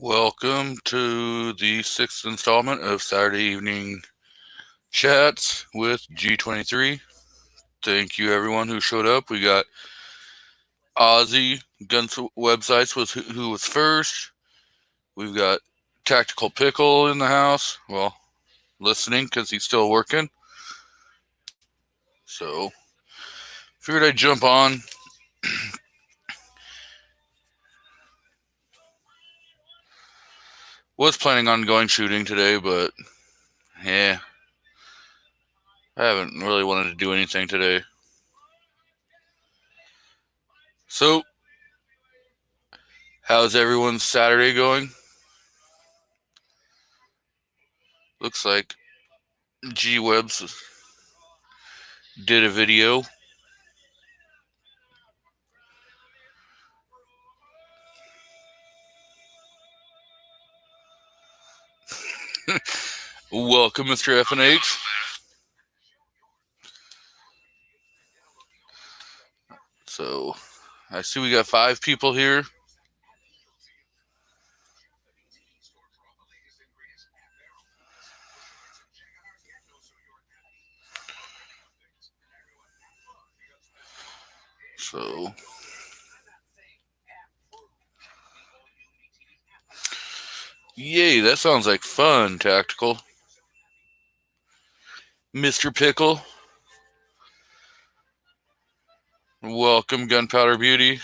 Welcome to the sixth installment of Saturday Evening Chats with G23. Thank you, everyone who showed up. We got Ozzy, Guns Websites was who was first. We've got Tactical Pickle in the house. Well, listening because he's still working. So, figured I'd jump on. Was planning on going shooting today, but yeah, I haven't really wanted to do anything today. So, how's everyone's Saturday going? Looks like G Webs did a video. Welcome, Mr. FNH. So, I see we got 5 people here. So, yay, that sounds like fun, Tactical. Mr. Pickle. Welcome, Gunpowder Beauty.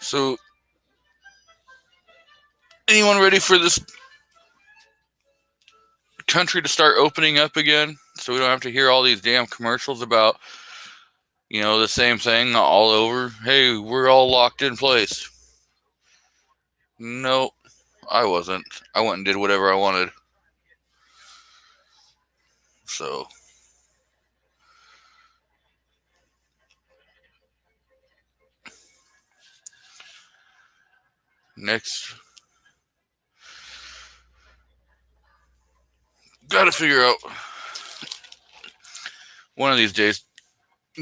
So, anyone ready for this country to start opening up again? So we don't have to hear all these damn commercials about, the same thing all over. Hey, we're all locked in place. No, I wasn't. I went and did whatever I wanted. So, next, gotta figure out one of these days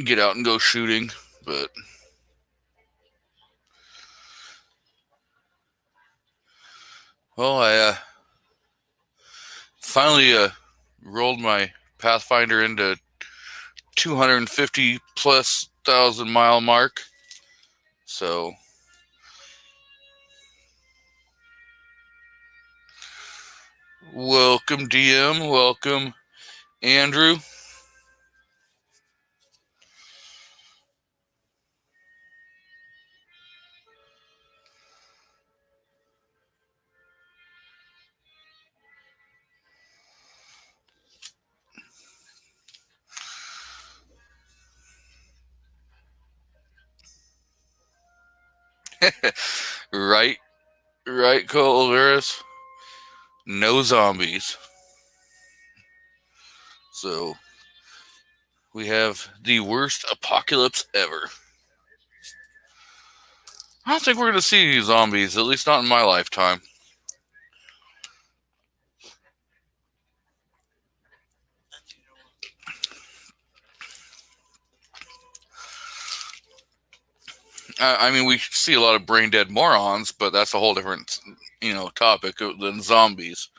get out and go shooting, but well, I finally rolled my Pathfinder into 250 plus thousand mile mark. So, welcome DM, welcome Andrew. right, Colaveras. No zombies. So, we have the worst apocalypse ever. I don't think we're going to see zombies, at least not in my lifetime. I mean, we see a lot of brain dead morons, but that's a whole different, topic than zombies.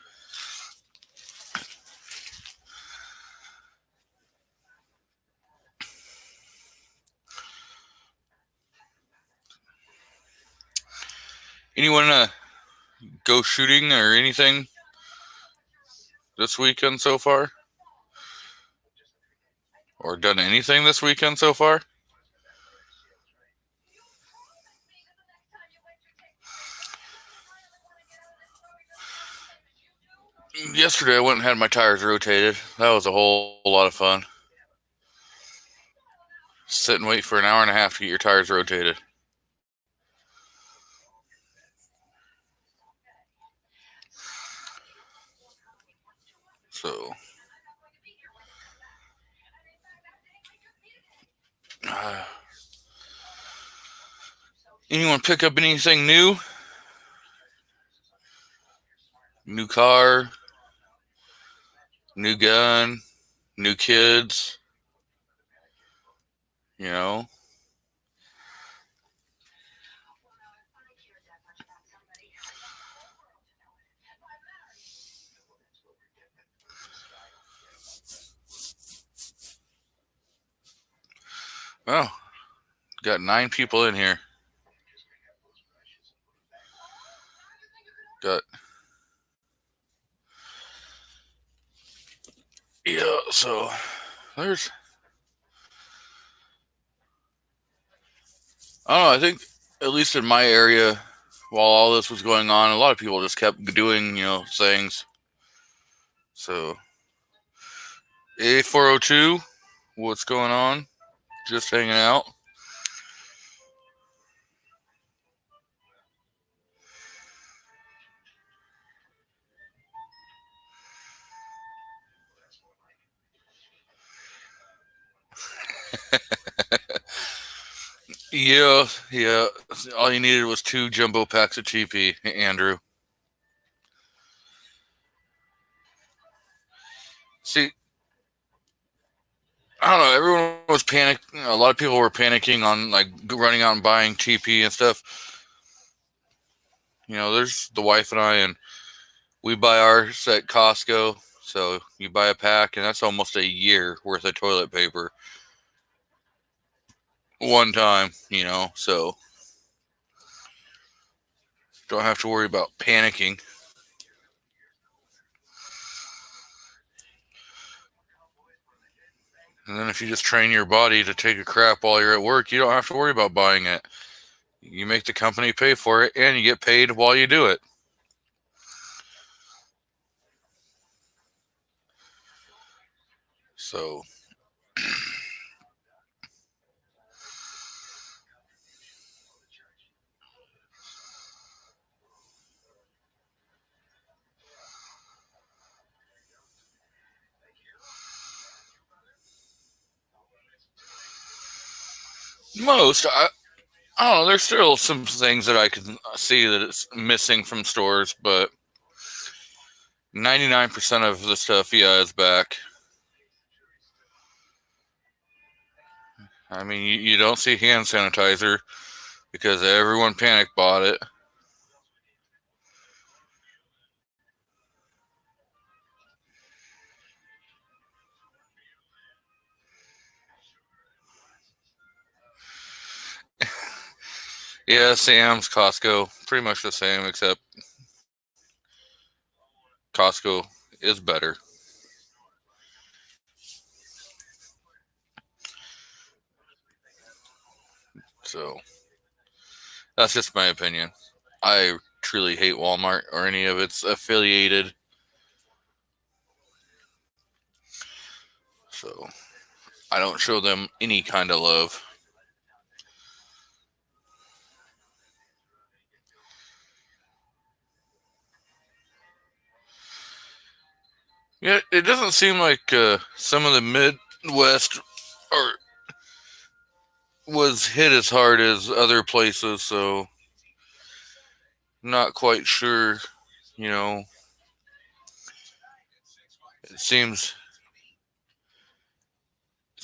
Anyone go shooting or anything this weekend so far? Or done anything this weekend so far? Yesterday I went and had my tires rotated. That was a whole lot of fun. Sit and wait for an hour and a half to get your tires rotated. So, anyone pick up anything new? New car, new gun, new kids, Well, got 9 people in here. So there's, I don't know, I think at least in my area, while all this was going on, a lot of people just kept doing, things. So, A402, what's going on? Just hanging out. Yeah. All you needed was 2 jumbo packs of TP, Andrew. See, I don't know. Everyone was panicking. A lot of people were panicking on like running out and buying TP and stuff. There's the wife and I, and we buy ours at Costco. So you buy a pack, and that's almost a year worth of toilet paper. One time, so don't have to worry about panicking. And then if you just train your body to take a crap while you're at work, you don't have to worry about buying it. You make the company pay for it, and you get paid while you do it. So most, I don't know. There's still some things that I can see that it's missing from stores, but 99% of the stuff, yeah, is back. I mean, you don't see hand sanitizer because everyone panic bought it. Yeah, Sam's, Costco, pretty much the same, except Costco is better. So that's just my opinion. I truly hate Walmart or any of its affiliated. So I don't show them any kind of love. Yeah, it doesn't seem like some of the Midwest are was hit as hard as other places, so not quite sure. You know, it seems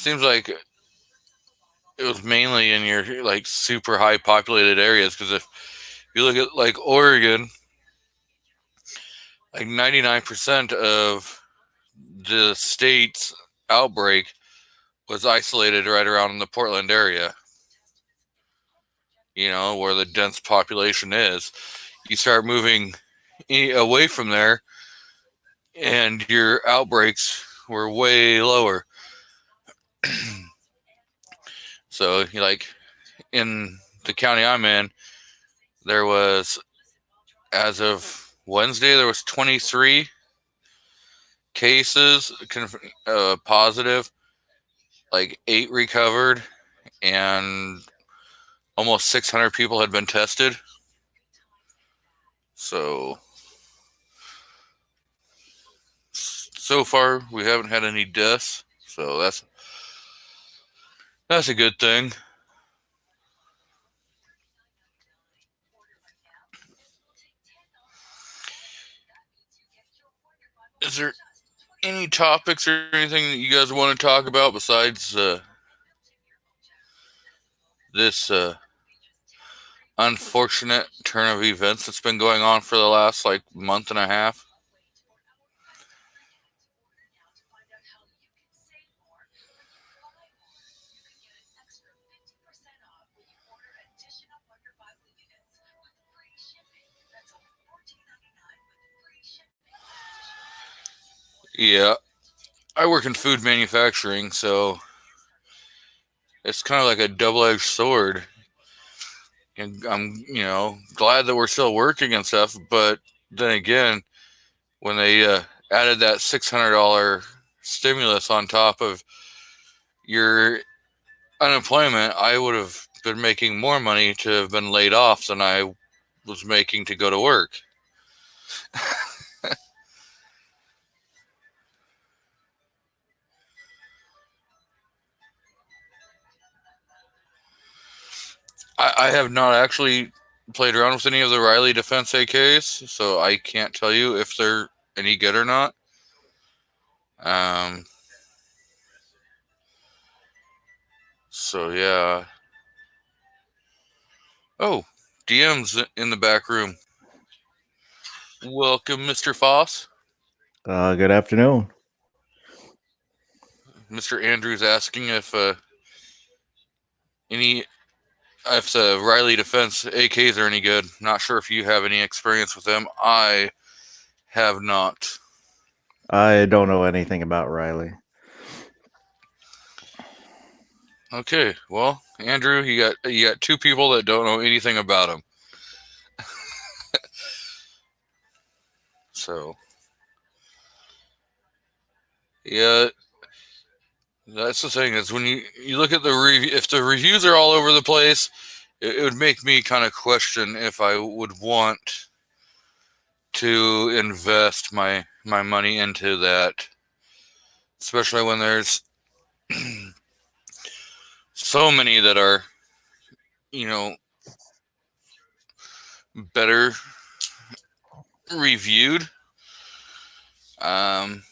like it was mainly in your like super high populated areas. Because if you look at like Oregon, like 99% of the state's outbreak was isolated right around the Portland area. Where the dense population is. You start moving away from there, and your outbreaks were way lower. So, like in the county I'm in, there was, as of Wednesday, there was 23 cases positive, like 8 recovered, and almost 600 people had been tested. So far we haven't had any deaths, so that's a good thing. Is there any topics or anything that you guys want to talk about besides this unfortunate turn of events that's been going on for the last like month and a half? Yeah, I work in food manufacturing, so it's kind of like a double-edged sword. And I'm, glad that we're still working and stuff, but then again, when they added that $600 stimulus on top of your unemployment, I would have been making more money to have been laid off than I was making to go to work. I have not actually played around with any of the Riley Defense AKs, so I can't tell you if they're any good or not. Um, so yeah. Oh, DM's in the back room. Welcome, Mr. Foss. Good afternoon. Mr. Andrews asking any if the Riley Defense AKs are any good. Not sure if you have any experience with them. I have not. I don't know anything about Riley. Okay, well, Andrew, you got two people that don't know anything about him. So, yeah, that's the thing is when you look at the if the reviews are all over the place, it would make me kind of question if I would want to invest my money into that, especially when there's so many that are, you know, better reviewed. Um,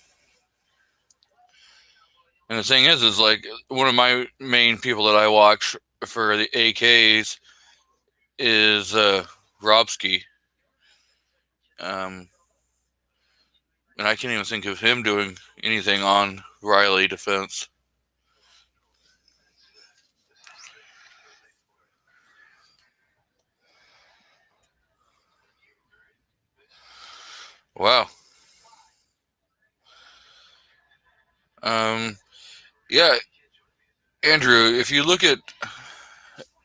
and the thing is like one of my main people that I watch for the AKs is Robsky. Um, and I can't even think of him doing anything on Riley Defense. Wow. Um, yeah, Andrew, if you look at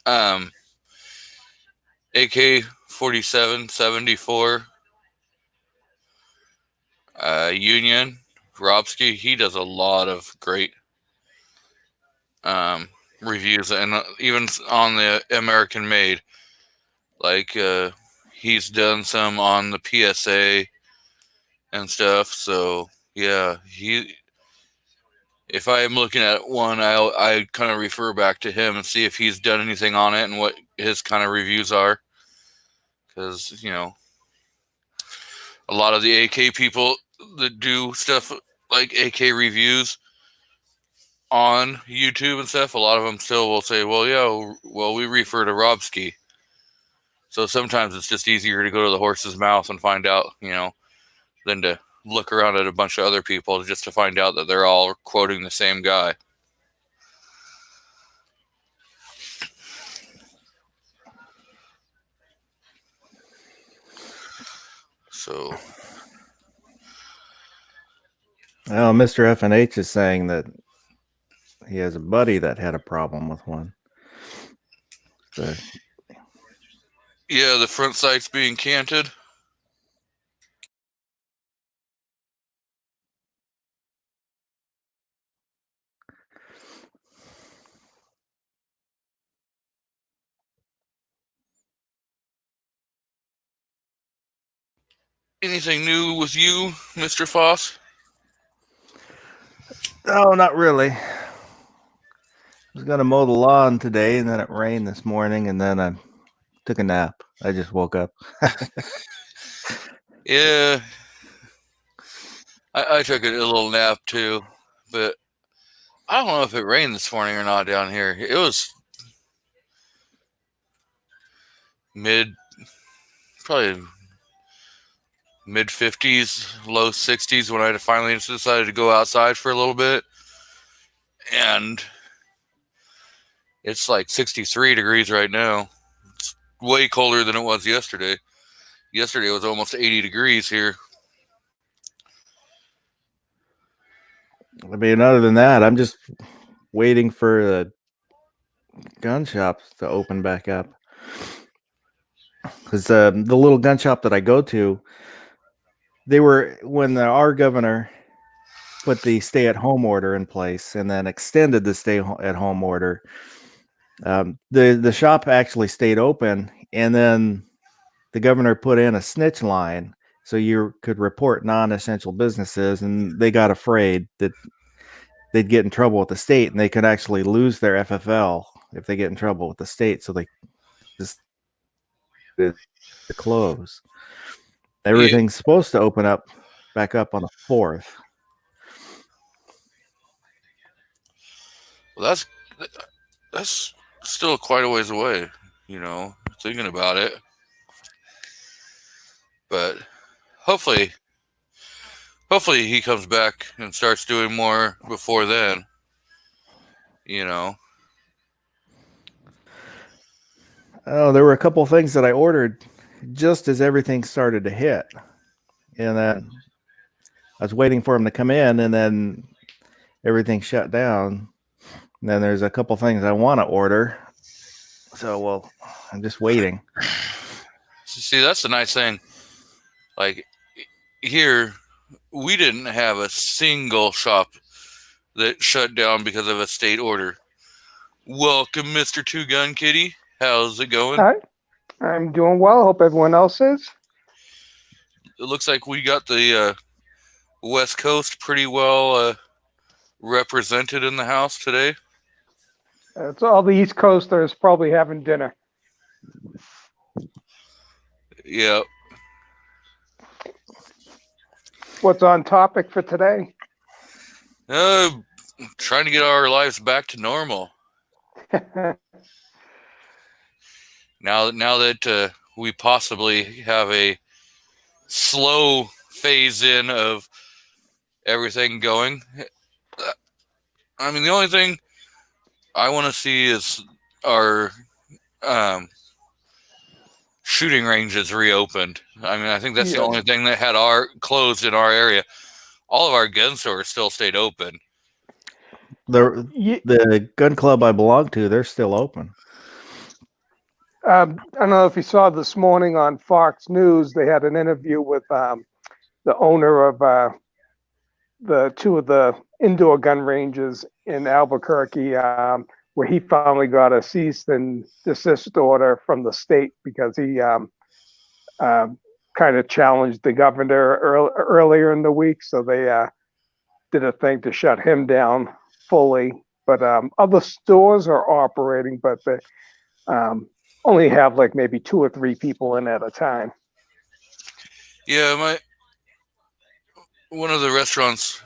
um, AK 4774 Union, Robsky, he does a lot of great um, reviews, and even on the American Made. Like he's done some on the PSA and stuff. So yeah, he. If I am looking at one, I kind of refer back to him and see if he's done anything on it and what his kind of reviews are. Because a lot of the AK people that do stuff like AK reviews on YouTube and stuff, a lot of them still will say, "Well, yeah, well, we refer to Robsky." So sometimes it's just easier to go to the horse's mouth and find out, than to look around at a bunch of other people just to find out that they're all quoting the same guy. So, Well, Mr. FNH is saying that he has a buddy that had a problem with one. So, yeah, the front sight's being canted. Anything new with you, Mr. Foss? no, not really. I was going to mow the lawn today, and then it rained this morning, and then I took a nap. I just woke up. Yeah, I took a little nap too, but I don't know if it rained this morning or not down here. It was probably mid 50s, low 60s when I finally decided to go outside for a little bit. And it's like 63 degrees right now. It's way colder than it was yesterday. Yesterday it was almost 80 degrees here. I mean, other than that, I'm just waiting for the gun shops to open back up. Because the little gun shop that I go to, when our governor put the stay-at-home order in place and then extended the stay-at-home order, the shop actually stayed open, and then the governor put in a snitch line so you could report non-essential businesses, and they got afraid that they'd get in trouble with the state and they could actually lose their FFL if they get in trouble with the state. So they just did the close. Everything's supposed to open up back up on the 4th. Well, that's still quite a ways away, thinking about it. But hopefully he comes back and starts doing more before then. Oh, there were a couple of things that I ordered just as everything started to hit. And then I was waiting for them to come in, and then everything shut down. And then there's a couple of things I want to order. So, well, I'm just waiting. See, that's the nice thing. Like, here, we didn't have a single shop that shut down because of a state order. Welcome, Mr. Two Gun Kitty. How's it going? Hi, I'm doing well. Hope everyone else is. It looks like we got the West Coast pretty well represented in the house today. It's all the East Coasters probably having dinner. Yeah. What's on topic for today? Trying to get our lives back to normal. Now that we possibly have a slow phase in of everything going. I mean, the only thing I want to see is our shooting ranges reopened. I mean, I think that's the only thing that had closed in our area. All of our gun stores still stayed open. The gun club I belong to, they're still open. I don't know if you saw this morning on Fox News, they had an interview with the owner of the two of the indoor gun ranges in Albuquerque, where he finally got a cease and desist order from the state because he kind of challenged the governor earlier in the week. So they did a thing to shut him down fully. But other stores are operating, but they only have like maybe 2 or 3 people in at a time. Yeah, one of the restaurants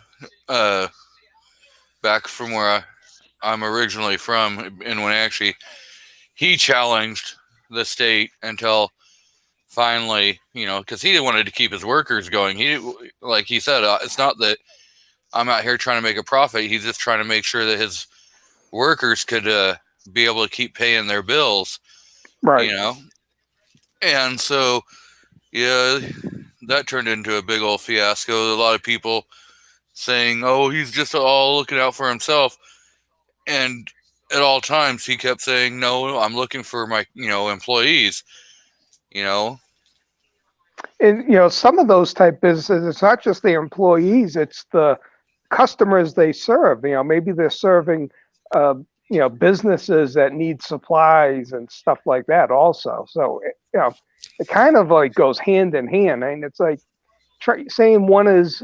back from where I'm originally from, and when actually he challenged the state until finally, because he wanted to keep his workers going. Like he said, it's not that I'm out here trying to make a profit. He's just trying to make sure that his workers could be able to keep paying their bills. Right. And so, yeah, that turned into a big old fiasco. A lot of people saying, oh, he's just all looking out for himself. And at all times, he kept saying, no, I'm looking for my, employees, And, some of those type businesses, it's not just their employees, it's the customers they serve. Maybe they're serving, businesses that need supplies and stuff like that also. So, it kind of like goes hand in hand. And it's like saying one is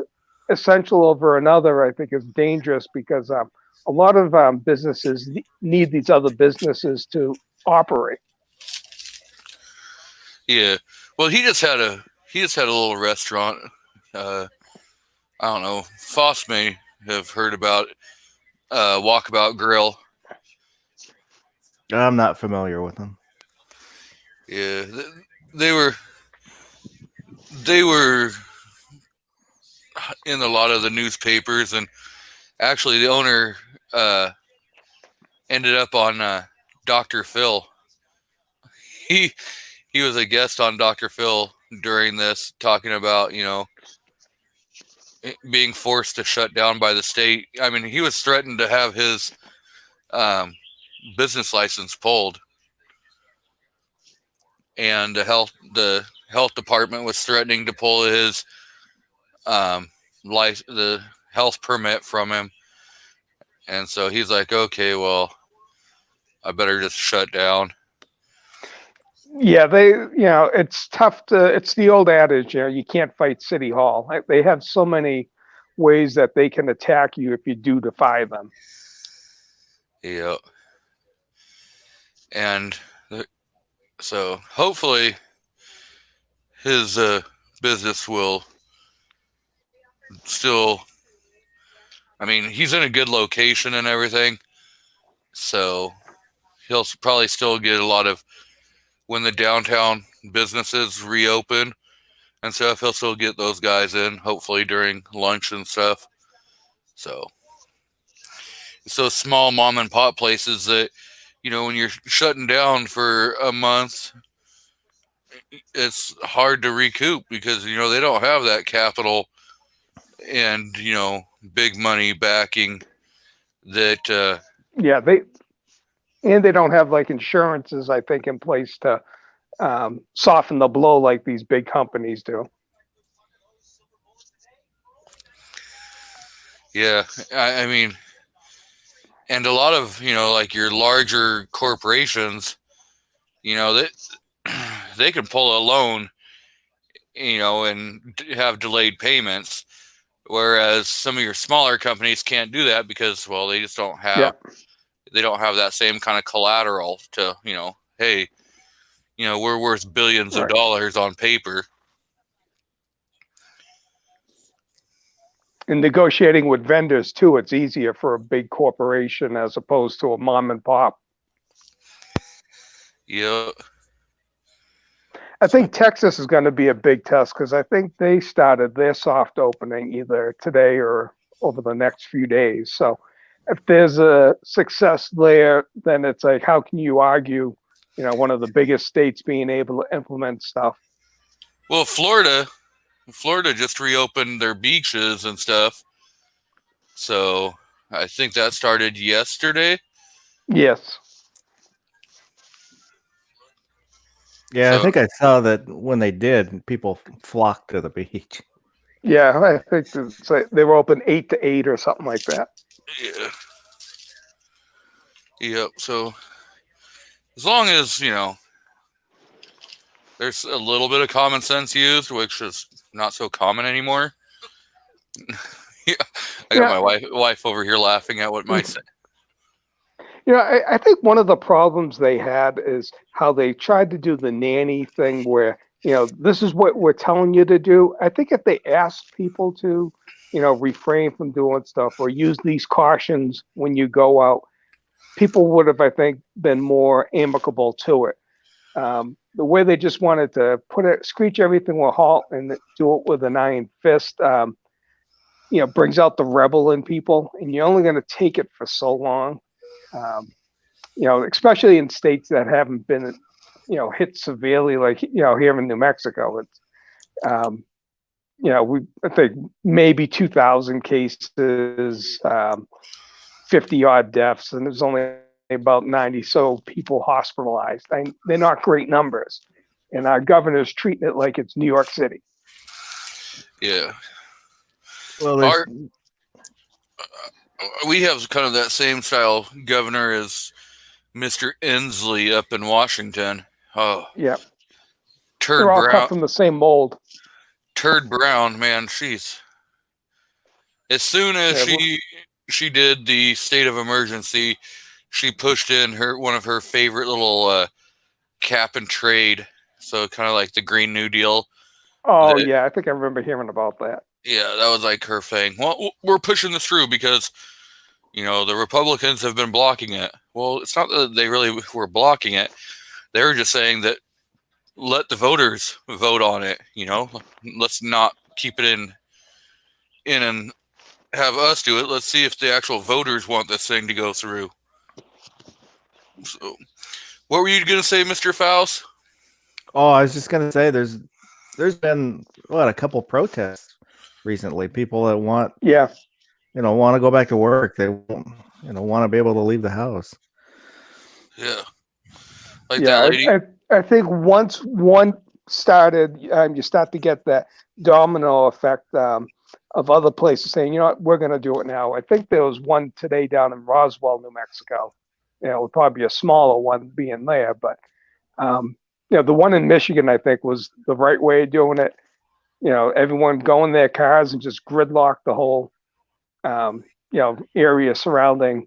essential over another, I think is dangerous because a lot of businesses need these other businesses to operate. Yeah. Well, he just had a little restaurant. I don't know. Foss may have heard about Walkabout Grill. I'm not familiar with them. Yeah, they were in a lot of the newspapers, and actually the owner ended up on Dr. Phil. He was a guest on Dr. Phil during this, talking about being forced to shut down by the state. I mean, he was threatened to have his business license pulled, and the health department was threatening to pull his the health permit from him. And so he's like, okay, well, I better just shut down. Yeah, it's tough it's the old adage, you can't fight City Hall. They have so many ways that they can attack you if you do defy them. Yeah. And so hopefully his business will still, I mean, he's in a good location and everything. So he'll probably still get a lot of, when the downtown businesses reopen and stuff, he'll still get those guys in, hopefully during lunch and stuff. So it's those small mom and pop places that, when you're shutting down for a month, it's hard to recoup because, they don't have that capital and, big money backing that. Yeah, they don't have like insurances, I think, in place to soften the blow like these big companies do. Yeah, I mean, and a lot of, like your larger corporations, that they can pull a loan, and have delayed payments, whereas some of your smaller companies can't do that because, well, they just don't have, they don't have that same kind of collateral to, hey, we're worth billions of dollars on paper. In negotiating with vendors too, it's easier for a big corporation as opposed to a mom and pop. Yeah. I think Texas is going to be a big test because I think they started their soft opening either today or over the next few days. So if there's a success there, then it's like, how can you argue, one of the biggest states being able to implement stuff? Well, Florida just reopened their beaches and stuff. So I think that started yesterday. Yes. Yeah, I think I saw that when they did, people flocked to the beach. Yeah, I think it's like they were open 8 to 8 or something like that. Yeah. Yep. So as long as, there's a little bit of common sense used, which is not so common anymore. Yeah, I got my wife over here laughing at what might say. I think one of the problems they had is how they tried to do the nanny thing where, this is what we're telling you to do. I think if they asked people to, refrain from doing stuff or use these cautions when you go out, people would have, I think, been more amicable to it. The way they just wanted to screech everything to a halt and do it with an iron fist, brings out the rebel in people, and you're only going to take it for so long. Especially in states that haven't been, hit severely, like, here in New Mexico. It's, I think maybe 2,000 cases, 50 odd deaths, and there's only about 90 so people hospitalized. They're not great numbers, and our governor's treating it like it's New York City. Yeah. Well, we have kind of that same style governor as Mr. Inslee up in Washington. Oh, yeah. Turd They're all Brown. cut from the same mold. Turd Brown, man, she's. As soon as she did the state of emergency, she pushed in one of her favorite little cap and trade. So kind of like the Green New Deal. Oh, yeah. I think I remember hearing about that. Yeah, that was like her thing. Well, we're pushing this through because, the Republicans have been blocking it. Well, it's not that they really were blocking it. They were just saying that let the voters vote on it, Let's not keep it in and have us do it. Let's see if the actual voters want this thing to go through. So, what were you going to say, Mr. Faust? Oh, I was just going to say there's been a couple protests recently. People that want Yeah. want to go back to work. They want to be able to leave the house. Yeah. Like that Yeah, lady. I think once one started, you start to get that domino effect of other places saying, you know what, we're going to do it now. I think there was one today down in Roswell, New Mexico. You know, probably a smaller one being there, but the one in Michigan, I think, was the right way of doing it. You know, everyone go in their cars and just gridlock the whole, area surrounding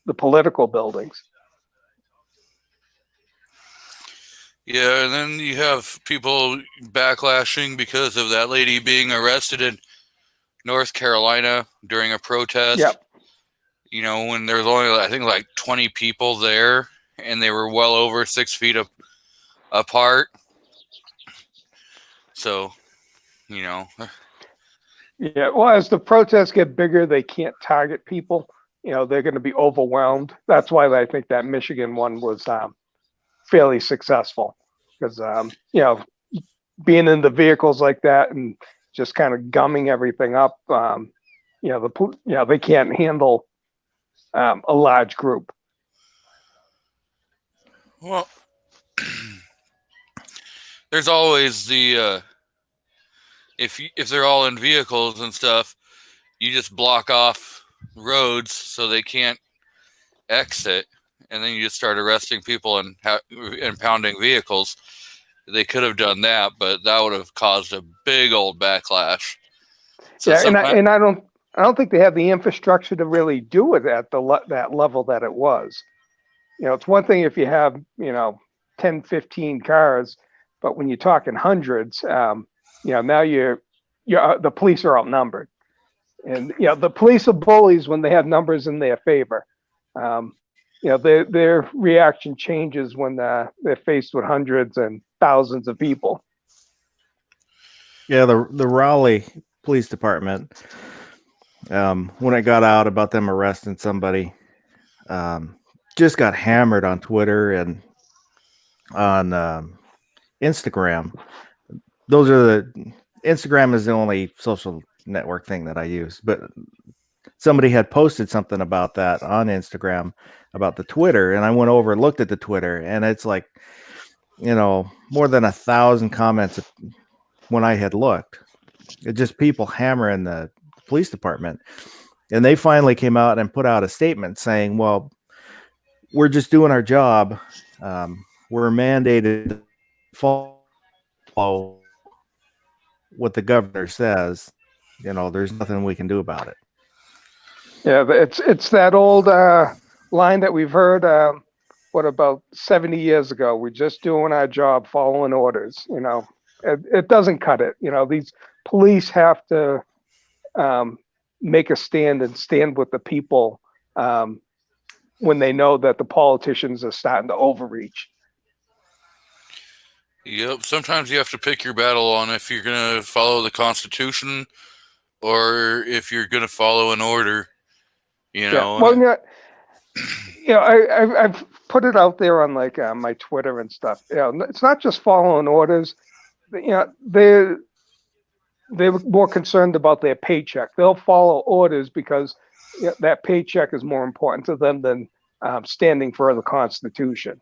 the political buildings. Yeah, and then you have people backlashing because of that lady being arrested in North Carolina during a protest. Yep. You know, when there's only, I think, like 20 people there, and they were well over 6 feet apart. So, you know. Yeah, well, as the protests get bigger, they can't target people. You know, they're going to be overwhelmed. That's why I think that Michigan one was fairly successful because, being in the vehicles like that and just kind of gumming everything up, they can't handle a large group. Well, there's always the if they're all in vehicles and stuff, you just block off roads so they can't exit, and then you just start arresting people and impounding vehicles. They could have done that, but that would have caused a big old backlash. So yeah, and I don't think they have the infrastructure to really do it at that level that it was. You know, it's one thing if you have 10, 15 cars, but when you're talking hundreds, now the police are outnumbered, and the police are bullies when they have numbers in their favor. Their reaction changes when they're faced with hundreds and thousands of people. Yeah, the Raleigh Police Department, when it got out about them arresting somebody, just got hammered on Twitter and on Instagram. Instagram is the only social network thing that I use, but somebody had posted something about that on Instagram about the Twitter, and I went over and looked at the Twitter, and it's like, more than 1,000 comments when I had looked. It's just people hammering the police department. And they finally came out and put out a statement saying, well, we're just doing our job. We're mandated to follow what the governor says. There's nothing we can do about it. Yeah, it's that old line that we've heard, about 70 years ago? We're just doing our job, following orders. It doesn't cut it. These police have to make a stand and stand with the people when they know that the politicians are starting to overreach. Yep. Sometimes you have to pick your battle on if you're going to follow the Constitution or if you're going to follow an order. Yeah. Well, I've put it out there on my Twitter and stuff. It's not just following orders. They're more concerned about their paycheck. They'll follow orders because that paycheck is more important to them than standing for the Constitution.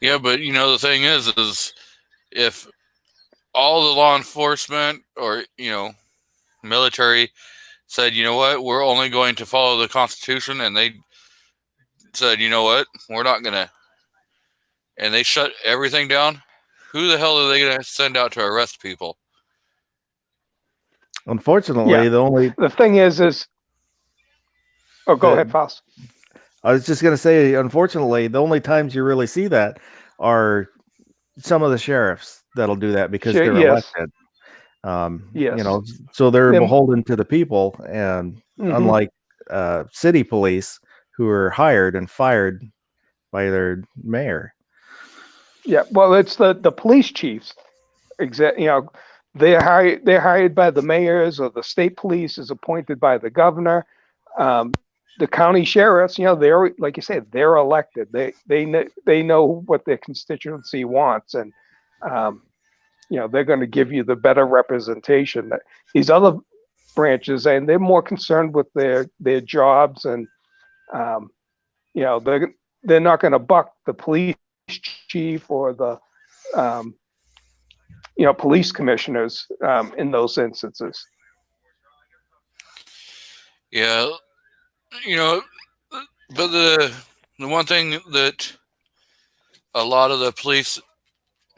Yeah, but the thing is if all the law enforcement or military said, you know what, we're only going to follow the Constitution, and they said, you know what, we're not gonna, and they shut everything down, who the hell are they gonna send out to arrest people? Unfortunately, the thing is oh, go ahead, Faust. I was just going to say, unfortunately, the only times you really see that are some of the sheriffs that'll do that because they're elected. Yes. So they're beholden to the people, and unlike city police who are hired and fired by their mayor. Yeah, well, it's the police chiefs. They're hired by the mayors, or the state police is appointed by the governor. The county sheriffs, they're, like you said, they're elected. They know what their constituency wants, and they're going to give you the better representation. That these other branches, and they're more concerned with their jobs, and they're not going to buck the police chief or the police commissioners in those instances. Yeah, but the one thing that a lot of the police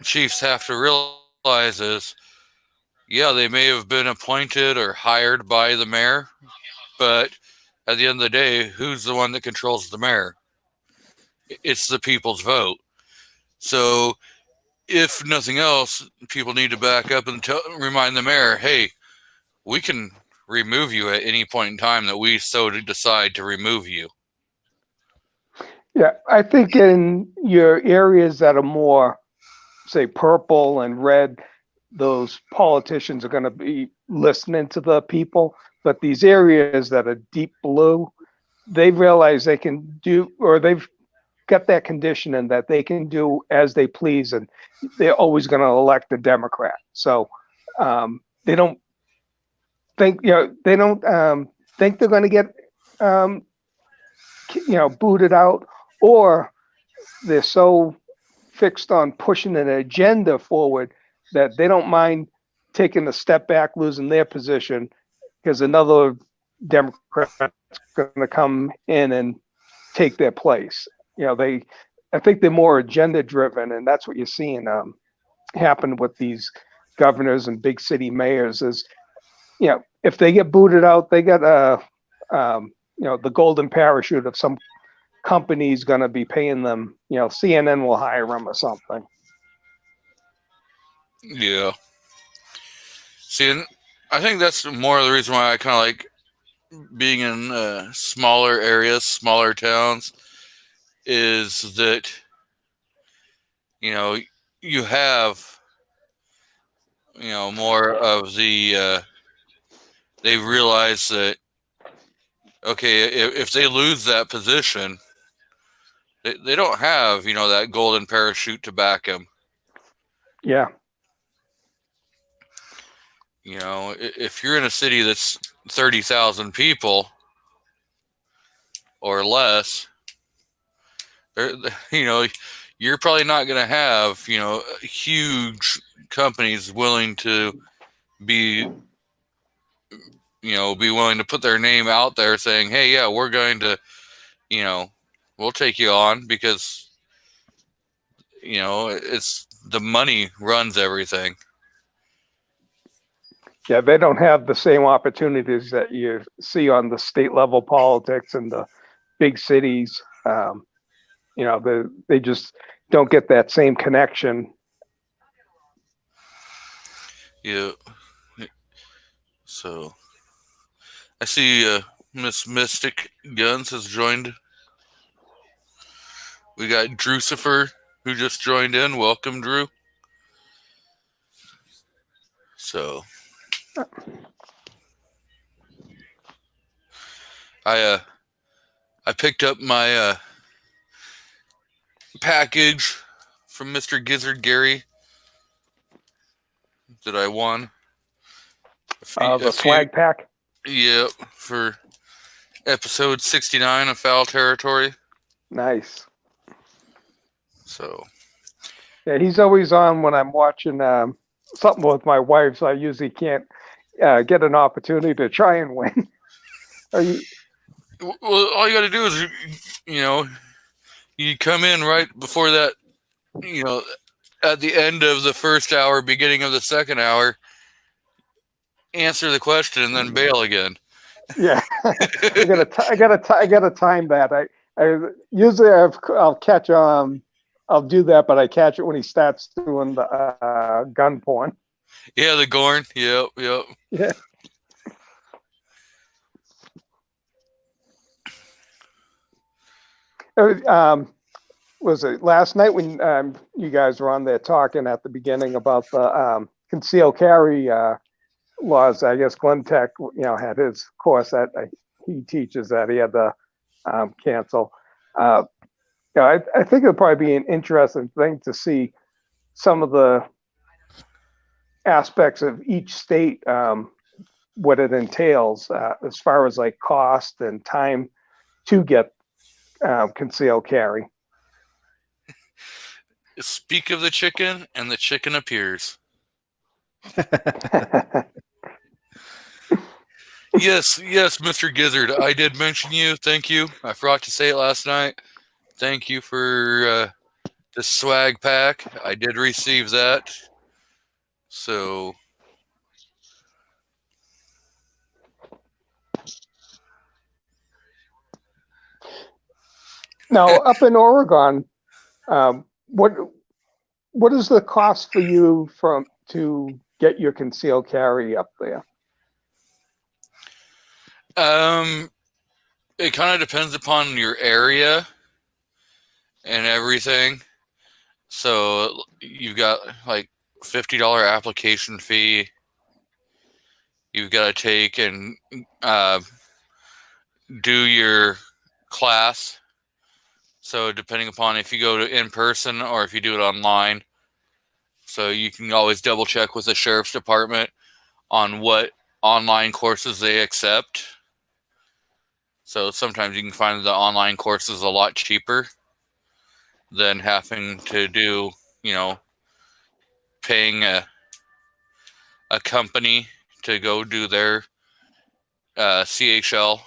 chiefs have to realize is, yeah, they may have been appointed or hired by the mayor, but at the end of the day, who's the one that controls the mayor? It's the people's vote. So if nothing else, people need to back up and remind the mayor, hey, we can remove you at any point in time that we so decide to remove you. Yeah, I think in your areas that are more, say, purple and red, those politicians are going to be listening to the people. But these areas that are deep blue, they realize they can do, or they've got that conditioning that they can do as they please, and they're always going to elect a Democrat. So they don't think, they don't think they're going to get, booted out, or they're so fixed on pushing an agenda forward that they don't mind taking a step back, losing their position, because another Democrat's going to come in and take their place. I think they're more agenda driven, and that's what you're seeing happen with these governors and big city mayors. Is if they get booted out, they get the golden parachute of some company's going to be paying them. CNN will hire them or something. Yeah. See, and I think that's more of the reason why I kind of like being in smaller areas, smaller towns, is that, you have, more of the, they realize that, okay, if they lose that position, they don't have, that golden parachute to back them. Yeah. If you're in a city that's 30,000 people or less, you're probably not going to have, huge companies willing to be willing to put their name out there saying, hey, yeah, we're going to, we'll take you on, because, it's the money runs everything. Yeah, they don't have the same opportunities that you see on the state level politics in the big cities. They just don't get that same connection. Yeah. So I see Miss Mystic Guns has joined. We got Drucifer who just joined in. Welcome, Drew. So I picked up my package from Mr. Gizzard Gary that I won. The swag pack? Yep, for episode 69 of Foul Territory. Nice. So. Yeah, he's always on when I'm watching something with my wife, so I usually can't get an opportunity to try and win. Well, all you got to do is, you come in right before that, at the end of the first hour, beginning of the second hour, answer the question, and then bail again. Yeah, I gotta time that. I usually I'll catch I'll do that, but I catch it when he starts doing the gun porn. Yeah, the Gorn. Yep. Yeah. Was it last night when you guys were on there talking at the beginning about the concealed carry laws? I guess Glenn Tech, had his course that he teaches that he had to cancel. I think it'll probably be an interesting thing to see some of the aspects of each state, what it entails as far as like cost and time to get concealed carry. Speak of the chicken, and the chicken appears. Yes, Mr. Gizzard. I did mention you. Thank you. I forgot to say it last night. Thank you for the swag pack. I did receive that. So, Now, up in Oregon, what is the cost for you to get your concealed carry up there? it kind of depends upon your area and everything. So you've got like $50 application fee. You've got to take and do your class. So depending upon if you go to in person or if you do it online. So you can always double check with the sheriff's department on what online courses they accept. So sometimes you can find the online courses a lot cheaper than having to do, paying a company to go do their CHL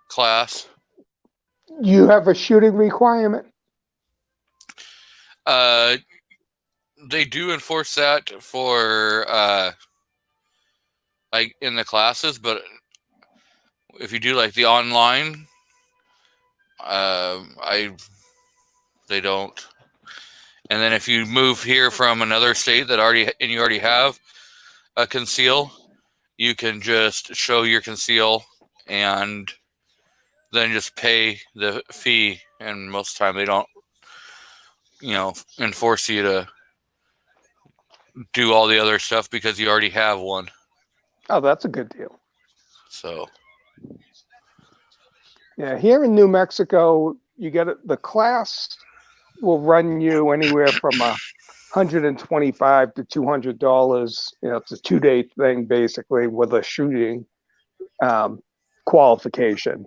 class. You have a shooting requirement? They do enforce that for like in the classes, but if you do like the online, they don't. And then if you move here from another state you already have a conceal, you can just show your conceal and then just pay the fee. And most of the time they don't, enforce you to do all the other stuff because you already have one. Oh, that's a good deal. So, yeah, here in New Mexico, you get it. The class will run you anywhere from $125 to $200. It's a 2-day thing basically with a shooting qualification,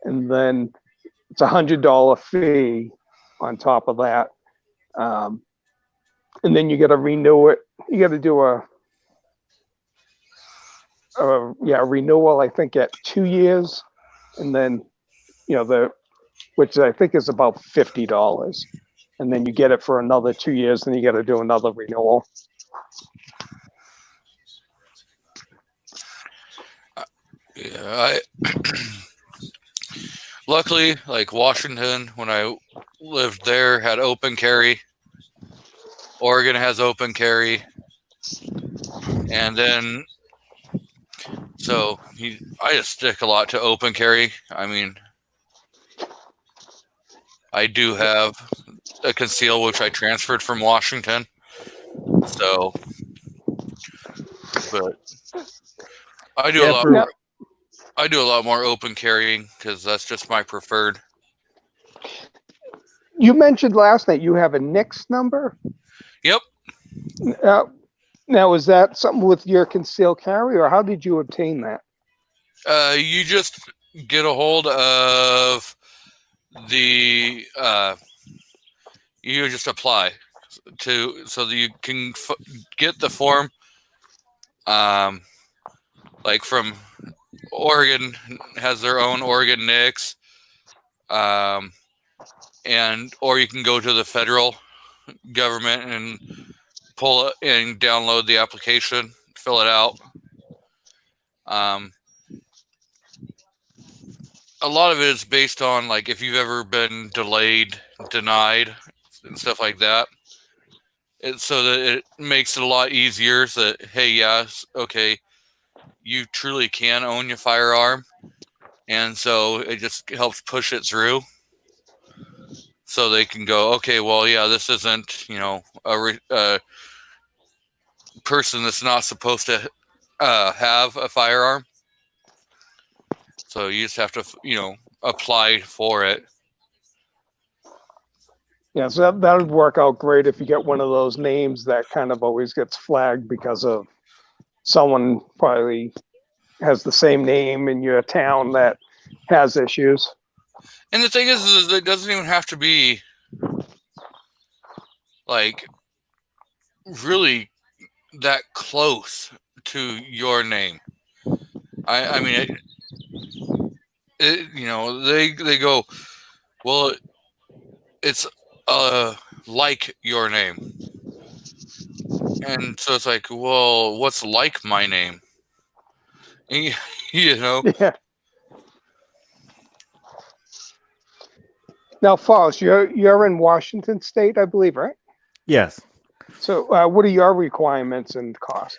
and then it's $100 fee on top of that. And then you got to renew it. You got to do a renewal, I think, at 2 years, and then which I think is about $50, and then you get it for another 2 years, and you got to do another renewal. Yeah, luckily, like Washington, when I lived there, had open carry. Oregon has open carry, and then I just stick a lot to open carry. I mean, I do have a conceal which I transferred from Washington. So, but I do a lot more open carrying because that's just my preferred. You mentioned last night you have a NICS number? Yep. Now, is that something with your concealed carry, or how did you obtain that? You just get a hold of the. You just apply so that you can get the form. Like from Oregon has their own Oregon NICS, or you can go to the federal government and pull it and download the application, fill it out. A lot of it is based on like if you've ever been delayed, denied, and stuff like that. So that it makes it a lot easier. So that, hey, yes, okay, you truly can own your firearm, and so it just helps push it through. So they can go, okay, well, yeah, this isn't, a person that's not supposed to have a firearm. So you just have to, apply for it. Yeah, so that would work out great if you get one of those names that kind of always gets flagged because of someone probably has the same name in your town that has issues. And the thing is it doesn't even have to be like really that close to your name. I mean, they go, well, it's like your name, and so it's like, well, what's like my name? You know. Yeah. Now, Falls, you're in Washington State, I believe, right? Yes. So, what are your requirements and costs?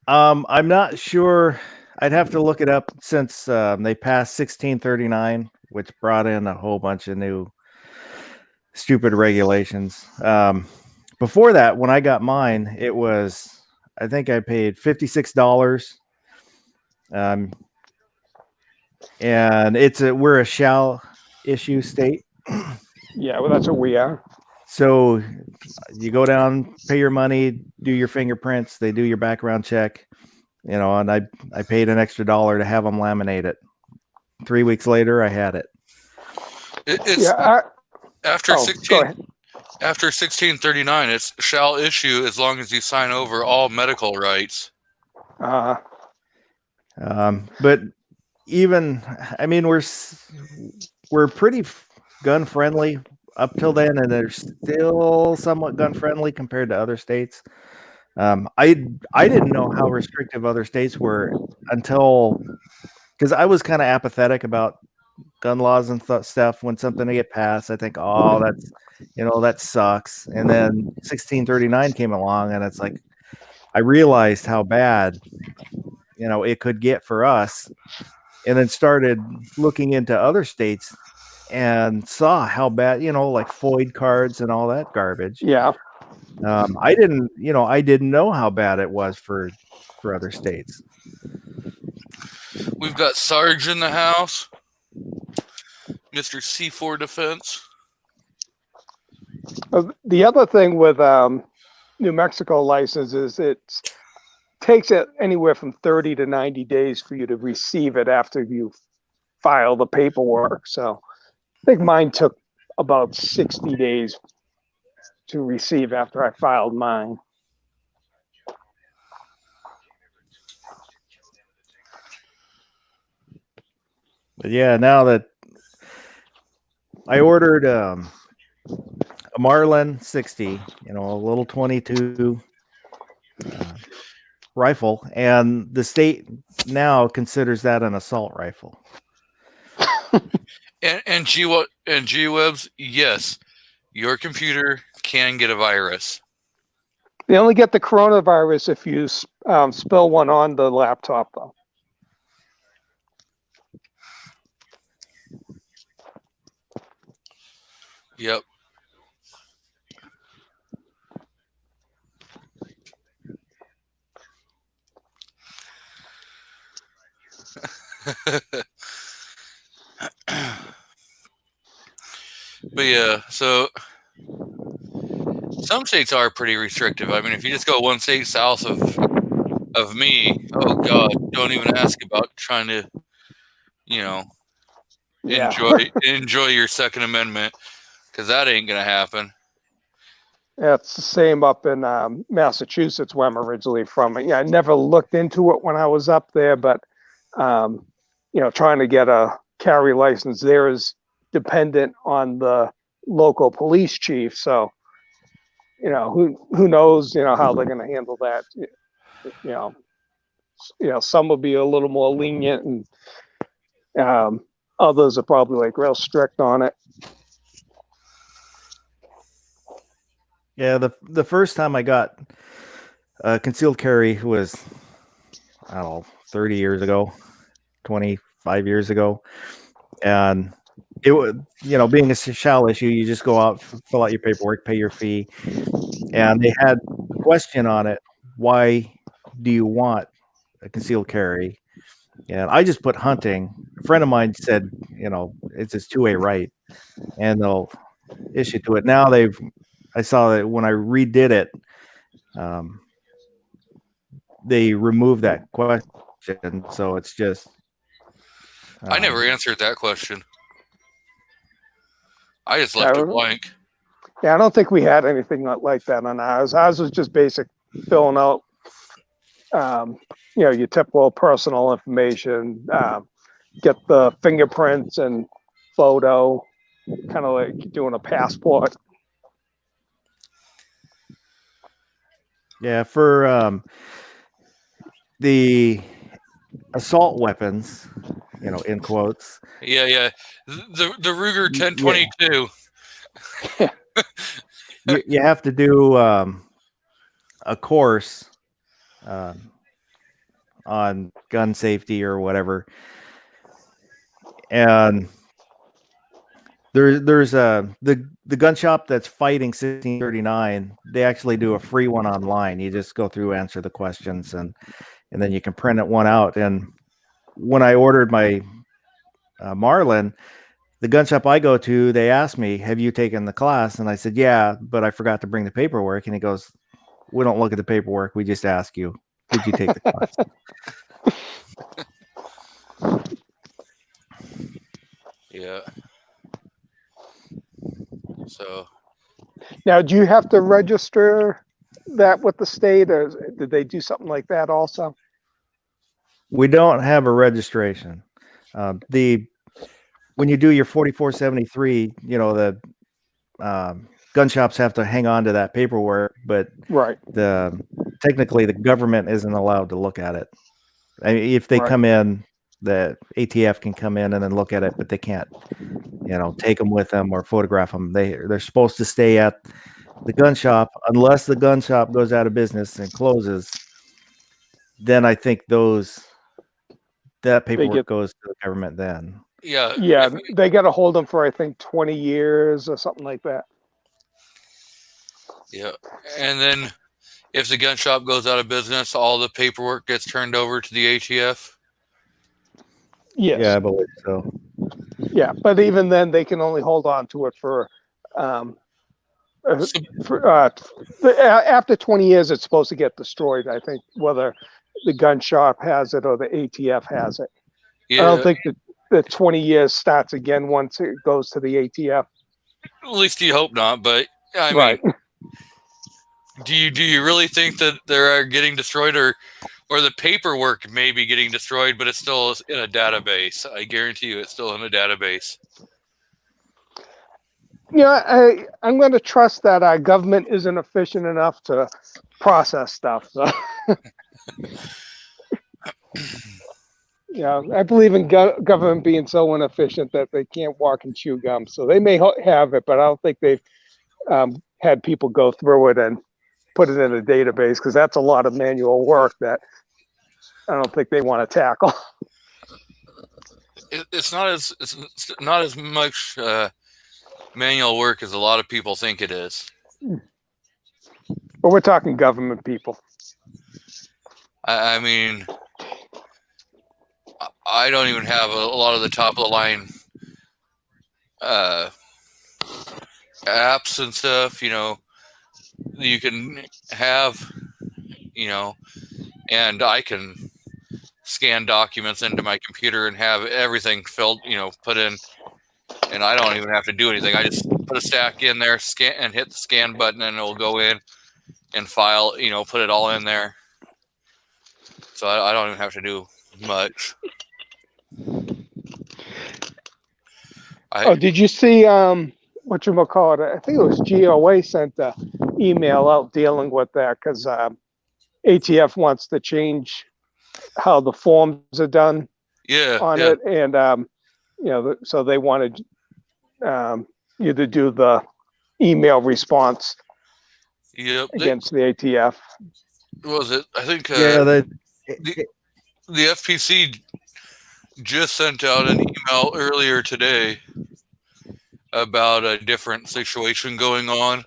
I'm not sure. I'd have to look it up since they passed 1639, which brought in a whole bunch of new stupid regulations. Before that, when I got mine, it was, I think I paid $56. And we're a shall issue state. Yeah, well, that's what we are. So you go down, pay your money, do your fingerprints, they do your background check, and I paid an extra $1 to have them laminate it. 3 weeks later, I had it. It's after 1639, it's shall issue as long as you sign over all medical rights. But even, I mean, we're pretty gun friendly up till then, and they're still somewhat gun friendly compared to other states. I didn't know how restrictive other states were until, because I was kind of apathetic about gun laws and stuff. When something to get passed, I think, oh, that sucks. And then 1639 came along, and it's like I realized how bad it could get for us, and then started looking into other states and saw how bad, like FOID cards and all that garbage. Yeah. I didn't know how bad it was for other states. We've got Sarge in the house, Mr. C4 Defense. The other thing with New Mexico licenses, it takes it anywhere from 30 to 90 days for you to receive it after you file the paperwork. So I think mine took about 60 days to receive after I filed mine. But yeah, now that I ordered a Marlin 60, a little 22 rifle, and the state now considers that an assault rifle. And G-Webs, yes, your computer can get a virus. They only get the coronavirus if you spill one on the laptop, though. Yep. But yeah, so some states are pretty restrictive. I mean, if you just go one state south of me, oh God, don't even ask about trying to, enjoy your Second Amendment, because that ain't gonna happen. Yeah, it's the same up in Massachusetts, where I'm originally from. Yeah, I never looked into it when I was up there, but trying to get a carry license there is dependent on the local police chief. So, who knows, how they're going to handle that. Some will be a little more lenient, and others are probably like real strict on it. Yeah, the first time I got concealed carry was, I don't know, 30 years ago, 25 years ago. And it was, being a shall issue, you just go out, fill out your paperwork, pay your fee. And they had a question on it: why do you want a concealed carry? And I just put hunting. A friend of mine said, it's his 2A right. And issue to it. Now I saw that when I redid it, they removed that question, so it's just. I never answered that question. I just left it blank. Yeah, I don't think we had anything like that on ours. Ours was just basic filling out, your typical personal information, get the fingerprints and photo, kind of like doing a passport. Yeah, for the assault weapons, in quotes. Yeah. The Ruger 1022. You have to do a course on gun safety or whatever, and there's the gun shop that's fighting 1639. They actually do a free one online. You just go through, answer the questions, and then you can print one out. And when I ordered my Marlin, the gun shop I go to, they asked me, "Have you taken the class?" And I said, "Yeah, but I forgot to bring the paperwork." And he goes, "We don't look at the paperwork. We just ask you, did you take the class?" Yeah. So. Now, do you have to register that with the state, or did they do something like that also? We don't have a registration. When you do your 4473, the gun shops have to hang on to that paperwork, but Right. Technically the government isn't allowed to look at it. I mean, if they come in, the ATF can come in and then look at it, but they can't, take them with them or photograph them. They're supposed to stay at the gun shop unless the gun shop goes out of business and closes. Then I think that paperwork goes to the government then. Yeah, they got to hold them for, I think, 20 years or something like that. Yeah, and then if the gun shop goes out of business, all the paperwork gets turned over to the ATF? Yes. Yeah, I believe so. Yeah, but even then, they can only hold on to it for after 20 years, it's supposed to get destroyed, I think, whether the gun shop has it or the ATF has it. Yeah. I don't think that the 20 years starts again once it goes to the ATF. At least you hope not, but I mean, do you really think that they're getting destroyed, or the paperwork may be getting destroyed, but it's still in a database? I guarantee you it's still in a database. Yeah, I'm going to trust that our government isn't efficient enough to process stuff. So. Yeah, I believe in government being so inefficient that they can't walk and chew gum. So they may have it, but I don't think they've had people go through it and put it in a database, because that's a lot of manual work that I don't think they want to tackle. It's not as much manual work as a lot of people think it is. But we're talking government people. I mean, I don't even have a lot of the top of the line apps and stuff, you can have, and I can scan documents into my computer and have everything filled, put in, and I don't even have to do anything. I just put a stack in there, scan, and hit the scan button, and it'll go in and file, put it all in there. So I don't even have to do much. Did you see whatchamacallit? I think it was GOA sent an email out dealing with that, because ATF wants to change how the forms are done it, and so they wanted you to do the email response against the ATF. Was it? I think the FPC just sent out an email earlier today about a different situation going on.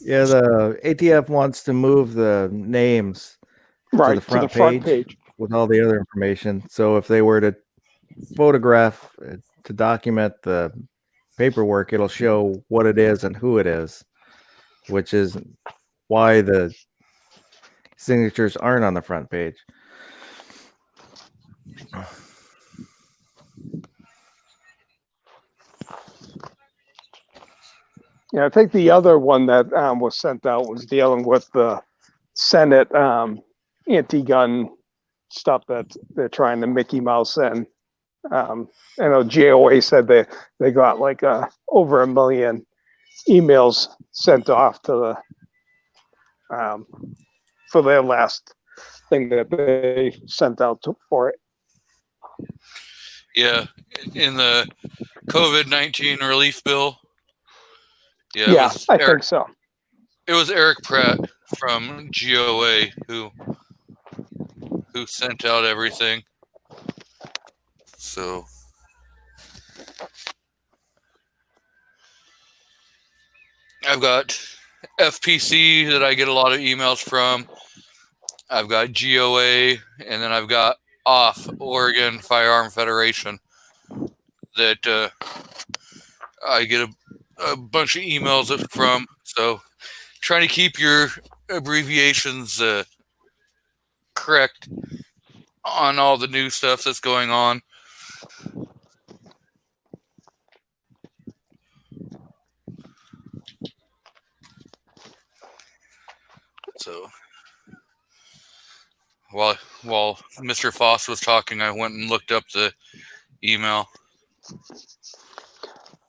Yeah, the ATF wants to move the names to the front page with all the other information. So if they were to photograph to document the paperwork, it'll show what it is and who it is, which is why the signatures aren't on the front page. Yeah, I think the other one that was sent out was dealing with the Senate anti-gun stuff that they're trying to Mickey Mouse in. I know GOA said they got like over 1 million emails sent off to the for their last thing that they sent out for it. Yeah, in the COVID-19 relief bill. Yeah, I think so. It was Eric Pratt from GOA who sent out everything. So I've got FPC that I get a lot of emails from. I've got GOA, and then I've got OFF, Oregon Firearm Federation, that I get a bunch of emails from. So trying to keep your abbreviations correct on all the new stuff that's going on. So while Mr. Foss was talking, I went and looked up the email.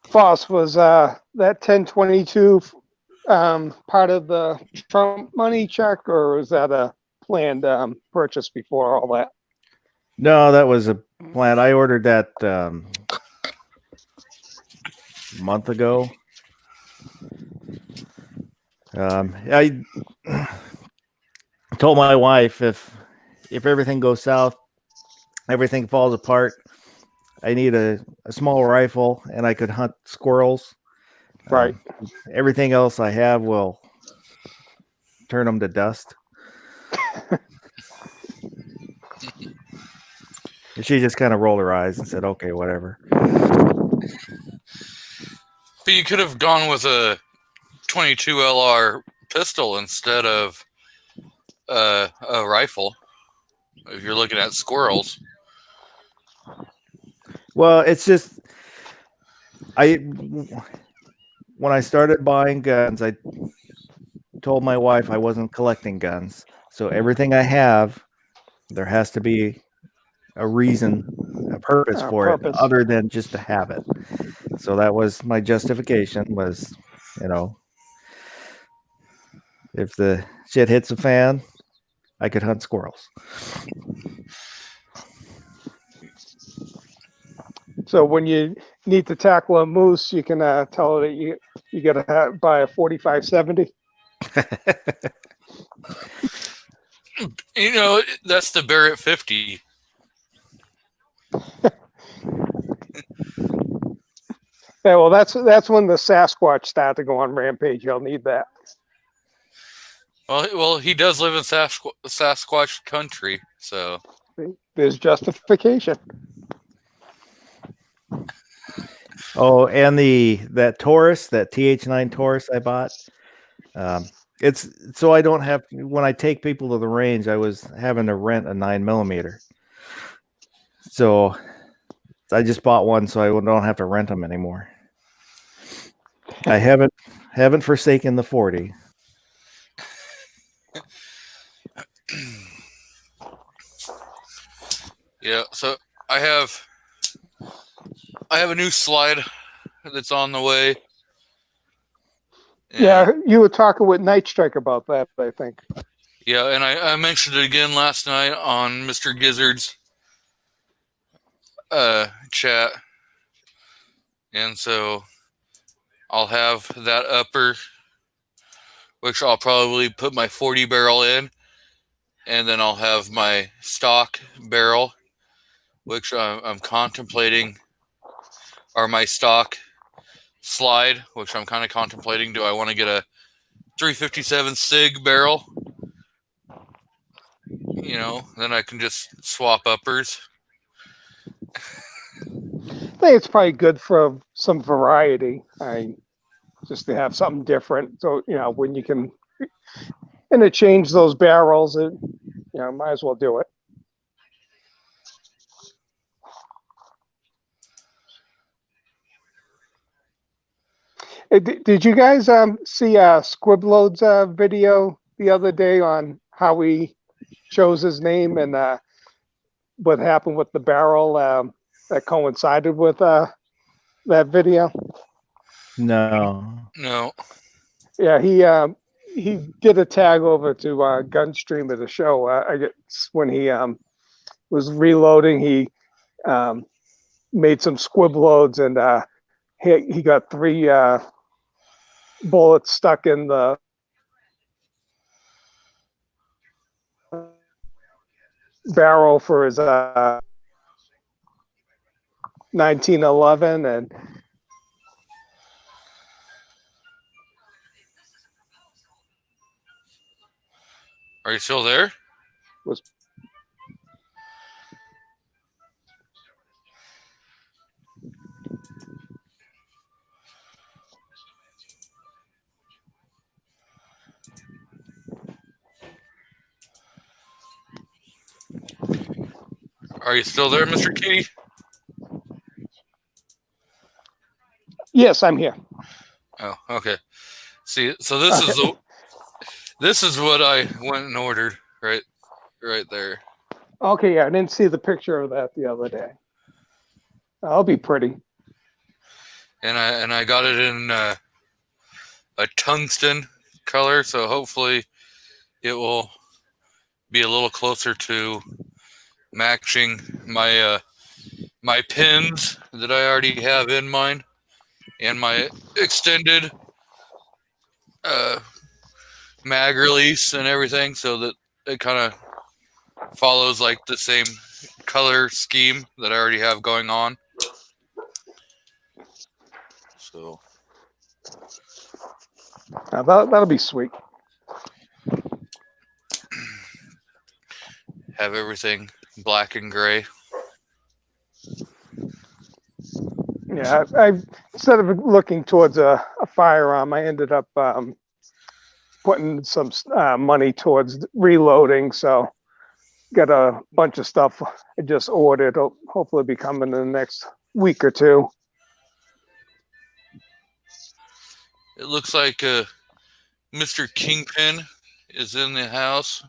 Foss, was that 1022 part of the Trump money check, or was that a planned purchase before all that? No, that was a plan. I ordered that a month ago. I told my wife if everything goes south, everything falls apart, I need a small rifle and I could hunt squirrels. Right. Everything else I have will turn them to dust. She just kind of rolled her eyes and said, okay, whatever. But you could have gone with a 22 LR pistol instead of a rifle if you're looking at squirrels. Well, it's just when I started buying guns, I told my wife I wasn't collecting guns. So everything I have, there has to be a reason, a purpose for it, other than just to have it. So that was my justification, was, if the shit hits the fan, I could hunt squirrels. So when you need to tackle a moose, you can tell her that you got to buy a 4570. That's the Barrett 50. Yeah, well, that's when the Sasquatch start to go on rampage. You'll need that. Well, he does live in Sasquatch country, so there's justification. Oh, and that Taurus, that TH9 Taurus I bought, it's so I don't have, when I take people to the range, I was having to rent a 9mm. So I just bought one so I don't have to rent them anymore. I haven't forsaken the 40. Yeah, so I have a new slide that's on the way. Yeah, you were talking with Night Strike about that, I think. Yeah, and I mentioned it again last night on Mr. Gizzard's chat. And so I'll have that upper, which I'll probably put my 40 barrel in. And then I'll have my stock barrel, which I'm contemplating, or my stock slide, which I'm kind of contemplating. Do I want to get a 357 SIG barrel? Then I can just swap uppers. think it's probably good for some variety. Just to have something different. So, when you can interchange those barrels, might as well do it. Did you guys see Squibload's video the other day on how he chose his name and what happened with the barrel that coincided with that video? No. No. Yeah, he did a tag over to Gunstream at the show. I guess when he was reloading, he made some Squibloads and he got 3 bullets stuck in the barrel for his 1911 and Are you still there? was Are you still there, Mr. Kitty? Yes, I'm here. Oh, okay. See, so this is this is what I went and ordered right there. Okay, yeah, I didn't see the picture of that the other day. That'll be pretty. And I got it in a tungsten color, so hopefully it will be a little closer to matching my my pins that I already have in mine and my extended mag release and everything, so that it kind of follows like the same color scheme that I already have going on. So That'll be sweet. have everything black and gray. Yeah, I instead of looking towards a firearm, I ended up putting some money towards reloading. So got a bunch of stuff I just ordered. Hopefully be coming in the next week or two. It looks like Mr. Kingpin is in the house.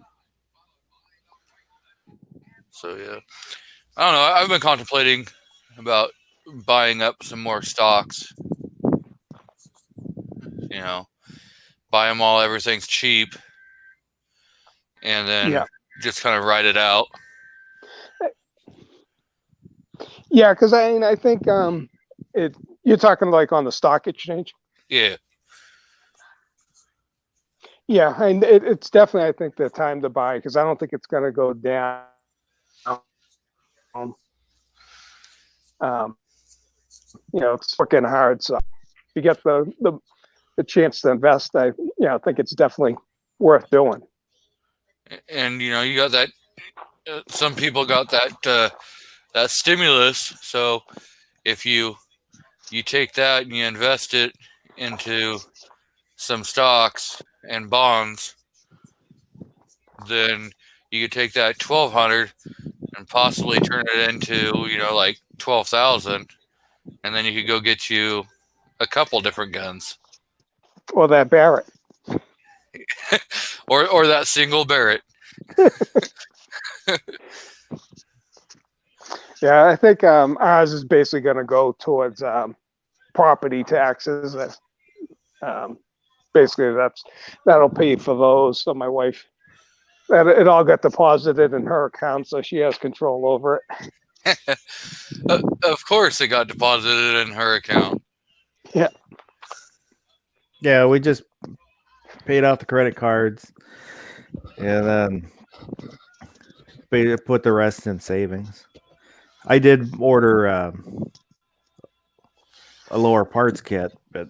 So yeah, I don't know. I've been contemplating about buying up some more stocks. You know, buy them all. Everything's cheap, and then just kind of ride it out. Yeah, because I think you're talking like on the stock exchange. Yeah. Yeah, and it's definitely, I think, the time to buy because I don't think it's going to go down. It's working hard. So if you get the chance to invest, I think it's definitely worth doing. And you got that. Some people got that that stimulus. So if you take that and you invest it into some stocks and bonds, then you could take that 1,200 and possibly turn it into like 12,000, and then you could go get you a couple different guns, or that Barrett, or that single Barrett. Yeah, I think ours is basically going to go towards property taxes. Basically, that'll pay for those. So my wife, it all got deposited in her account, so she has control over it. Of course, it got deposited in her account. Yeah. Yeah, we just paid off the credit cards and then put the rest in savings. I did order a lower parts kit, but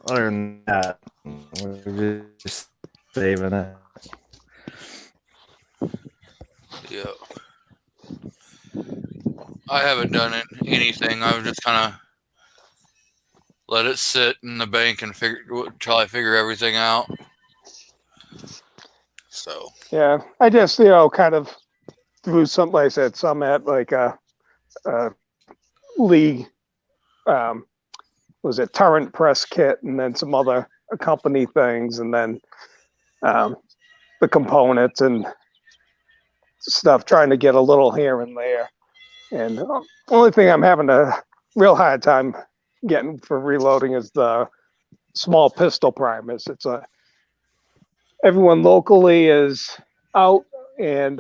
other than that, we're just saving it. Yeah. I haven't done anything. I've just kind of let it sit in the bank and till I figure everything out. So Yeah, I just kind of threw some, like I said, some at like a Lee, was it Torrent press kit, and then some other company things, and then the components and stuff, trying to get a little here and there. And the only thing I'm having a real hard time getting for reloading is the small pistol primers. Everyone locally is out, and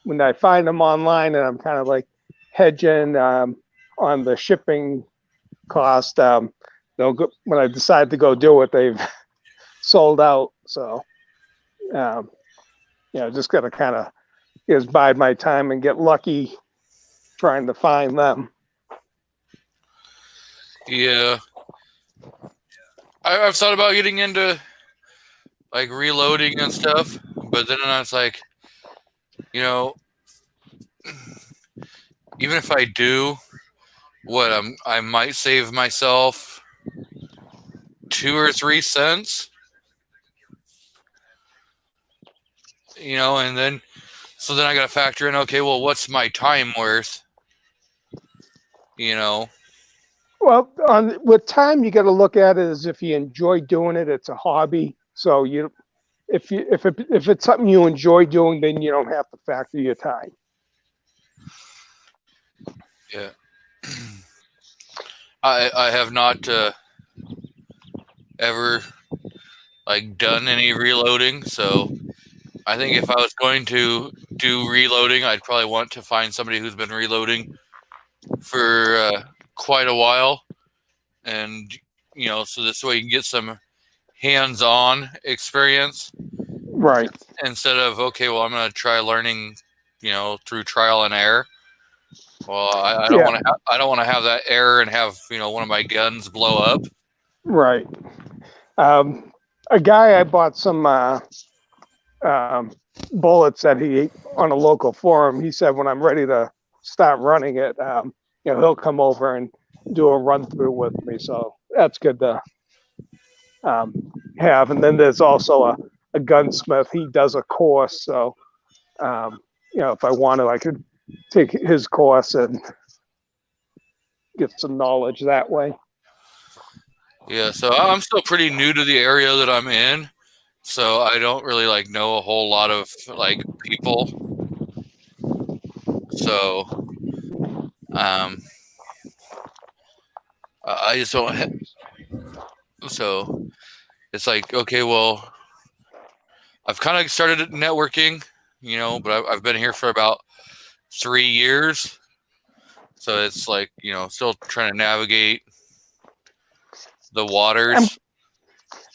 when I find them online, and I'm kind of like hedging on the shipping cost, when I decide to go do it, they've sold out. So, just got to kind of just bide my time and get lucky trying to find them. yeah, I've thought about getting into like reloading and stuff, but then I was like, even if I do, I might save myself 2 or 3 cents, and then I got to factor in, okay, well, what's my time worth? Well, with time, you got to look at it as if you enjoy doing it. It's a hobby, so if it's something you enjoy doing, then you don't have to factor your time. Yeah. I have not ever like done any reloading, so I think if I was going to do reloading, I'd probably want to find somebody who's been reloading for quite a while, and so this way you can get some hands-on experience, right? Instead of, okay, well, I'm going to try learning, through trial and error. Well, I don't want to. I don't want to have that error and have one of my guns blow up. Right. A guy I bought some bullets that he on a local forum. He said when I'm ready to start running it, he'll come over and do a run through with me. So that's good to have. And then there's also a gunsmith. He does a course. So if I want to, I could take his course and get some knowledge that way. Yeah, so I'm still pretty new to the area that I'm in, so I don't really know a whole lot of people. So I just don't. So it's like, okay, well, I've kind of started networking, but I've been here for about 3 years, so it's like still trying to navigate the waters.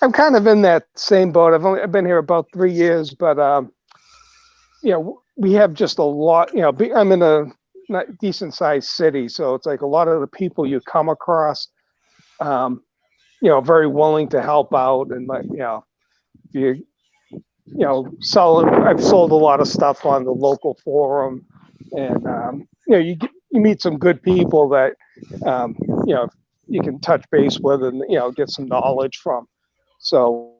I'm kind of in that same boat. I've been here about 3 years, but we have just a lot. I'm in a decent sized city, so it's like a lot of the people you come across, very willing to help out, and I've sold a lot of stuff on the local forum, and you meet some good people that you can touch base with and get some knowledge from. So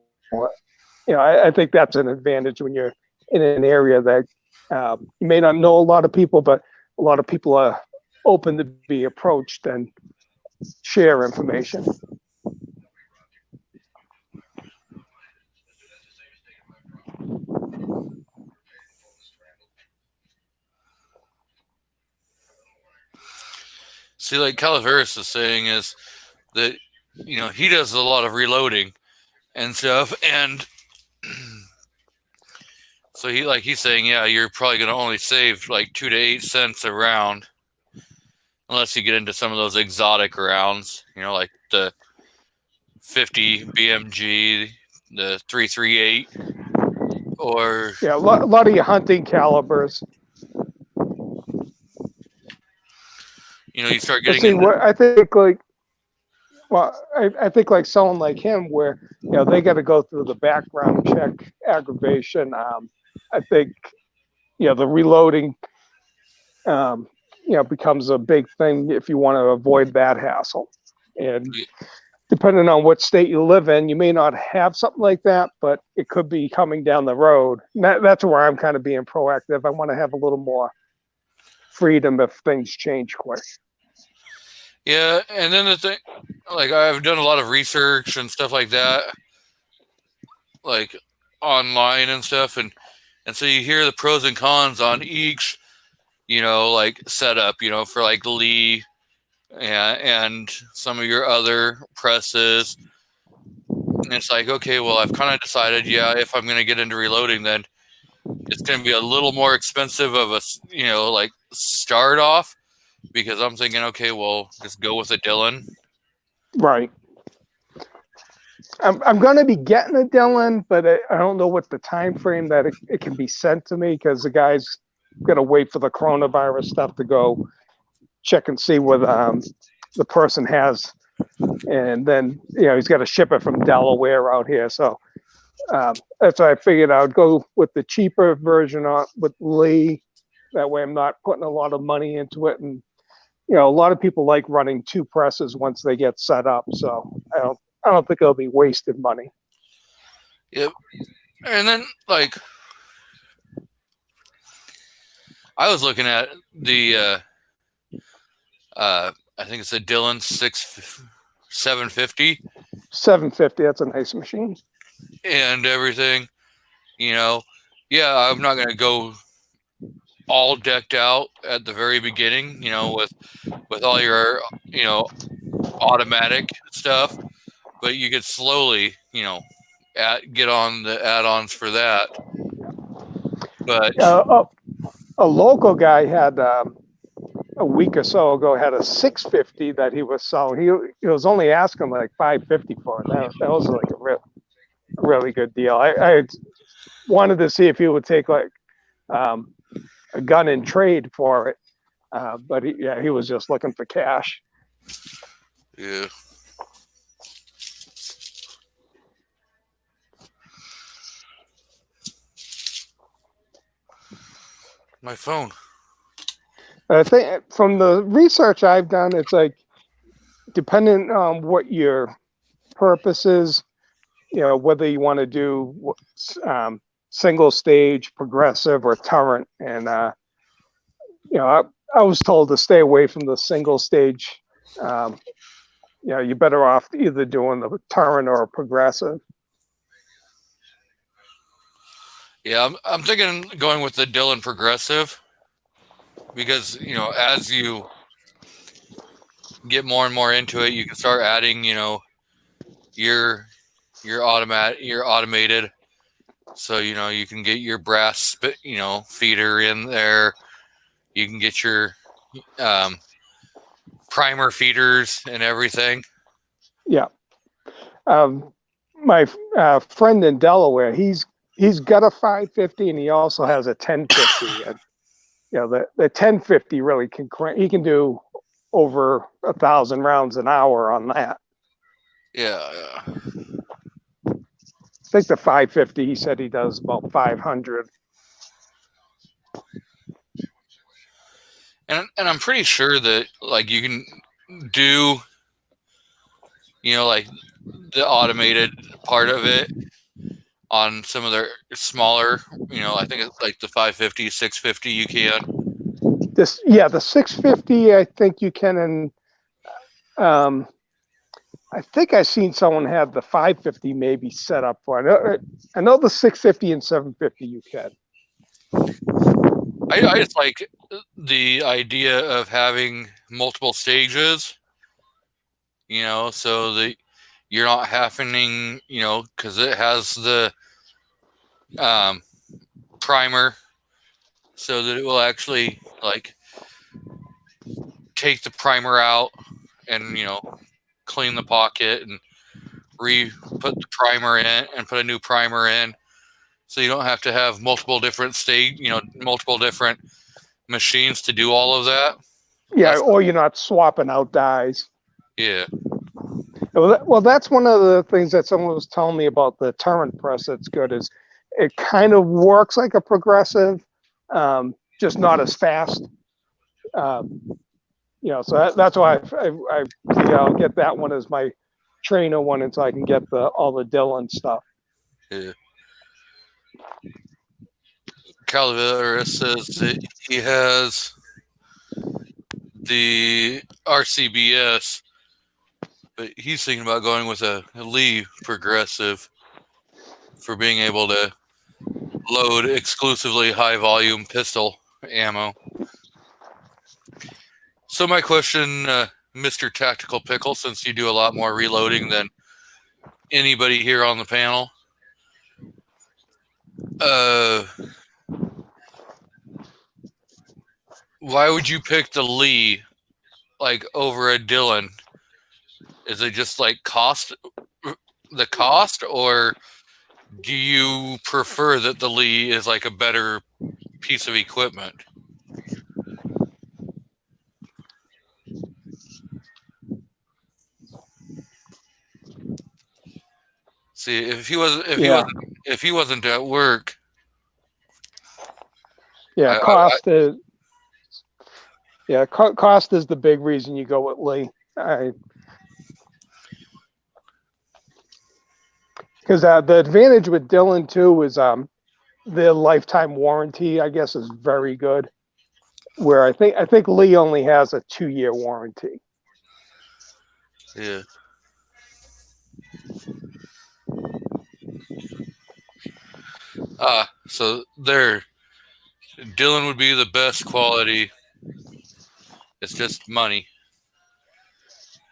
I think that's an advantage when you're in an area that you may not know a lot of people, but a lot of people are open to be approached and share information. See, like Calaveras is saying is that, he does a lot of reloading and stuff. And so he's saying, yeah, you're probably going to only save 2 to 8 cents a round unless you get into some of those exotic rounds, like the 50 BMG, the 338, or a lot of your hunting calibers. You start getting I think like someone like him, where they got to go through the background check, aggravation. I think the reloading becomes a big thing if you want to avoid that hassle. And depending on what state you live in, you may not have something like that, but it could be coming down the road. And that's where I'm kind of being proactive. I want to have a little more freedom if things change quick. Yeah, and then the thing, like I've done a lot of research and stuff like that, like online and stuff, and so you hear the pros and cons on each, like setup, for like Lee and some of your other presses. And it's like, okay, well, I've kind of decided, if I'm going to get into reloading, then it's going to be a little more expensive of a, like start off, because I'm thinking, okay, well, just go with a Dillon. Right. I'm going to be getting a Dillon, but I don't know what the time frame that it can be sent to me, because the guy's going to wait for the coronavirus stuff to go check and see what the person has. And then, he's got to ship it from Delaware out here. So that's why I figured I would go with the cheaper version with Lee. That way I'm not putting a lot of money into it. And, a lot of people like running 2 presses once they get set up. So I don't think it'll be wasted money. Yep. And then, like, I was looking at the, I think it's a Dillon 750. 750, that's a nice machine. And everything, I'm not going to go all decked out at the very beginning, with all your, automatic stuff, but you could slowly, get on the add-ons for that. But a local guy had a week or so ago had a 650 that he was selling. He was only asking like $550 for it. That was like a really good deal. I wanted to see if he would take like a gun in trade for it, but he was just looking for cash. Yeah. My phone. I think from the research I've done, it's like depending on what your purpose is, whether you want to do single stage, progressive, or turret. And I was told to stay away from the single stage. You're better off either doing the turret or a progressive. Yeah, I'm thinking going with the Dillon progressive, because as you get more and more into it, you can start adding your automated, so you can get your brass feeder in there, you can get your primer feeders and everything. Yeah. My friend in Delaware, he's got a 550 and he also has a 1050. And the 1050 really he can do over 1,000 rounds an hour on that. Yeah. I think the 550, he said he does about 500. And I'm pretty sure that like you can do like the automated part of it on some of their smaller, I think it's like the 550, 650 you can. The 650 I think you can, and I think I seen someone have the 550 maybe set up for it. I know the 650 and 750 you can. I just like the idea of having multiple stages, so that you're not having, because it has the primer, so that it will actually like take the primer out and clean the pocket and put the primer in and put a new primer in, so you don't have to have multiple different multiple different machines to do all of that. Yeah, or you're not swapping out dies. Yeah. Well, that's one of the things that someone was telling me about the Turret press that's good, is it kind of works like a progressive, just not as fast. So that's why I figure I'll get that one as my trainer one until I can get all the Dylan stuff. Yeah. Calaveras says that he has the RCBS, but he's thinking about going with a Lee Progressive for being able to load exclusively high volume pistol ammo. So my question, Mr. Tactical Pickle, since you do a lot more reloading than anybody here on the panel, why would you pick the Lee like over a Dylan? Is it just like the cost, or do you prefer that the Lee is like a better piece of equipment? See, if he wasn't at work, yeah, cost is the big reason you go with Lee. Because the advantage with Dylan too is their lifetime warranty, I guess, is very good. Where I think Lee only has a 2-year warranty. Yeah. So there, Dylan would be the best quality. It's just money.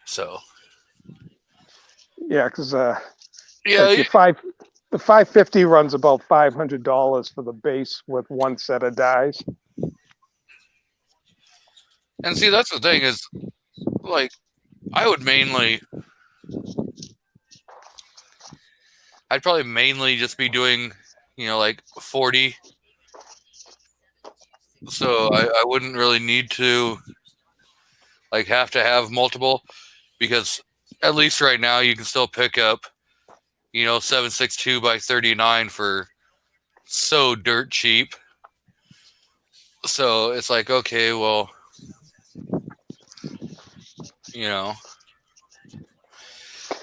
So. Yeah, because Yeah. the 550 runs about $500 for the base with one set of dies. And see, that's the thing is, like, I'd probably mainly just be doing, like 40. So I wouldn't really need to, like, have to have multiple, because at least right now you can still pick up, 7.62 by 39 for so dirt cheap. So it's like, okay, well, yeah,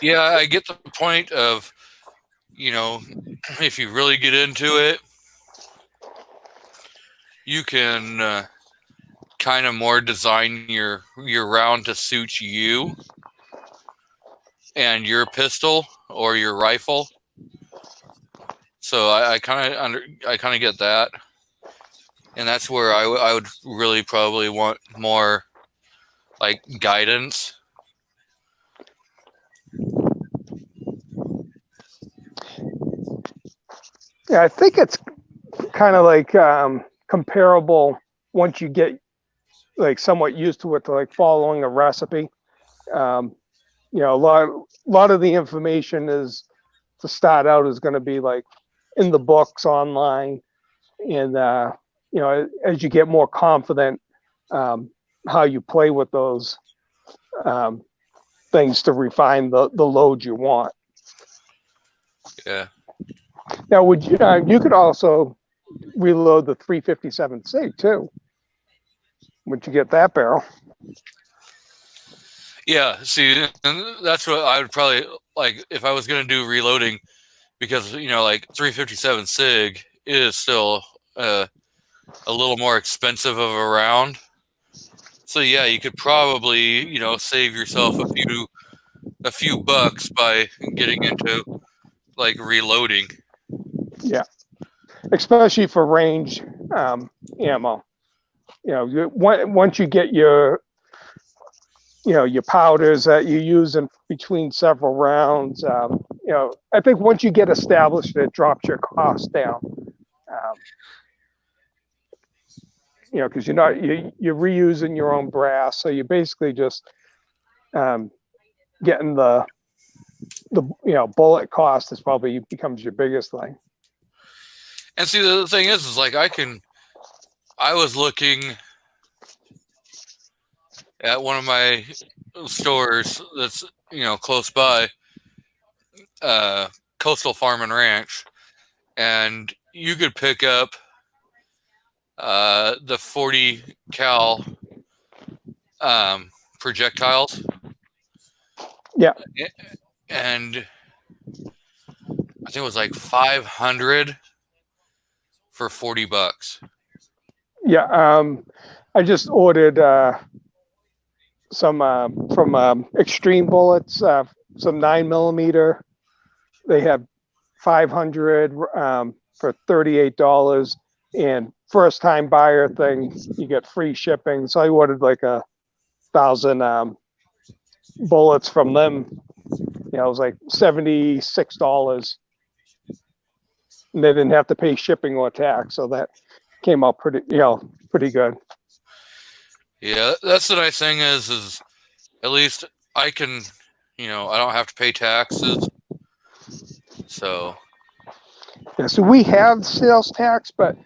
I get the point of, if you really get into it, you can kind of more design your round to suit you and your pistol or your rifle. So I kind of get that, and that's where I would really probably want more like guidance. Yeah, I think it's kind of like comparable once you get like somewhat used to it, to like following a recipe. A lot of the information is to start out is going to be like in the books online, and as you get more confident, how you play with those things to refine the load you want. Yeah. Now, would you could also reload the 357 SIG too? Would you get that barrel? Yeah, see, and that's what I would probably like if I was going to do reloading, because like 357 SIG is still a little more expensive of a round. So yeah, you could probably save yourself a few bucks by getting into like reloading. Yeah, especially for range ammo. Once you get your powders that you use in between several rounds, I think once you get established, it drops your cost down. Because you're reusing your own brass, so you're basically just getting the bullet cost is probably becomes your biggest thing. And see, the thing is like I was looking at one of my stores that's close by, Coastal Farm and Ranch, and you could pick up the 40 cal projectiles. Yeah. And I think it was like 500 for $40. Yeah. I just ordered some from Extreme Bullets, some 9mm. They have 500 for $38, and first time buyer thing, you get free shipping. So I ordered like 1,000 bullets from them. It was like $76, and they didn't have to pay shipping or tax, so that came out pretty good. Yeah, that's the nice thing is at least I can, I don't have to pay taxes. So Yeah, so we have sales tax, but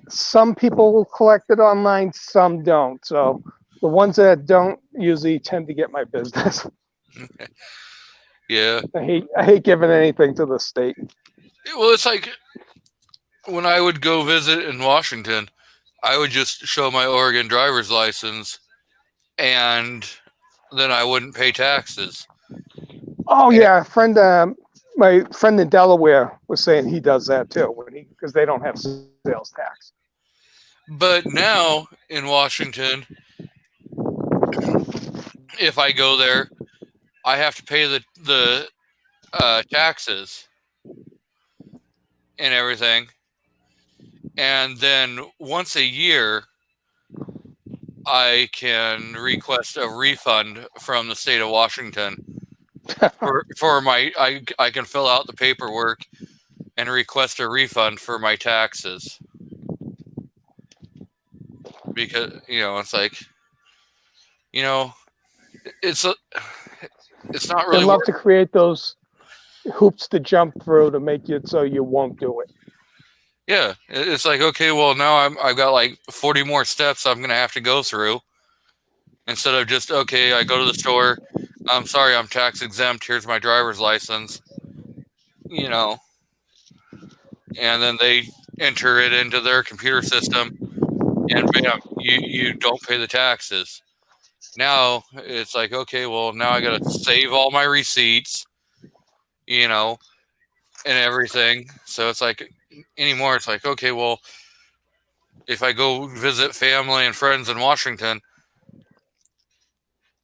some people will collect it online, some don't. So the ones that don't usually tend to get my business. yeah. I hate giving anything to the state. Well, it's like when I would go visit in Washington, I would just show my Oregon driver's license, and then I wouldn't pay taxes. Oh yeah, my friend in Delaware was saying he does that too, because they don't have sales tax. But now in Washington, if I go there, I have to pay the taxes and everything. And then once a year, I can request a refund from the state of Washington for my. I can fill out the paperwork and request a refund for my taxes, because it's like, it's not really. They love to create those hoops to jump through to make it so you won't do it. Yeah, it's like, okay, well, now I've got like 40 more steps I'm going to have to go through, instead of just, okay, I go to the store, I'm sorry, I'm tax exempt, here's my driver's license, and then they enter it into their computer system, and bam, you don't pay the taxes. Now it's like, okay, well, now I got to save all my receipts, and everything. So it's like, anymore, it's like, okay, well, if I go visit family and friends in Washington,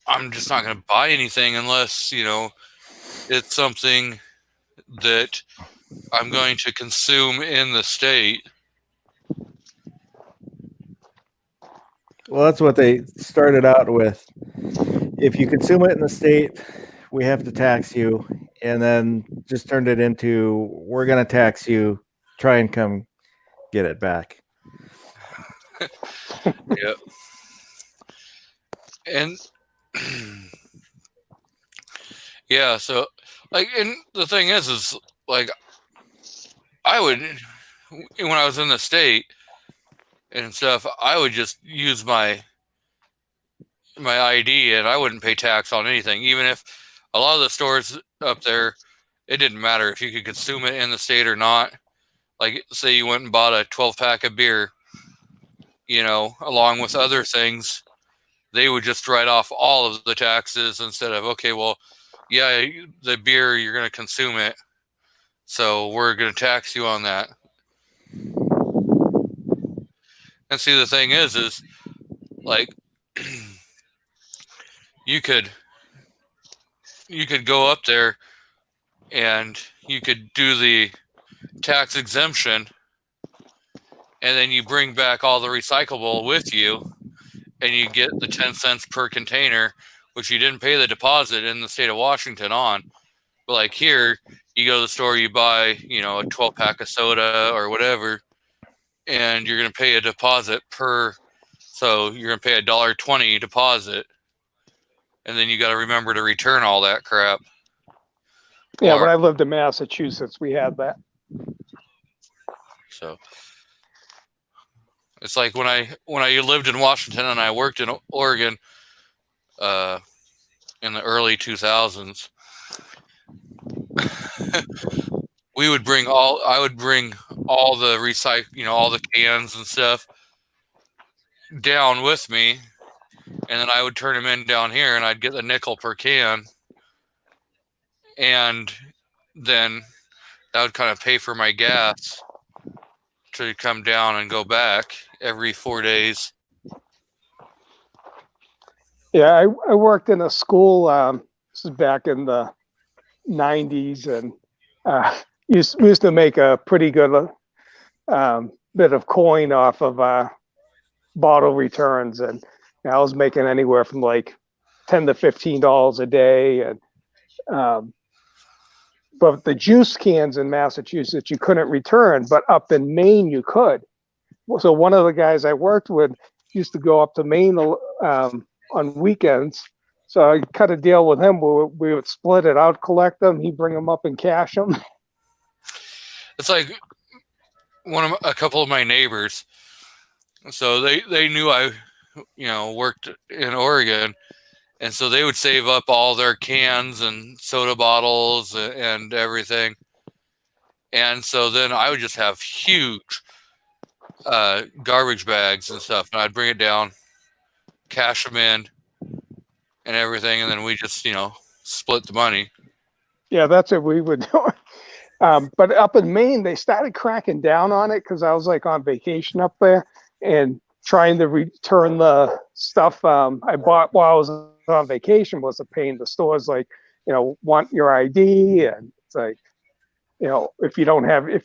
I'm just not going to buy anything unless, it's something that I'm going to consume in the state. Well, that's what they started out with. If you consume it in the state, we have to tax you, and then just turned it into, we're going to tax you, try and come get it back. Yep. And yeah, so like, and the thing is like, I would, when I was in the state and stuff, I would just use my ID, and I wouldn't pay tax on anything, even if a lot of the stores up there, it didn't matter if you could consume it in the state or not. Like, say you went and bought a 12-pack of beer, along with other things, they would just write off all of the taxes instead of, okay, well, yeah, the beer, you're going to consume it, so we're going to tax you on that. And see, the thing is like, you could go up there and you could do the tax exemption, and then you bring back all the recyclable with you, and you get the 10 cents per container, which you didn't pay the deposit in the state of Washington on. But like here, you go to the store, you buy, a 12-pack of soda or whatever, and you're going to pay a deposit so you're going to pay $1.20 deposit. And then you got to remember to return all that crap. Yeah, when I lived in Massachusetts, we had that. So it's like when I lived in Washington and I worked in Oregon in the early 2000s, I would bring all the all the cans and stuff down with me, and then I would turn them in down here, and I'd get the nickel per can, and then that would kind of pay for my gas to come down and go back every 4 days. Yeah, I worked in a school. This is back in the 90s, and we used to make a pretty good bit of coin off of bottle returns, and I was making anywhere from like $10 to $15 a day, and but the juice cans in Massachusetts you couldn't return, but up in Maine you could. So one of the guys I worked with used to go up to Maine on weekends. So I cut a deal with him where we would split it out, collect them, he'd bring them up and cash them. It's like a couple of my neighbors. So they knew I, worked in Oregon, and so they would save up all their cans and soda bottles and everything. And so then I would just have huge garbage bags and stuff, and I'd bring it down, cash them in, and everything, and then we just, split the money. Yeah, that's what we would do. But up in Maine, they started cracking down on it because I was like on vacation up there and trying to return the stuff I bought while I was on vacation was a pain. The stores like, want your ID, and it's like, if you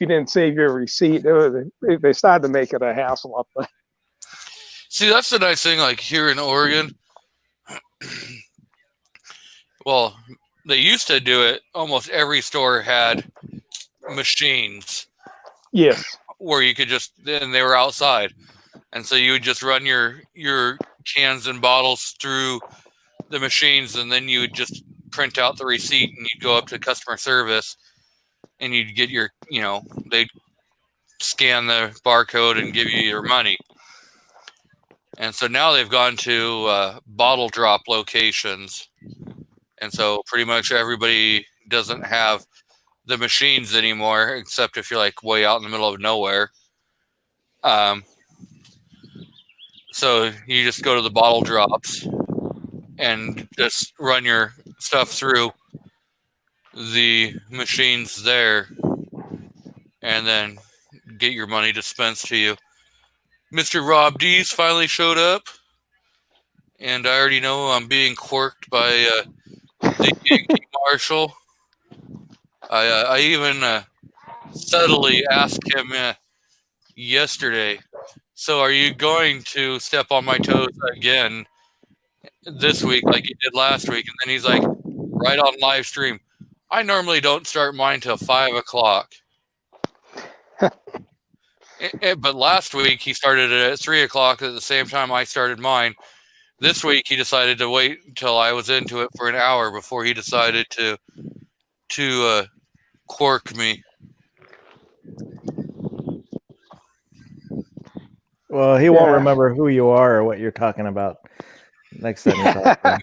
didn't save your receipt, they started to make it a hassle up there. See, that's the nice thing, like here in Oregon. Well, they used to do it. Almost every store had machines. Yes. Where you could and they were outside. And so you would just run your cans and bottles through the machines, and then you would just print out the receipt, and you'd go up to customer service, and you'd get your, they'd scan the barcode and give you your money. And so now they've gone to bottle drop locations. And so pretty much everybody doesn't have the machines anymore, except if you're like way out in the middle of nowhere. So you just go to the bottle drops and just run your stuff through the machines there, and then get your money dispensed to you. Mr. Rob D's finally showed up, and I already know I'm being quirked by the Yankee Marshal. I even subtly asked him yesterday, so are you going to step on my toes again this week like you did last week? And then he's like, right on live stream, I normally don't start mine till 5 o'clock. But last week he started it at 3 o'clock at the same time I started mine. This week he decided to wait until I was into it for an hour before he decided to quirk me. Well, he won't remember who you are or what you're talking about next time you talk to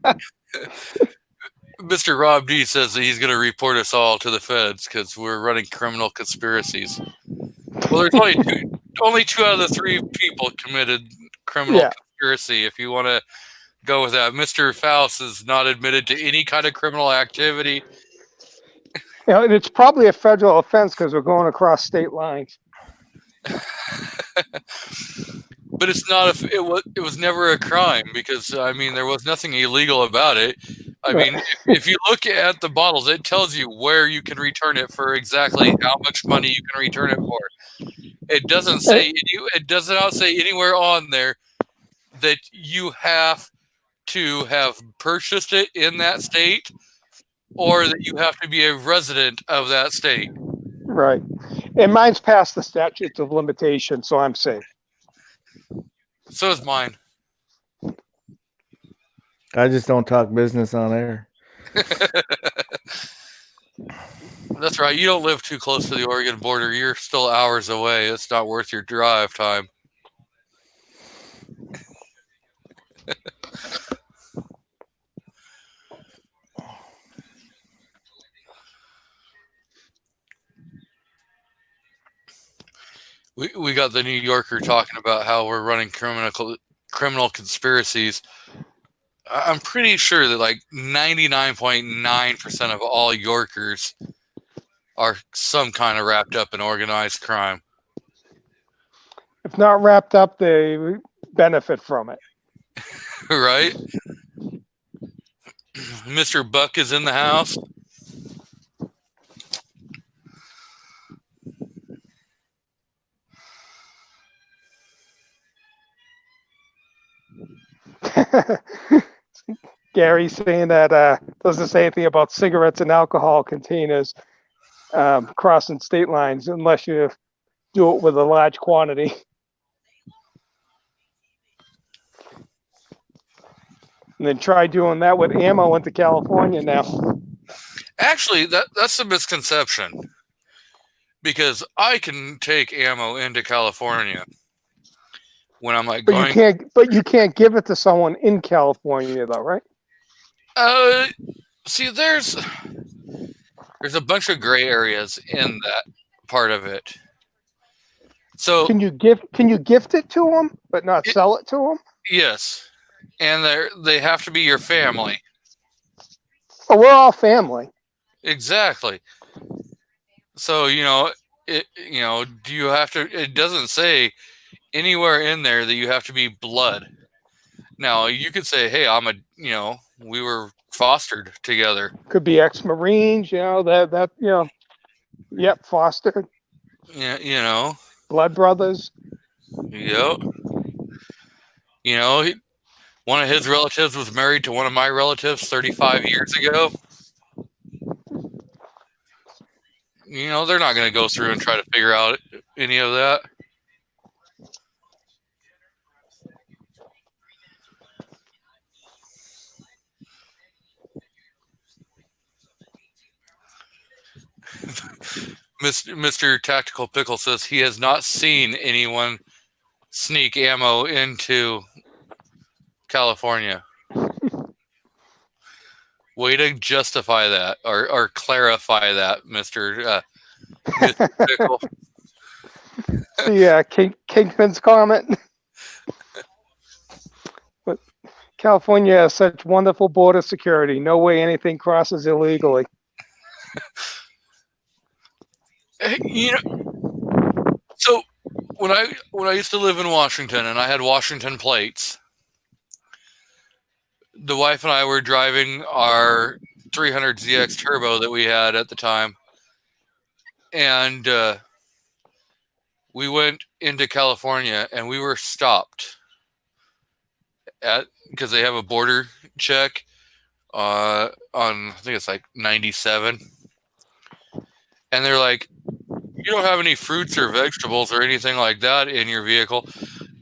him. Mr. Rob D says that he's going to report us all to the feds because we're running criminal conspiracies. Well, there's only two out of the 3 people committed criminal conspiracy. If you want to go with that, Mr. Faust is not admitted to any kind of criminal activity. And it's probably a federal offense because we're going across state lines. But it's not. It was never a crime because there was nothing illegal about it. If you look at the bottles, it tells you where you can return it for exactly how much money you can return it for. It doesn't say it does not say anywhere on there that you have to have purchased it in that state or that you have to be a resident of that state. Right. And mine's past the statutes of limitation, so I'm safe. So is mine. I just don't talk business on air. That's right. You don't live too close to the Oregon border. You're still hours away. It's not worth your drive time. We got the New Yorker talking about how we're running criminal conspiracies, I'm pretty sure that like 99.9% of all Yorkers are some kind of wrapped up in organized crime. If not wrapped up, they benefit from it. Right? Mr. Buck is in the house. Gary saying that doesn't say anything about cigarettes and alcohol containers crossing state lines unless you do it with a large quantity. And then try doing that with ammo into California now. Actually, that's a misconception. Because I can take ammo into California when I'm like going. But you can't give it to someone in California though, right? See, there's a bunch of gray areas in that part of it. So can you gift it to them, but not sell it to them? Yes, and they have to be your family. Oh, we're all family. Exactly. So do you have to? It doesn't say anywhere in there that you have to be blood. Now you could say, "Hey, we were fostered together." Could be ex-Marines, Yep, fostered. Yeah, blood brothers. Yep. One of his relatives was married to one of my relatives 35 years ago. They're not going to go through and try to figure out any of that. Mr. Tactical Pickle says he has not seen anyone sneak ammo into California. Way to justify that or clarify that, Mr. Pickle. Yeah, Kingpin's comment. But California has such wonderful border security. No way anything crosses illegally. So when I used to live in Washington and I had Washington plates, the wife and I were driving our 300ZX Turbo that we had at the time, and we went into California and we were stopped because they have a border check on, I think it's like 97, and they're like, "You don't have any fruits or vegetables or anything like that in your vehicle."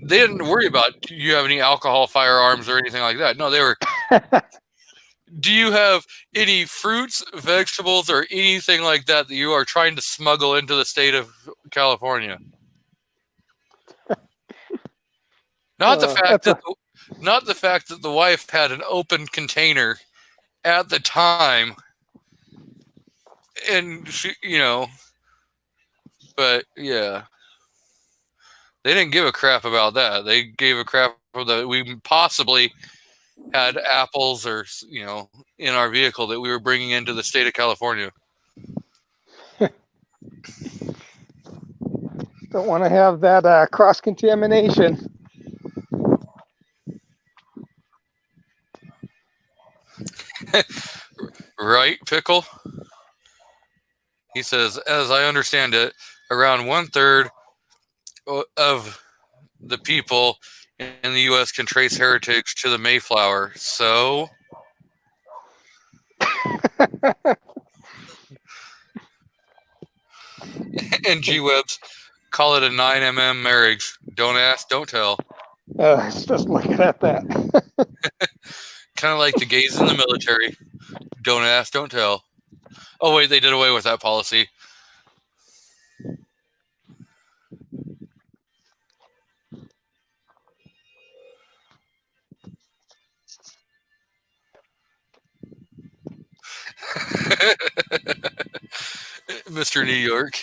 They didn't worry about, do you have any alcohol, firearms, or anything like that. No, they were, do you have any fruits, vegetables, or anything like that you are trying to smuggle into the state of California? Not the fact that the wife had an open container at the time, and she, but yeah, they didn't give a crap about that. They gave a crap that we possibly had apples or in our vehicle that we were bringing into the state of California. Don't want to have that cross contamination. Right, Pickle? He says, as I understand it, around 1/3 of the people in the U.S. can trace heritage to the Mayflower. So, and G-Webs call it a 9mm marriage. Don't ask, don't tell. I was just looking at that. Kind of like the gays in the military. Don't ask, don't tell. Oh, wait, they did away with that policy. Mr. New York.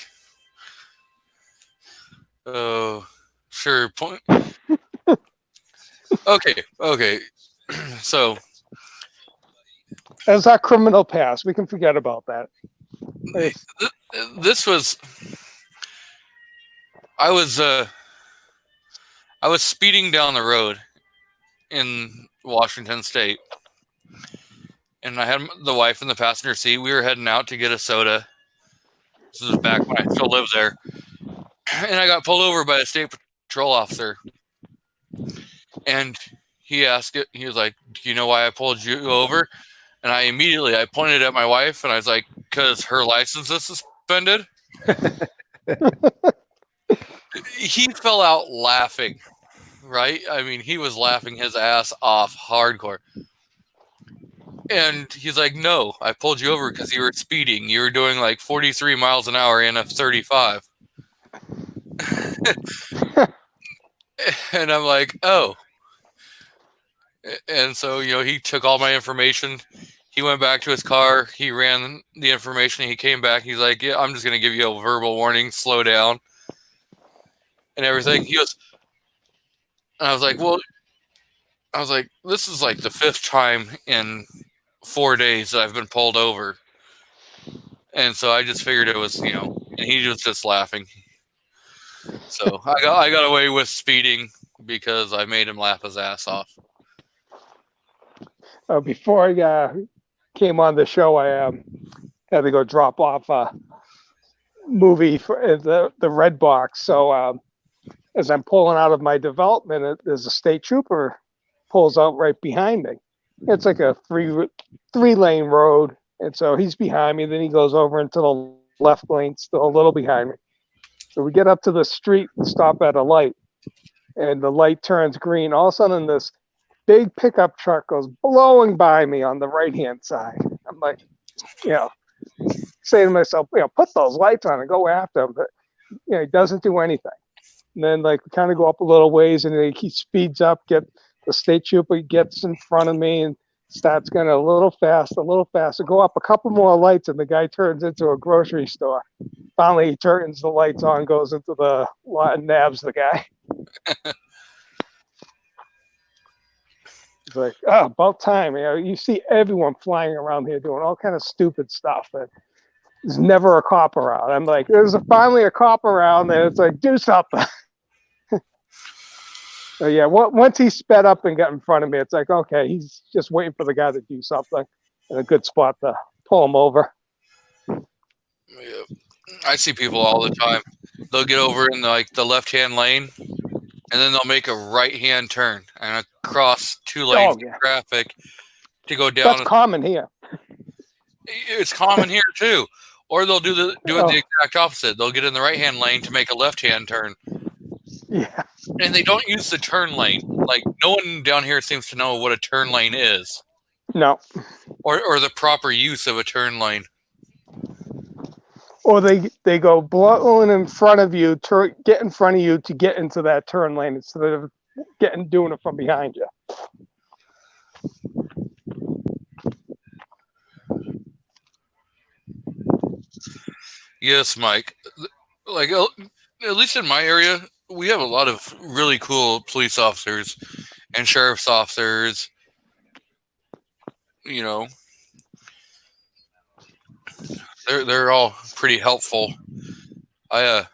Oh, sure. Okay. So As our criminal past, we can forget about that. It's- this was I was speeding down the road in Washington State, and I had the wife in the passenger seat. We were heading out to get a soda. This was back when I still lived there, and I got pulled over by a state patrol officer. And he asked it. He was like, "Do you know why I pulled you over?" And I pointed at my wife, and I was like, "Because her license is suspended." He fell out laughing, right? I mean, he was laughing his ass off hardcore. And he's like, "No, I pulled you over because you were speeding. You were doing like 43 miles an hour in a 35." And I'm like, "Oh." And so, he took all my information. He went back to his car. He ran the information. He came back. He's like, "Yeah, I'm just going to give you a verbal warning. Slow down." And everything. He goes, and I was like, this is like the 5th time in 4 days that I've been pulled over. And so I just figured it was, and he was just laughing. So I got away with speeding because I made him laugh his ass off. Before I came on the show, I had to go drop off a movie for the Red Box. So as I'm pulling out of my development, there's a state trooper pulls out right behind me. It's like a three-lane road, and so he's behind me. Then he goes over into the left lane, still a little behind me. So we get up to the street and stop at a light, and the light turns green. All of a sudden, this big pickup truck goes blowing by me on the right-hand side. I'm like, saying to myself, put those lights on and go after him. But, he doesn't do anything. And then, we kind of go up a little ways, and then he speeds up, the state trooper gets in front of me and starts going a little faster, go up a couple more lights, and the guy turns into a grocery store. Finally, he turns the lights on, goes into the lot and nabs the guy. It's like, about time. You see everyone flying around here doing all kind of stupid stuff. And there's never a cop around. I'm like, there's finally a cop around, and it's like, do something. So yeah, once he sped up and got in front of me, it's like, okay, he's just waiting for the guy to do something in a good spot to pull him over. Yeah. I see people all the time. They'll get over in the left-hand lane, and then they'll make a right-hand turn and across 2 lanes of traffic to go down. That's common here. It's common here too. Or they'll do it the exact opposite. They'll get in the right-hand lane to make a left-hand turn. Yeah. And they don't use the turn lane. Like, no one down here seems to know what a turn lane is. No. Or the proper use of a turn lane. Or they go blowing in front of you, get in front of you to get into that turn lane instead of doing it from behind you. Yes, Mike. Like, at least in my area, we have a lot of really cool police officers and sheriff's officers. They're all pretty helpful. I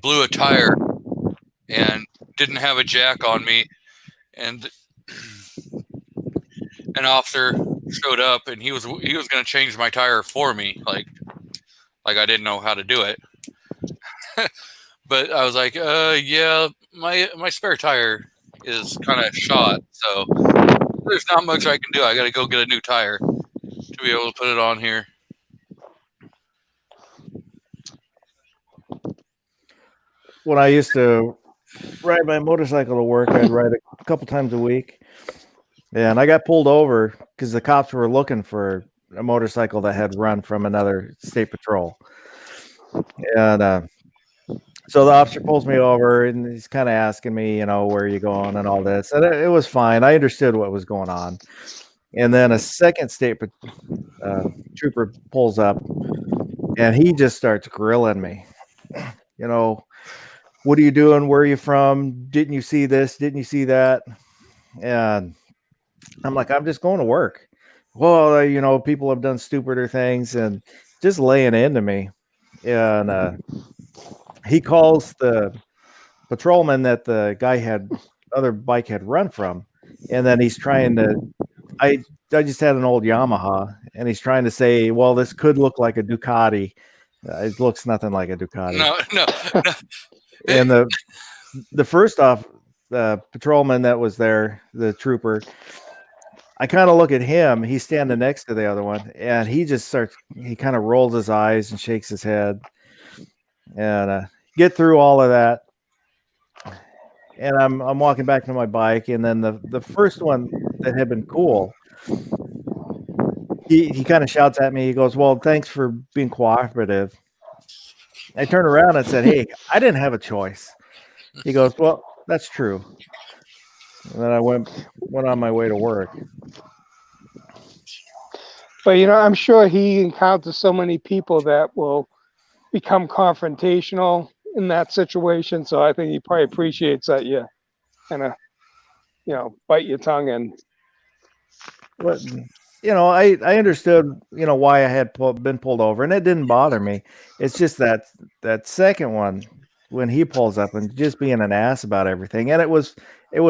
blew a tire and didn't have a jack on me, and an officer showed up, and he was going to change my tire for me, like I didn't know how to do it. But I was like, yeah, my spare tire is kind of shot, so there's not much I can do. I got to go get a new tire to be able to put it on here. When I used to ride my motorcycle to work, I'd ride a couple times a week. And I got pulled over because the cops were looking for a motorcycle that had run from another state patrol. And so the officer pulls me over, and he's kind of asking me, where are you going and all this. And it was fine. I understood what was going on. And then a second state trooper pulls up, and he just starts grilling me. What are you doing? Where are you from? Didn't you see this? Didn't you see that? And I'm like, I'm just going to work. Well, people have done stupider things and just laying into me. And he calls the patrolman that the guy other bike had run from. And then he's trying to, I just had an old Yamaha and he's trying to say, well, this could look like a Ducati. It looks nothing like a Ducati. No. And the first off, the patrolman that was there, the trooper, I kind of look at him. He's standing next to the other one, and he kind of rolls his eyes and shakes his head. And get through all of that, and I'm walking back to my bike, and then the first one that had been cool, he kind of shouts at me. He goes, "Well, thanks for being cooperative." I turned around and said, "Hey, I didn't have a choice." He goes, "Well, that's true." And then I went on my way to work. But I'm sure he encounters so many people that will become confrontational in that situation. So I think he probably appreciates that you kind of, bite your tongue and. But I understood why I had been pulled over, and it didn't bother me. It's just that second one when he pulls up and just being an ass about everything. And it was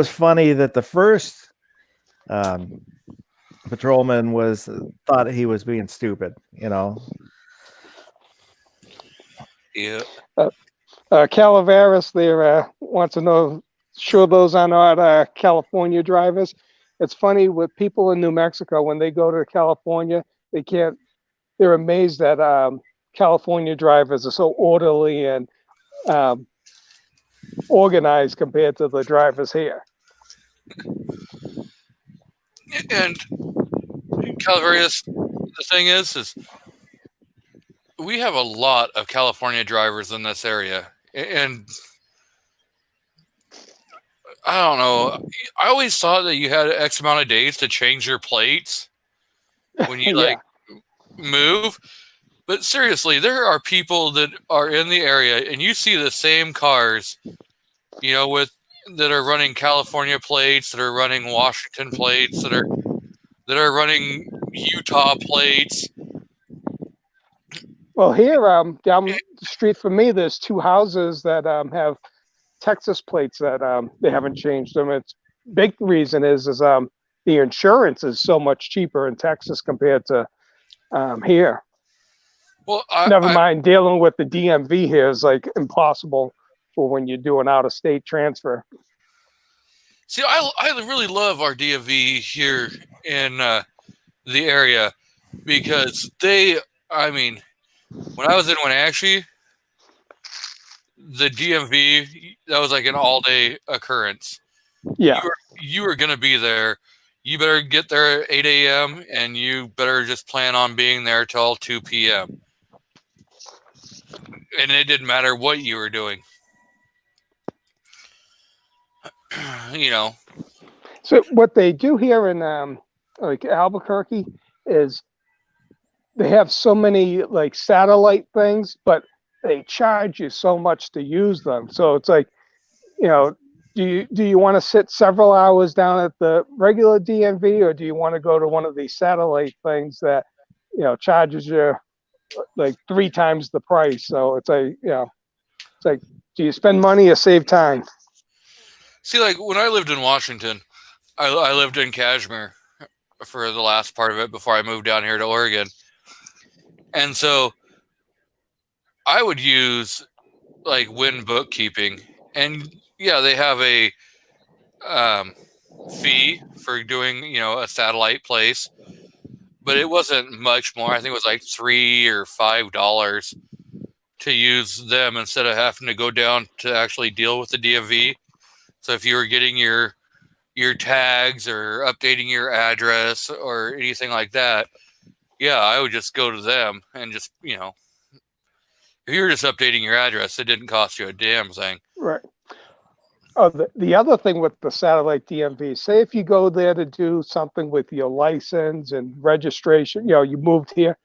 funny that the first patrolman thought he was being stupid. Yeah. Calaveras there wants to know, sure those are not California drivers. It's funny with people in New Mexico, when they go to California, they're amazed that California drivers are so orderly and organized compared to the drivers here. And Calaveras, the thing is we have a lot of California drivers in this area, and I don't know. I always thought that you had X amount of days to change your plates when you move. But seriously, there are people that are in the area, and you see the same cars, that are running California plates, that are running Washington plates, that are running Utah plates. Well, here down the street from me, there's two houses that have Texas plates that they haven't changed them. It's big reason is the insurance is so much cheaper in Texas compared to here. Well, never mind dealing with the DMV here is like impossible for when you're doing out of state transfer. See, I really love our DMV here in the area because when I was in Wenatchee, the DMV, that was like an all-day occurrence. Yeah. You were going to be there. You better get there at 8 a.m. and you better just plan on being there till 2 p.m. And it didn't matter what you were doing. So what they do here in like Albuquerque is they have so many like satellite things, but they charge you so much to use them. So it's like, do you want to sit several hours down at the regular DMV, or do you want to go to one of these satellite things that charges you like 3 times the price? So it's like, do you spend money or save time? See, like when I lived in Washington, I lived in Kashmir for the last part of it before I moved down here to Oregon. And so I would use like Win Bookkeeping, and yeah, they have a fee for doing, a satellite place, but it wasn't much more. I think it was like $3 or $5 to use them instead of having to go down to actually deal with the DMV. So if you were getting your tags or updating your address or anything like that, yeah, I would just go to them and just, if you were just updating your address, it didn't cost you a damn thing. Right. Oh, the other thing with the satellite DMV, say if you go there to do something with your license and registration, you moved here,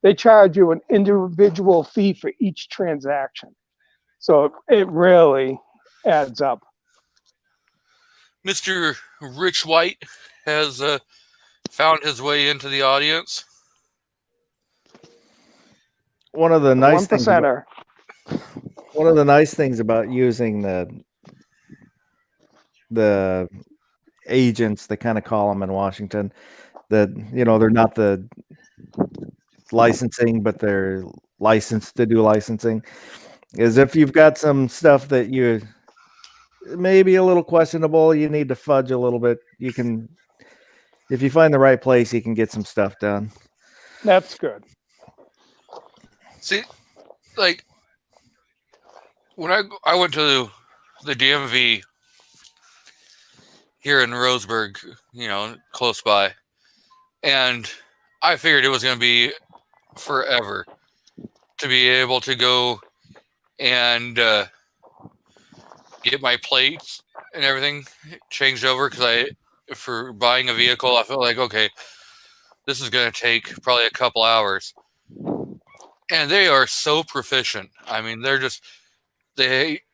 they charge you an individual fee for each transaction. So it really adds up. Mr. Rich White has found his way into the audience. One of the The nice one things about, percenter. one of the nice things about using the agents, they kind of call them in Washington, that they're not the licensing, but they're licensed to do licensing, is if you've got some stuff that you maybe a little questionable, you need to fudge a little bit, you can, if you find the right place, you can get some stuff done. That's good. See, like when I went to the DMV here in Roseburg, close by, and I figured it was going to be forever to be able to go and get my plates and everything changed over, because for buying a vehicle, I felt like, okay, this is going to take probably a couple hours. And they are so proficient. I mean, they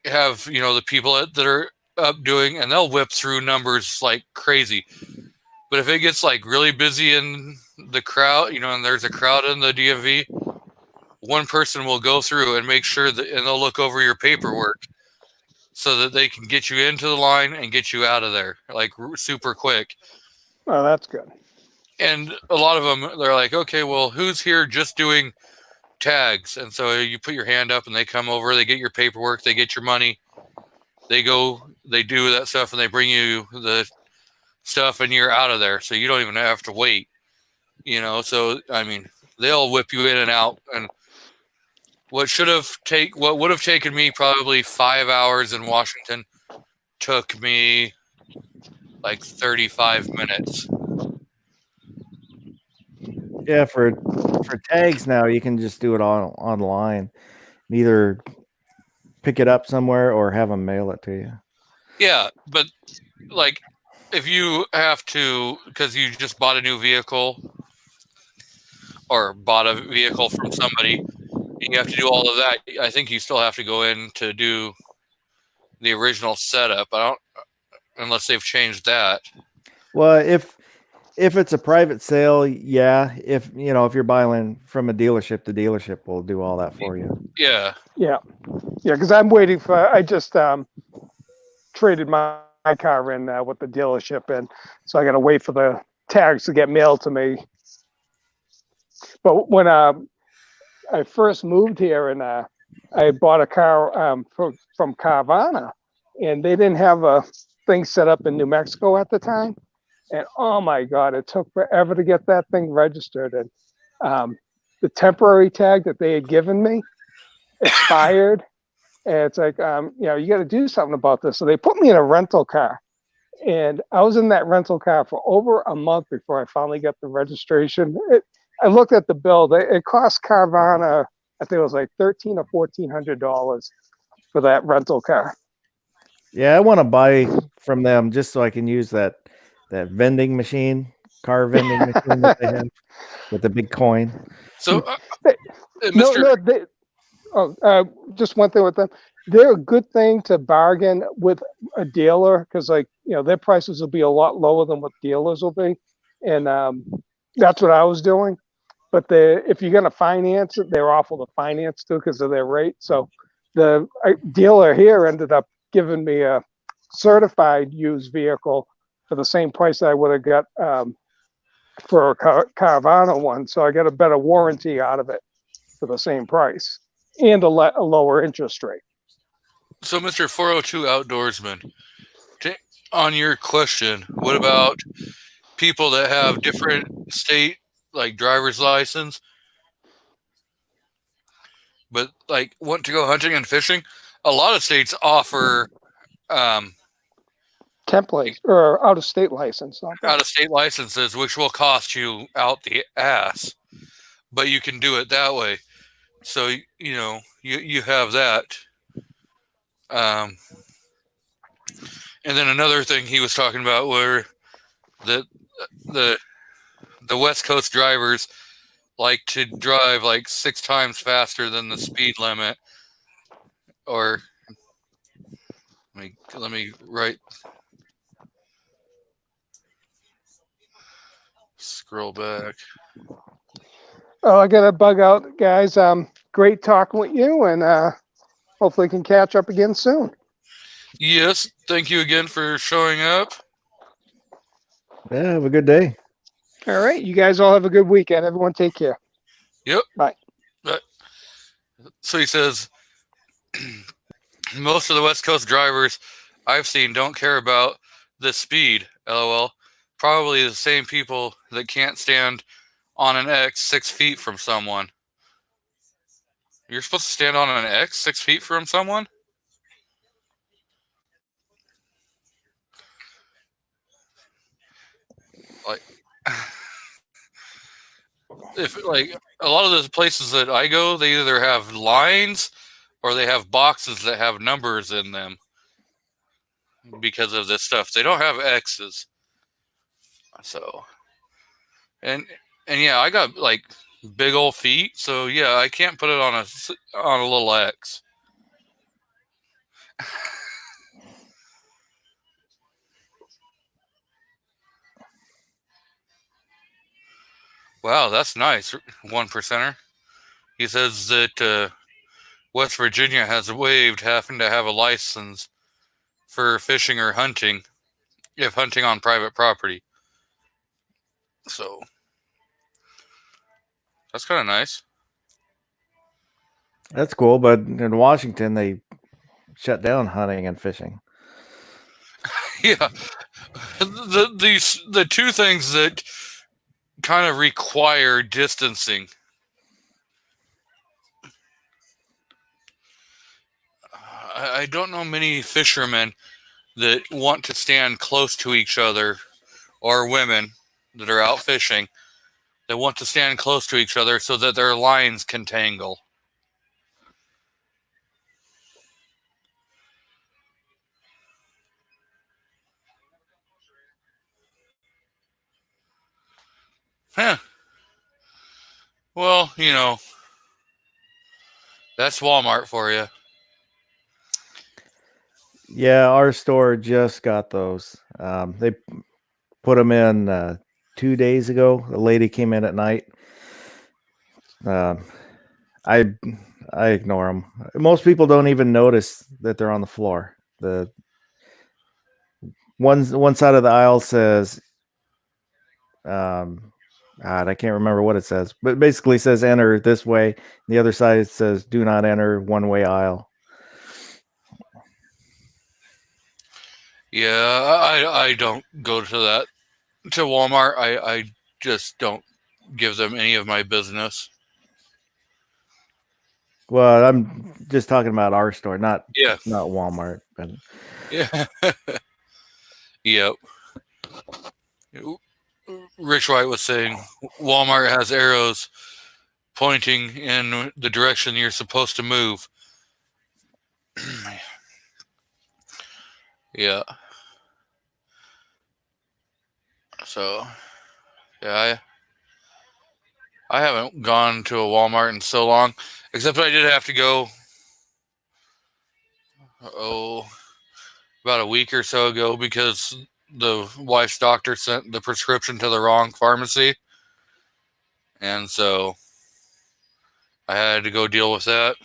have, the people that are up doing, and they'll whip through numbers like crazy. But if it gets like really busy in the crowd, and there's a crowd in the DMV, one person will go through and make sure that, and they'll look over your paperwork so that they can get you into the line and get you out of there like super quick. Oh, that's good. And a lot of them, they're like, okay, well, who's here just doing tags? And so you put your hand up and they come over, they get your paperwork, they get your money, they go, they do that stuff, and they bring you the stuff, and you're out of there. So you don't even have to wait, so I mean, they'll whip you in and out. And what would have taken me probably 5 hours in Washington took me like 35 minutes. Yeah, for tags now, you can just do it online. Either pick it up somewhere or have them mail it to you. Yeah, but like if you have to, because you just bought a new vehicle or bought a vehicle from somebody, and you have to do all of that, I think you still have to go in to do the original setup. I don't, unless they've changed that. Well, if it's a private sale, yeah. If you're buying from a dealership, the dealership will do all that for you. Yeah. Because I'm waiting for. I just traded my car in with the dealership, and so I got to wait for the tags to get mailed to me. But when I first moved here, and I bought a car from Carvana, and they didn't have a thing set up in New Mexico at the time. And oh my God, it took forever to get that thing registered. And the temporary tag that they had given me expired. And it's like, you got to do something about this. So they put me in a rental car. And I was in that rental car for over a month before I finally got the registration. I looked at the bill. It cost Carvana, I think it was like $1,300 or $1,400 for that rental car. Yeah, I want to buy from them just so I can use that vending machine, car vending machine that they have with the big coin. So, just one thing with them. They're a good thing to bargain with a dealer because, their prices will be a lot lower than what dealers will be. And that's what I was doing. But if you're going to finance it, they're awful to finance too because of their rate. So the dealer here ended up giving me a certified used vehicle for the same price I would have got for a Carvana one. So I got a better warranty out of it for the same price and a lower interest rate. So, Mr. 402 Outdoorsman, on your question, what about people that have different state, like driver's license, but like want to go hunting and fishing? A lot of states offer template or out of state license. Out of state licenses, which will cost you out the ass, but you can do it that way. So you have that. And then another thing he was talking about were the West Coast drivers like to drive like 6 times faster than the speed limit. Or let me write. scroll back. Oh, I got to bug out, guys. Great talking with you, and hopefully can catch up again soon. Yes, thank you again for showing up. Yeah, have a good day. All right, you guys all have a good weekend. Everyone, take care. Yep. Bye. So he says, most of the West Coast drivers I've seen don't care about the speed, LOL. Probably the same people that can't stand on an X 6 feet from someone. You're supposed to stand on an X 6 feet from someone? Like, if like a lot of the places that I go, they either have lines or they have boxes that have numbers in them because of this stuff. They don't have X's. So, and yeah, I got like big old feet, so yeah, I can't put it on a little X. Wow, that's nice. 1%er. He says that West Virginia has waived having to have a license for fishing or hunting if hunting on private property. So that's kind of nice. That's cool, but in Washington they shut down hunting and fishing. Yeah, the two things that kind of require distancing. I don't know many fishermen that want to stand close to each other, or women that are out fishing that want to stand close to each other so that their lines can tangle. Huh. Well, you know, that's Walmart for you. Yeah, our store just got those. They put them in 2 days ago. A lady came in at night. I ignore them. Most people don't even notice that they're on the floor. The one side of the aisle says, God, I can't remember what it says, but it basically says enter this way. The other side says do not enter, one way aisle. Yeah, I don't go to Walmart. I just don't give them any of my business. Well, I'm just talking about our store, not Yeah. Walmart. But Yeah. Yep. Rich White was saying Walmart has arrows pointing in the direction you're supposed to move. Yeah. So, yeah, I haven't gone to a Walmart in so long, except I did have to go, about a week or so ago because the wife's doctor sent the prescription to the wrong pharmacy. And so I had to go deal with that.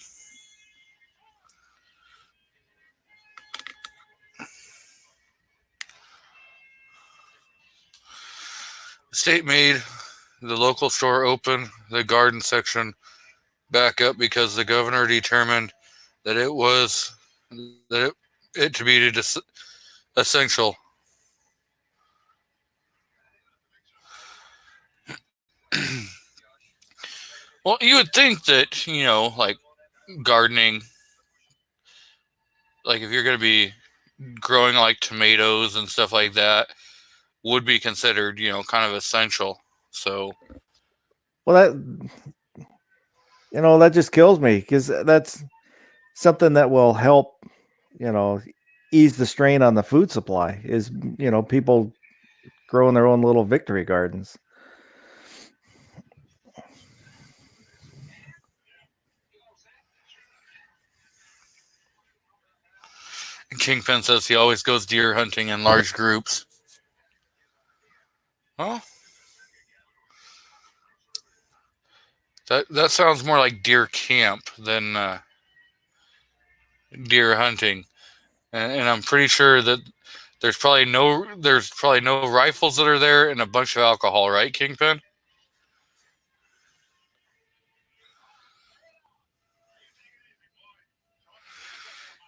The state made the local store open the garden section back up because the governor determined that it to be essential. Well, you would think that, like gardening, like if you're going to be growing like tomatoes and stuff like that, would be considered, kind of essential. So, well, that just kills me because that's something that will help, ease the strain on the food supply. Is people growing their own little victory gardens. Kingpin says he always goes deer hunting in large groups. Well, That sounds more like deer camp than deer hunting, and I'm pretty sure that there's probably no rifles that are there and a bunch of alcohol, right, Kingpin?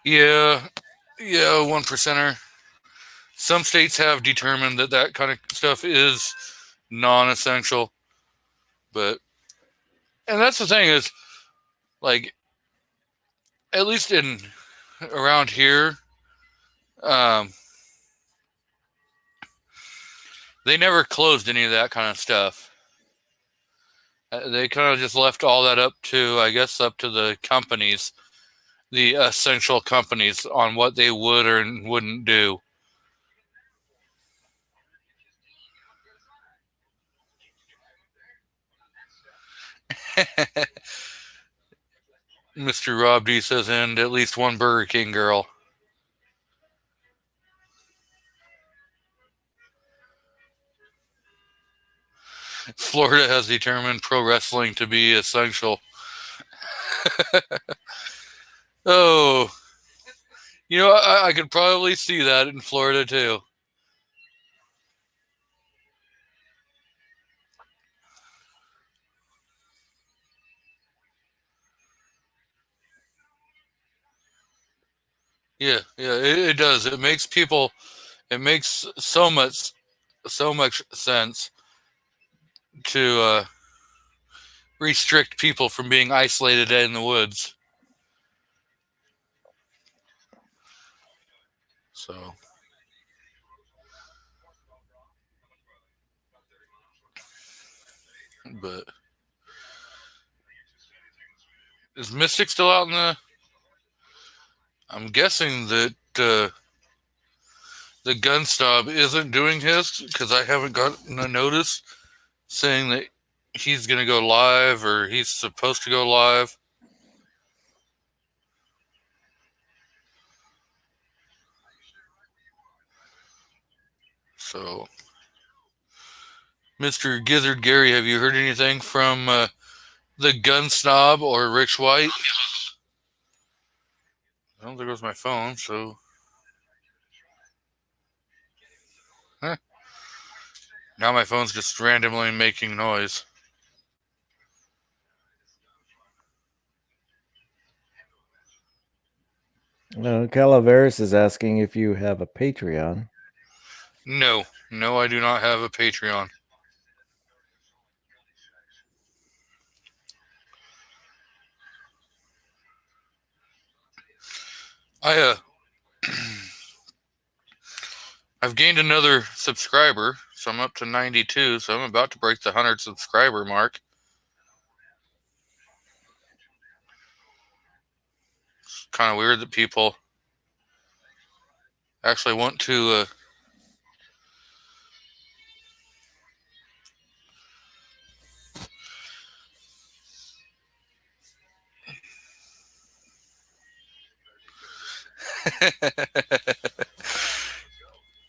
Yeah, 1%er. Some states have determined that kind of stuff is non-essential, and that's the thing is, like, at least in around here, they never closed any of that kind of stuff. They kind of just left all that up to, I guess, up to the companies, the essential companies, on what they would or wouldn't do. Mr. Rob D says, and at least one Burger King girl. Florida has determined pro wrestling to be essential. Oh, I could probably see that in Florida too. Yeah, it does. It makes people. It makes so much sense to restrict people from being isolated in the woods. So, but is Mystic still out in the? I'm guessing that the gun snob isn't doing his, because I haven't gotten a notice saying that he's going to go live or he's supposed to go live. So, Mr. Gizzard Gary, have you heard anything from the gun snob or Rich White? I don't think it was my phone, so. Huh. Now my phone's just randomly making noise. Calaveras is asking if you have a Patreon. No, I do not have a Patreon. I've gained another subscriber, so I'm up to 92, so I'm about to break the 100 subscriber mark. It's kind of weird that people actually want to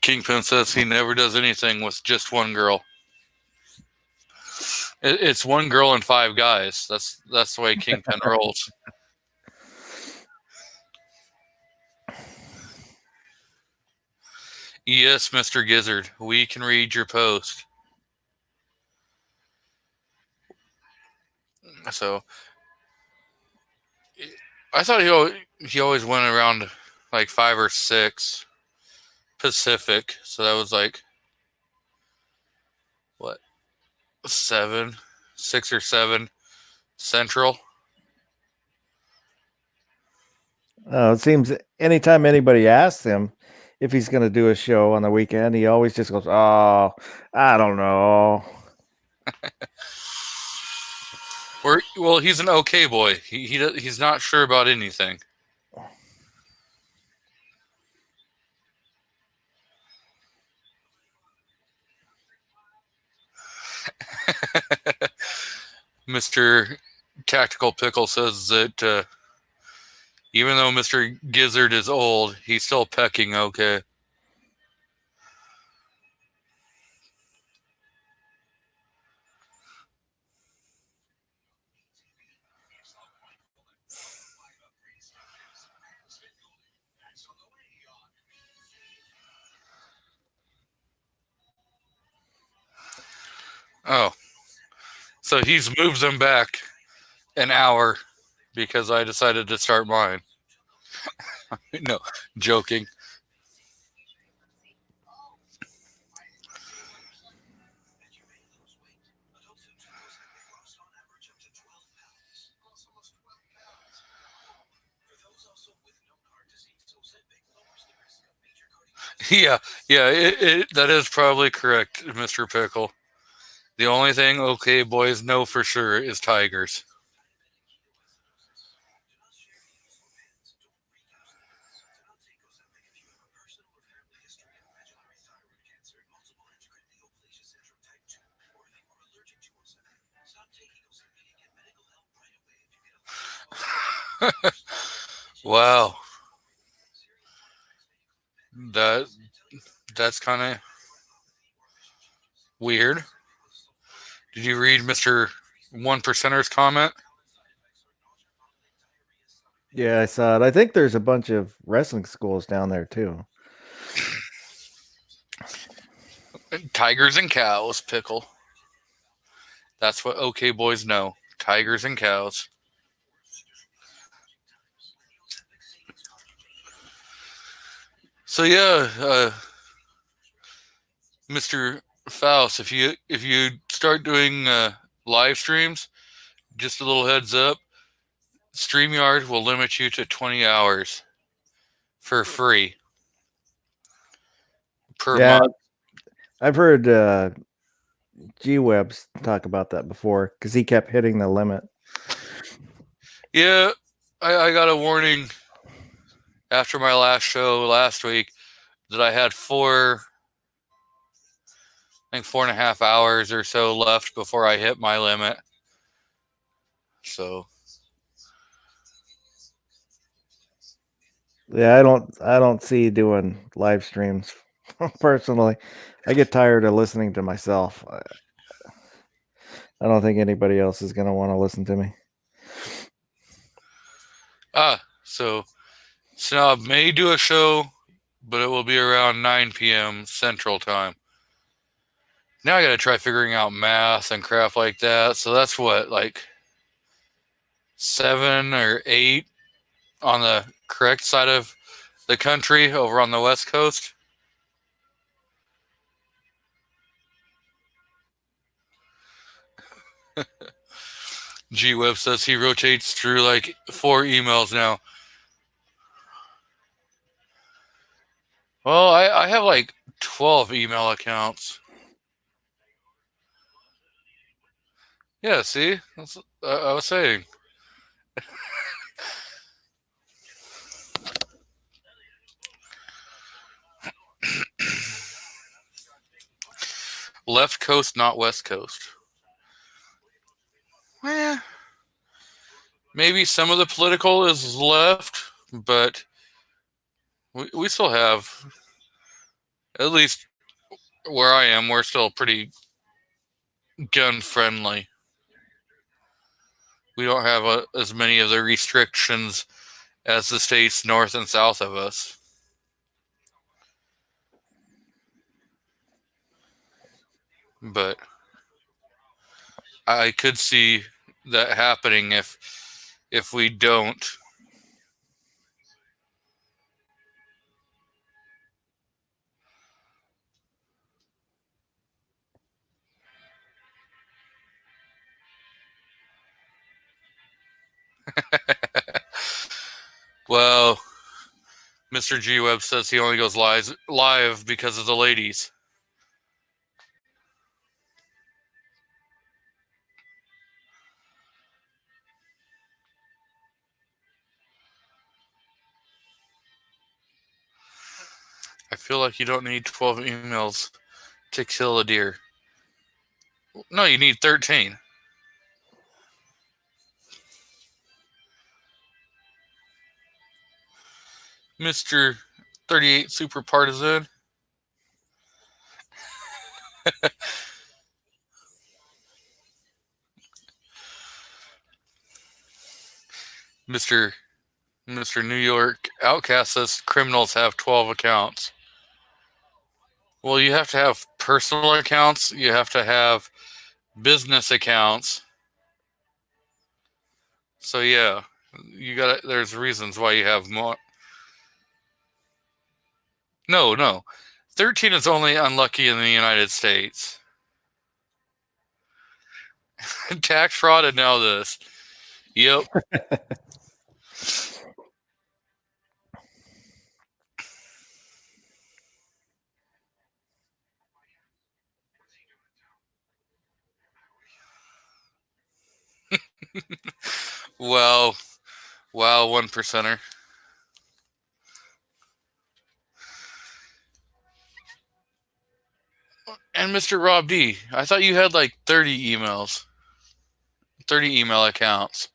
Kingpin says he never does anything with just one girl. It's one girl and 5 guys. That's the way Kingpin rolls. Yes, Mr. Gizzard, we can read your post. So, I thought he always went around like 5 or 6 Pacific. So that was like, what, 6 or 7 Central. It seems anytime anybody asks him if he's going to do a show on the weekend, he always just goes, "Oh, I don't know." Well, he's an okay boy. He's not sure about anything. Mr. Tactical Pickle says that even though Mr. Gizzard is old, he's still pecking okay. Oh, so he's moved them back an hour because I decided to start mine. No, joking. Yeah, that is probably correct, Mr. Pickle. The only thing okay boys know for sure is tigers. Wow, that that's kind of weird. Did you read Mr. One Percenter's comment? Yeah, I saw it. I think there's a bunch of wrestling schools down there too. Tigers and cows, Pickle. That's what okay boys know. Tigers and cows. So yeah, Mr. Faust, if you start doing live streams, just a little heads up, StreamYard will limit you to 20 hours for free per Yeah, month. I've heard G-Webs talk about that before because he kept hitting the limit. Yeah, I got a warning after my last show last week that I had I think 4.5 hours or so left before I hit my limit. So Yeah, I don't see doing live streams personally. I get tired of listening to myself. I don't think anybody else is going to want to listen to me. so Snob may do a show, but it will be around 9 p.m. Central Time. Now I got to try figuring out math and crap like that. So that's what, like 7 or 8 on the correct side of the country over on the West Coast. G Web says he rotates through like 4 emails now. Well, I have like 12 email accounts. Yeah, see? That's what I was saying. Left coast, not West Coast. Eh, maybe some of the political is left, but we still have, at least where I am, we're still pretty gun friendly. We don't have as many of the restrictions as the states north and south of us. But I could see that happening if we don't. Well, Mr. G Web says he only goes live because of the ladies. I feel like you don't need 12 emails to kill a deer. No, you need 13. Mr. 38 Super Partisan. Mr. New York Outcast says criminals have 12 accounts. Well, you have to have personal accounts. You have to have business accounts. So yeah, there's reasons why you have more. No. 13 is only unlucky in the United States. Tax fraud and now this. Yep. Wow, 1%er. And Mr. Rob D, I thought you had like 30 emails, 30 email accounts.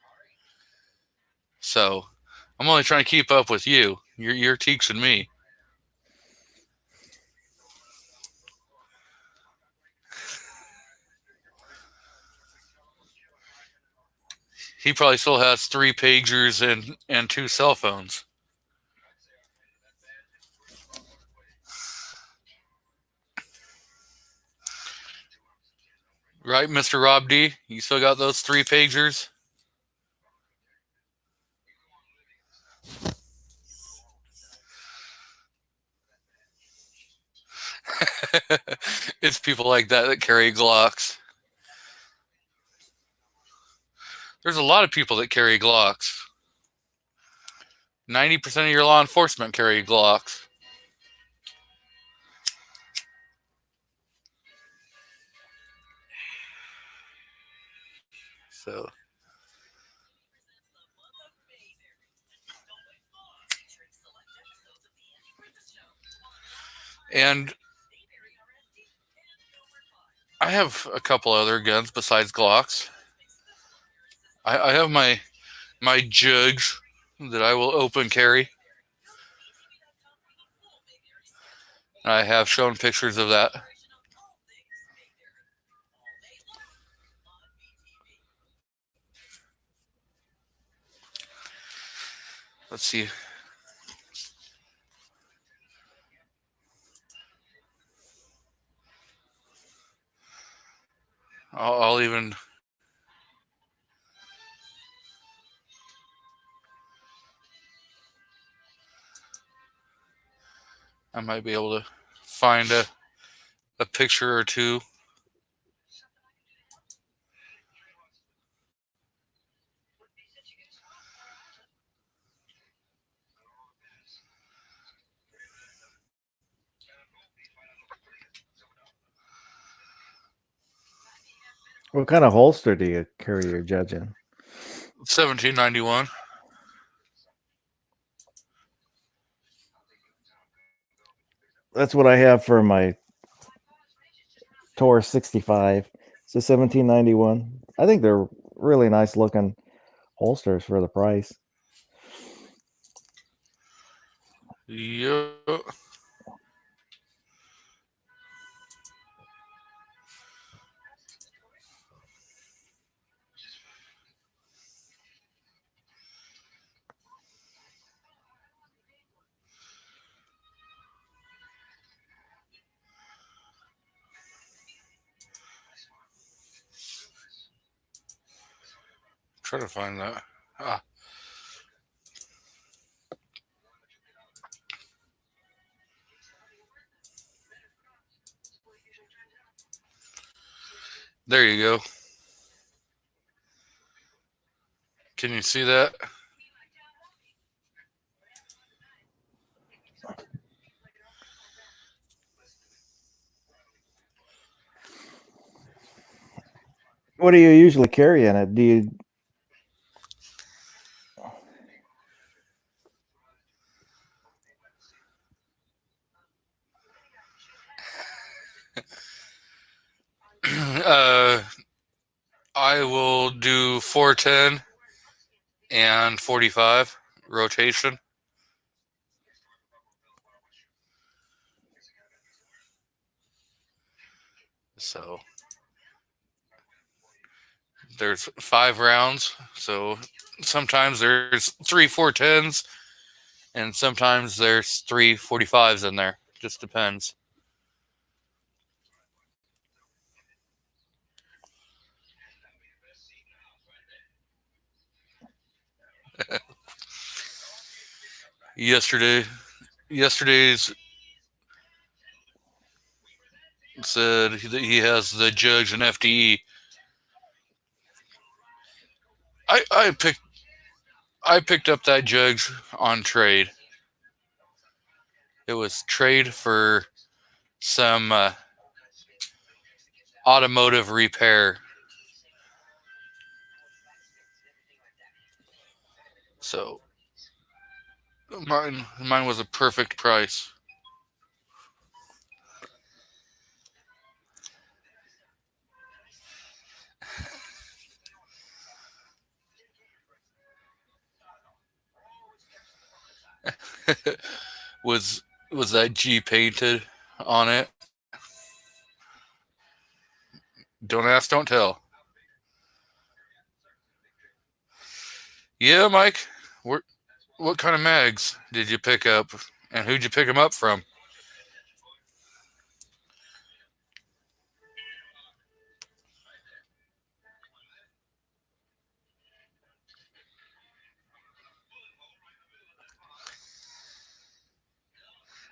So I'm only trying to keep up with you. You're teaching me. He probably still has 3 pagers and 2 cell phones. Right, Mr. Rob D? You still got those 3 pagers? It's people like that carry Glocks. There's a lot of people that carry Glocks. 90% of your law enforcement carry Glocks. So, and I have a couple other guns besides Glocks. I have my jugs that I will open carry. I have shown pictures of that. Let's see. I'll even. I might be able to find a picture or two. What kind of holster do you carry your judge in? 1791. That's what I have for my Taurus 65. It's a 1791. I think they're really nice looking holsters for the price. Yep. Try to find that. Ah. There you go. Can you see that? What do you usually carry in it? Do you I will do 410 and 45 rotation. So there's 5 rounds. So sometimes there's 3 410s and sometimes there's 3 45s in there. Just depends. Yesterday's said that he has the jugs and FDE. I picked up that jugs on trade. It was trade for some automotive repair. So mine was a perfect price. was that G painted on it? Don't ask, don't tell. Yeah, Mike. What kind of mags did you pick up, and who'd you pick them up from?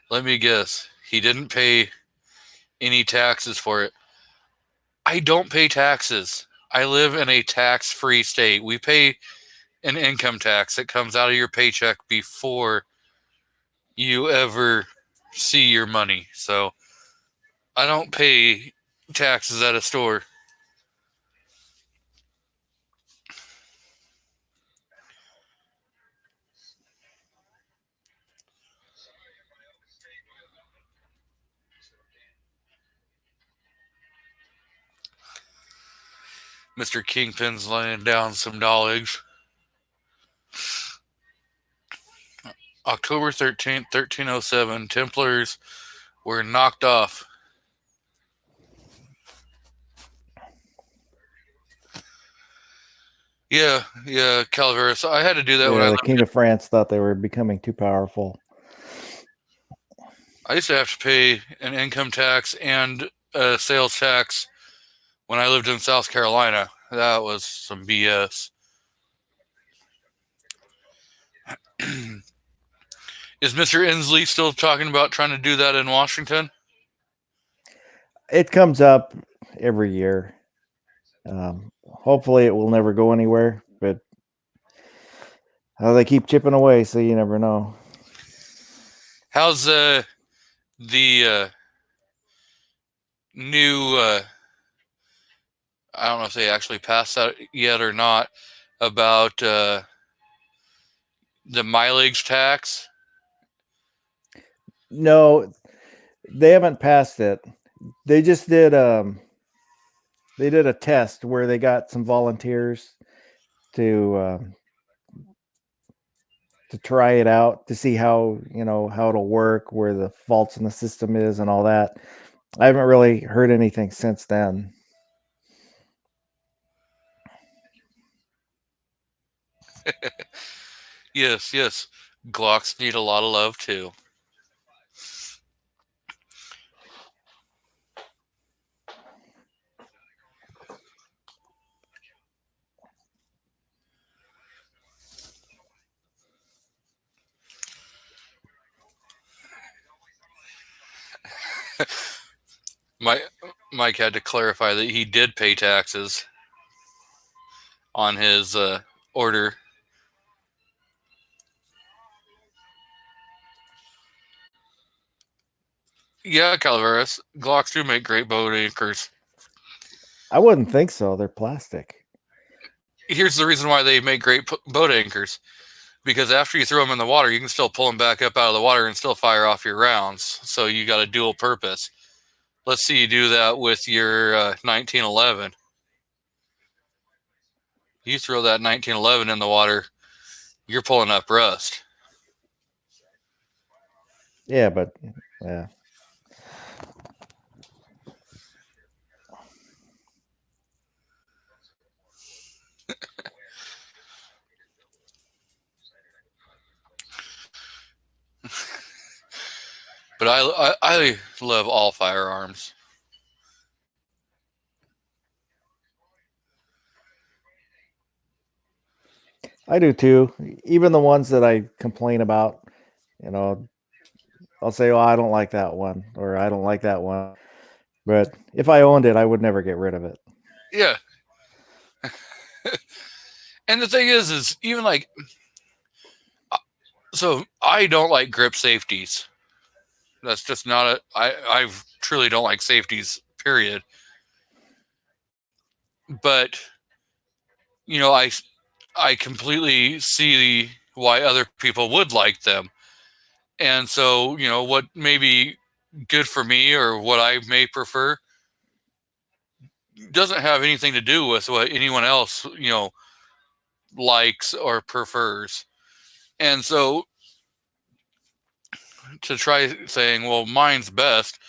Let me guess. He didn't pay any taxes for it. I don't pay taxes. I live in a tax-free state. We pay an income tax that comes out of your paycheck before you ever see your money. So I don't pay taxes at a store. Mr. Kingpin's laying down some knowledge. October 13th, 1307, Templars were knocked off. Yeah, Calaveras. I had to do that when I the lived King of France thought they were becoming too powerful. I used to have to pay an income tax and a sales tax when I lived in South Carolina. That was some BS. Is Mr. Inslee still talking about trying to do that in Washington? It comes up every year. Hopefully it will never go anywhere, but they keep chipping away, so you never know. How's the new I don't know if they actually passed that yet or not about the mileage tax? No, they haven't passed it. They just did they did a test where they got some volunteers to try it out to see how how it'll work, where the faults in the system is and all that. I haven't really heard anything since then. Yes. Glocks need a lot of love too. Mike had to clarify that he did pay taxes on his order. Yeah, Calaveras. Glocks do make great boat anchors. I wouldn't think so. They're plastic. Here's the reason why they make great boat anchors. Because after you throw them in the water, you can still pull them back up out of the water and still fire off your rounds. So you got a dual purpose. Let's see you do that with your 1911. You throw that 1911 in the water, you're pulling up rust. Yeah, but yeah. But I love all firearms. I do too. Even the ones that I complain about, you know, I'll say, "Oh, I don't like that one," or "I don't like that one." But if I owned it, I would never get rid of it. Yeah. And the thing is even like, so I don't like grip safeties. That's just not I truly don't like safeties, period. But, I completely see why other people would like them. And so, what may be good for me or what I may prefer doesn't have anything to do with what anyone else, likes or prefers. And so to try saying, well, mine's best,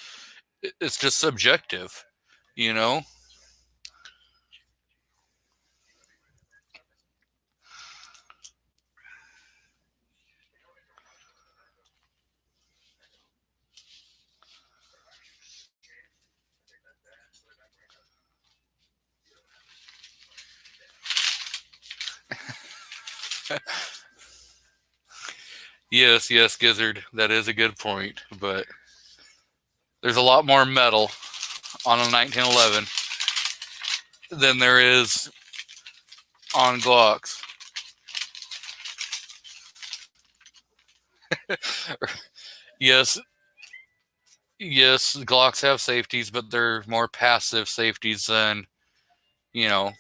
it's just subjective, you know? Yes, Gizzard, that is a good point, but there's a lot more metal on a 1911 than there is on Glocks. Yes, Glocks have safeties, but they're more passive safeties than, a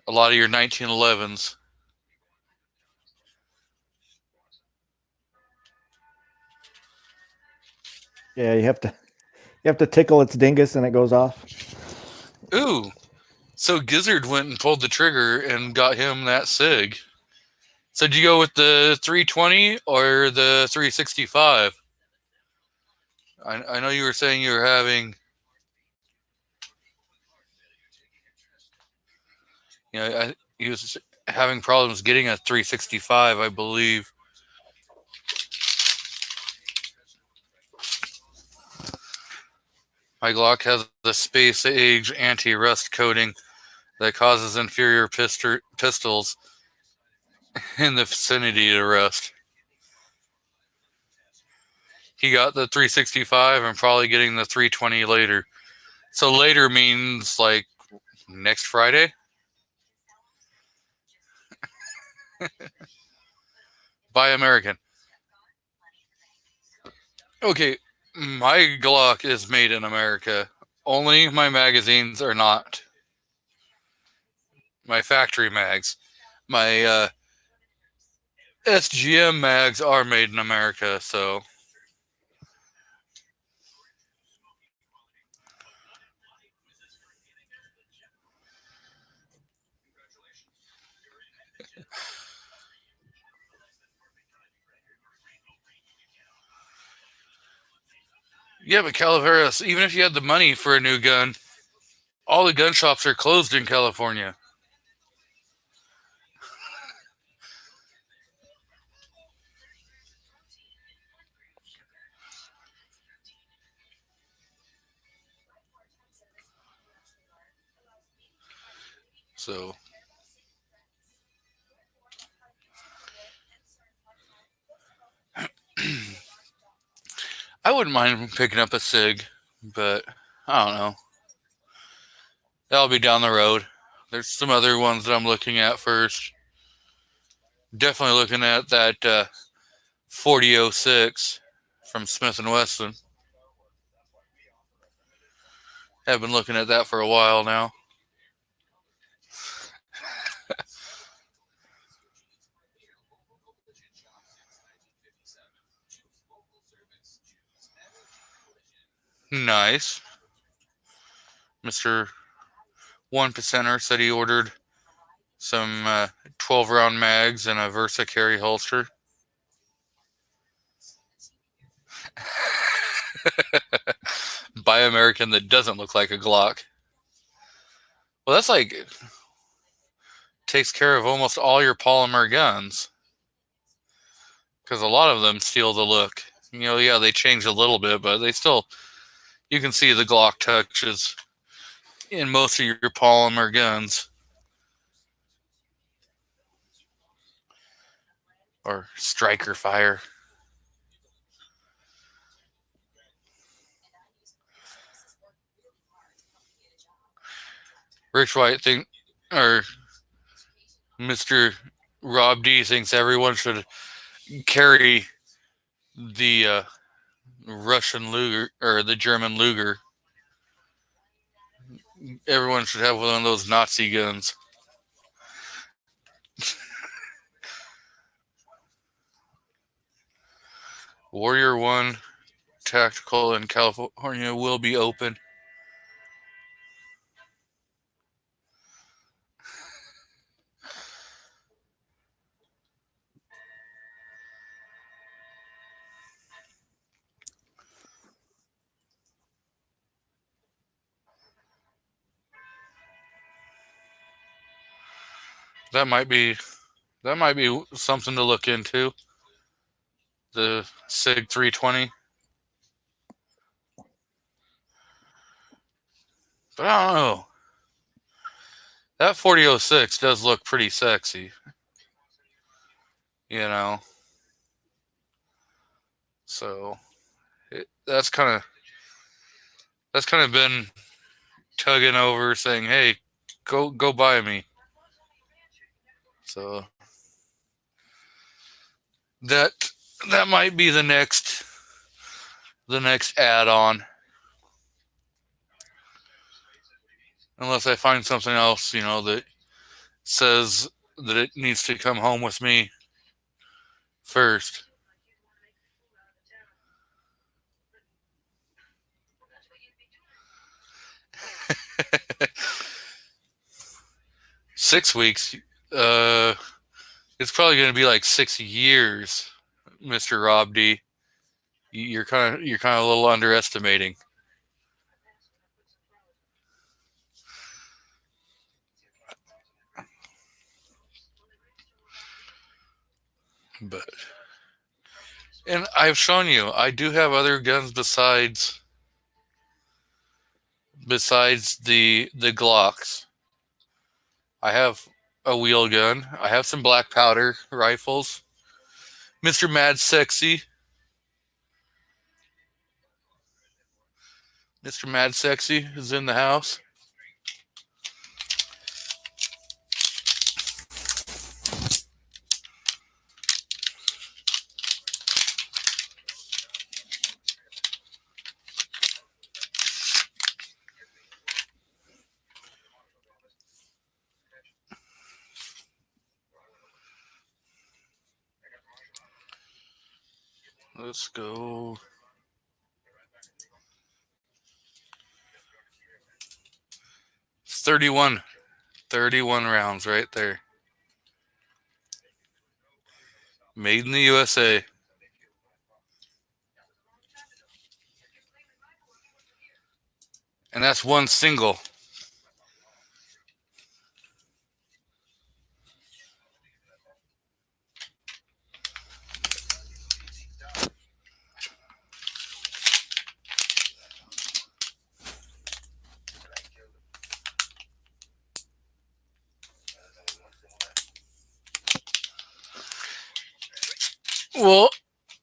lot of your 1911s. Yeah, you have to tickle its dingus and it goes off. Ooh, so Gizzard went and pulled the trigger and got him that SIG. So did you go with the 320 or the 365? I know you were saying you were having, he was having problems getting a 365, I believe. My Glock has the space age anti-rust coating that causes inferior pistols in the vicinity to rust. He got the 365 and probably getting the 320 later. So later means like next Friday? Buy American. Okay, my Glock is made in America. Only my magazines are not. My factory mags. My SGM mags are made in America, so. Yeah, but Calaveras, even if you had the money for a new gun, all the gun shops are closed in California. So. I wouldn't mind picking up a SIG, but I don't know. That'll be down the road. There's some other ones that I'm looking at first. Definitely looking at that 4006 from Smith & Wesson. Have been looking at that for a while now. Nice. Mr. 1%er said he ordered some 12-round mags and a Versa carry holster. Buy American that doesn't look like a Glock. Well, that's like takes care of almost all your polymer guns, because a lot of them steal the look. Yeah, they change a little bit, but they still, you can see the Glock touches in most of your polymer guns. or striker fire. Rich White or Mr. Rob D thinks everyone should carry the Russian Luger or the German Luger. Everyone should have one of those Nazi guns. Warrior 1 Tactical in California will be open. That might be something to look into. The SIG 320. But I don't know. That 4006 does look pretty sexy. You know. So that's kind of been tugging over, saying, "Hey, go buy me." So that might be the next add-on, unless I find something else, that says that it needs to come home with me first. Six weeks. It's probably going to be like 6 years, Mr. Rob D. You're kind of a little underestimating. And I've shown you, I do have other guns besides the Glocks. I have a wheel gun. I have some black powder rifles. Mr. Mad Sexy. Mr. Mad Sexy is in the house. Let's go. It's 31 rounds right there. Made in the USA. And that's one single.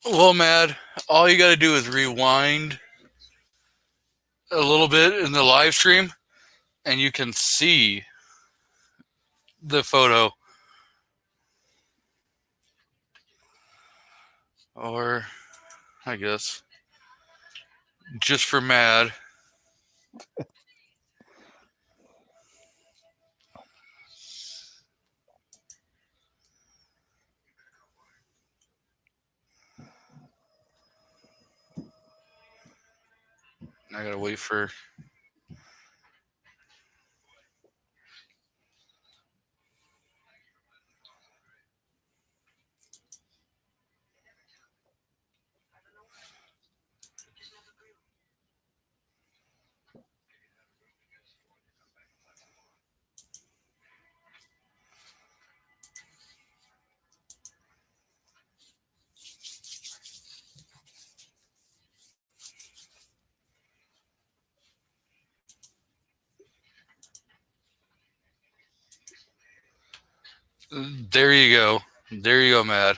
Well, Mad, all you got to do is rewind a little bit in the live stream, and you can see the photo. Or, I guess, just for Mad. I gotta wait for. There you go. There you go, Mad.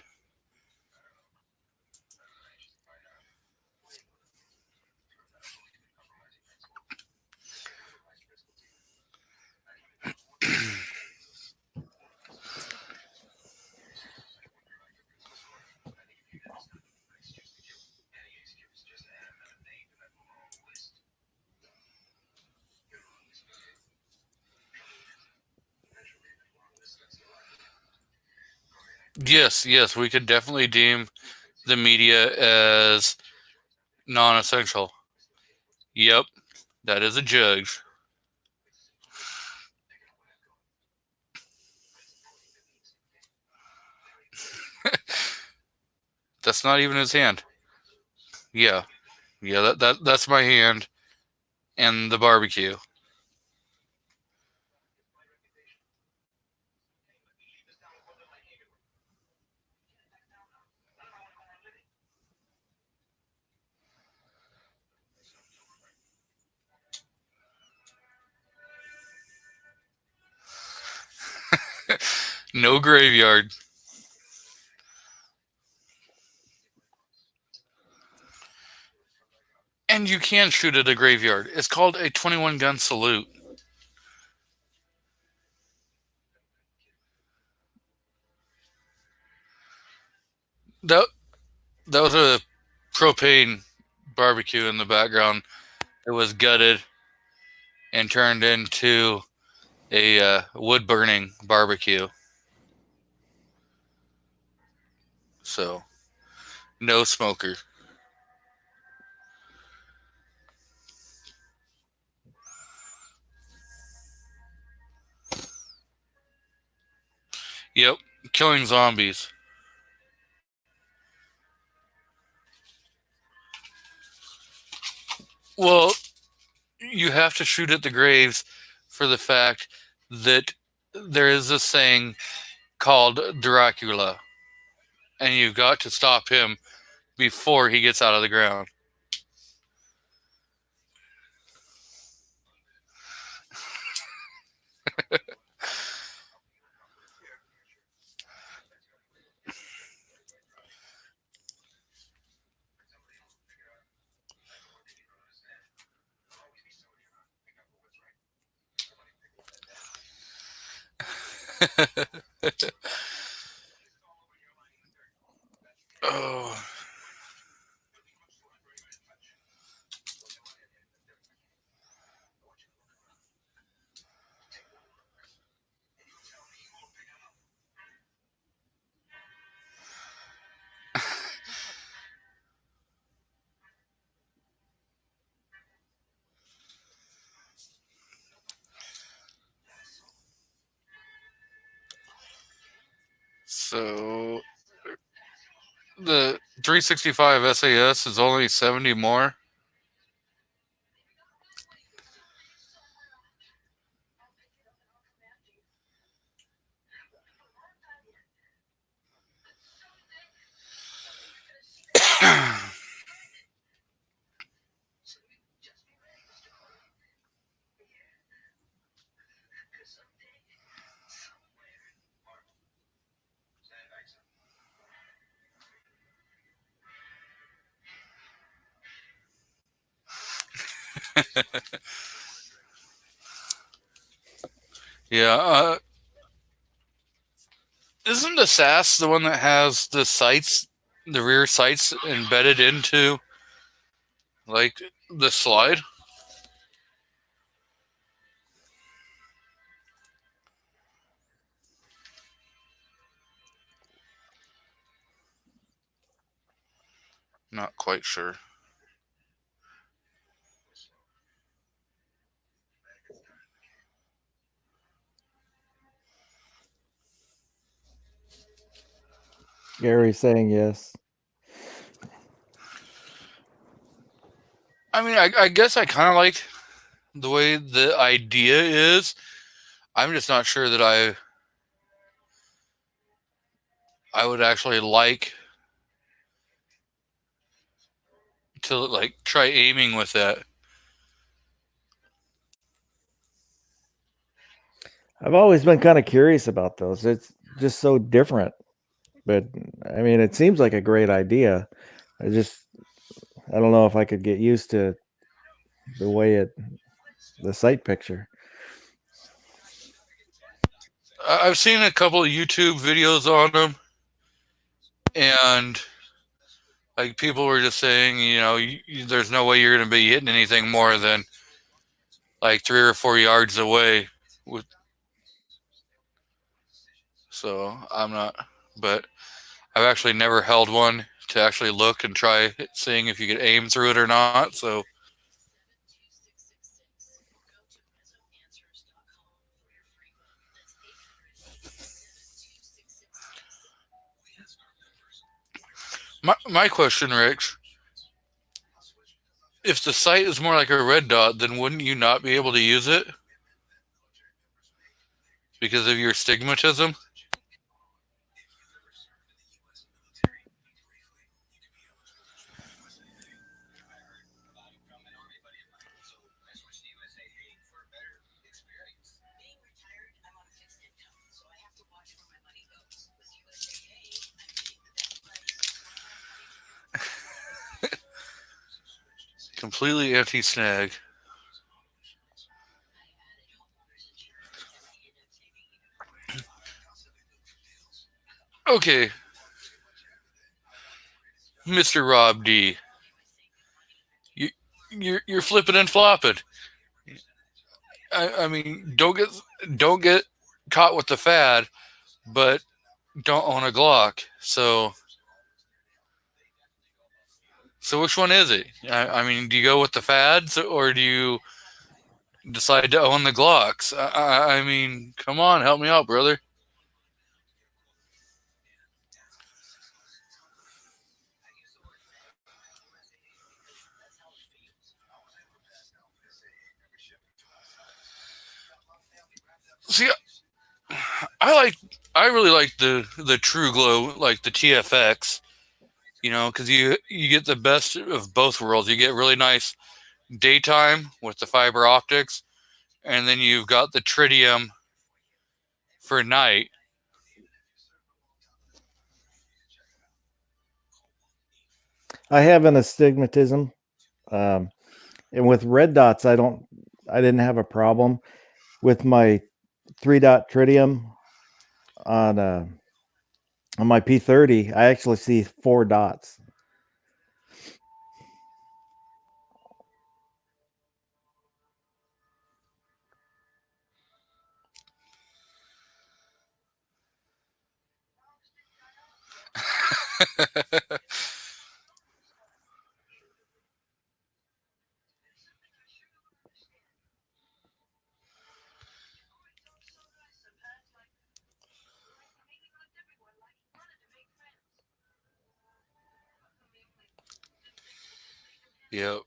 Yes, we could definitely deem the media as non-essential. Yep, that is a judge. That's not even his hand. Yeah, that's my hand and the barbecue. No graveyard. And you can shoot at a graveyard. It's called a 21 gun salute. That that was a propane barbecue in the background. It was gutted and turned into a wood burning barbecue. So no smoker. Yep, killing zombies. Well, you have to shoot at the graves for the fact that there is a saying called Dracula, and you've got to stop him before he gets out of the ground. Oh. So the 365 SAS is only 70 more. Yeah, isn't the SAS the one that has the sights, the rear sights embedded into like the slide? Not quite sure. Gary's saying yes. I mean, I guess I kind of like the way the idea is. I'm just not sure that I would actually like to like try aiming with that. I've always been kind of curious about those. It's just so different. But I mean, it seems like a great idea. I don't know if I could get used to the way the sight picture. I've seen a couple of YouTube videos on them, and like people were just saying, there's no way you're going to be hitting anything more than like 3 or 4 yards away. So I'm not, but I've actually never held one to actually look and try seeing if you could aim through it or not. So my question, Rich, if the sight is more like a red dot, then wouldn't you not be able to use it because of your stigmatism? Completely anti-snag. Okay, Mr. Rob D. You, you're flipping and flopping. I mean, don't get caught with the fad, but don't own a Glock. So which one is it? I mean, do you go with the fads or do you decide to own the Glocks? I mean, come on, help me out, brother. See, I really like the True Glow, like the TFX. Because you get the best of both worlds. You get really nice daytime with the fiber optics, and then you've got the tritium for night. I have an astigmatism, and with red dots, I didn't have a problem with my 3-dot tritium on my P30. I actually see 4 dots. Yep.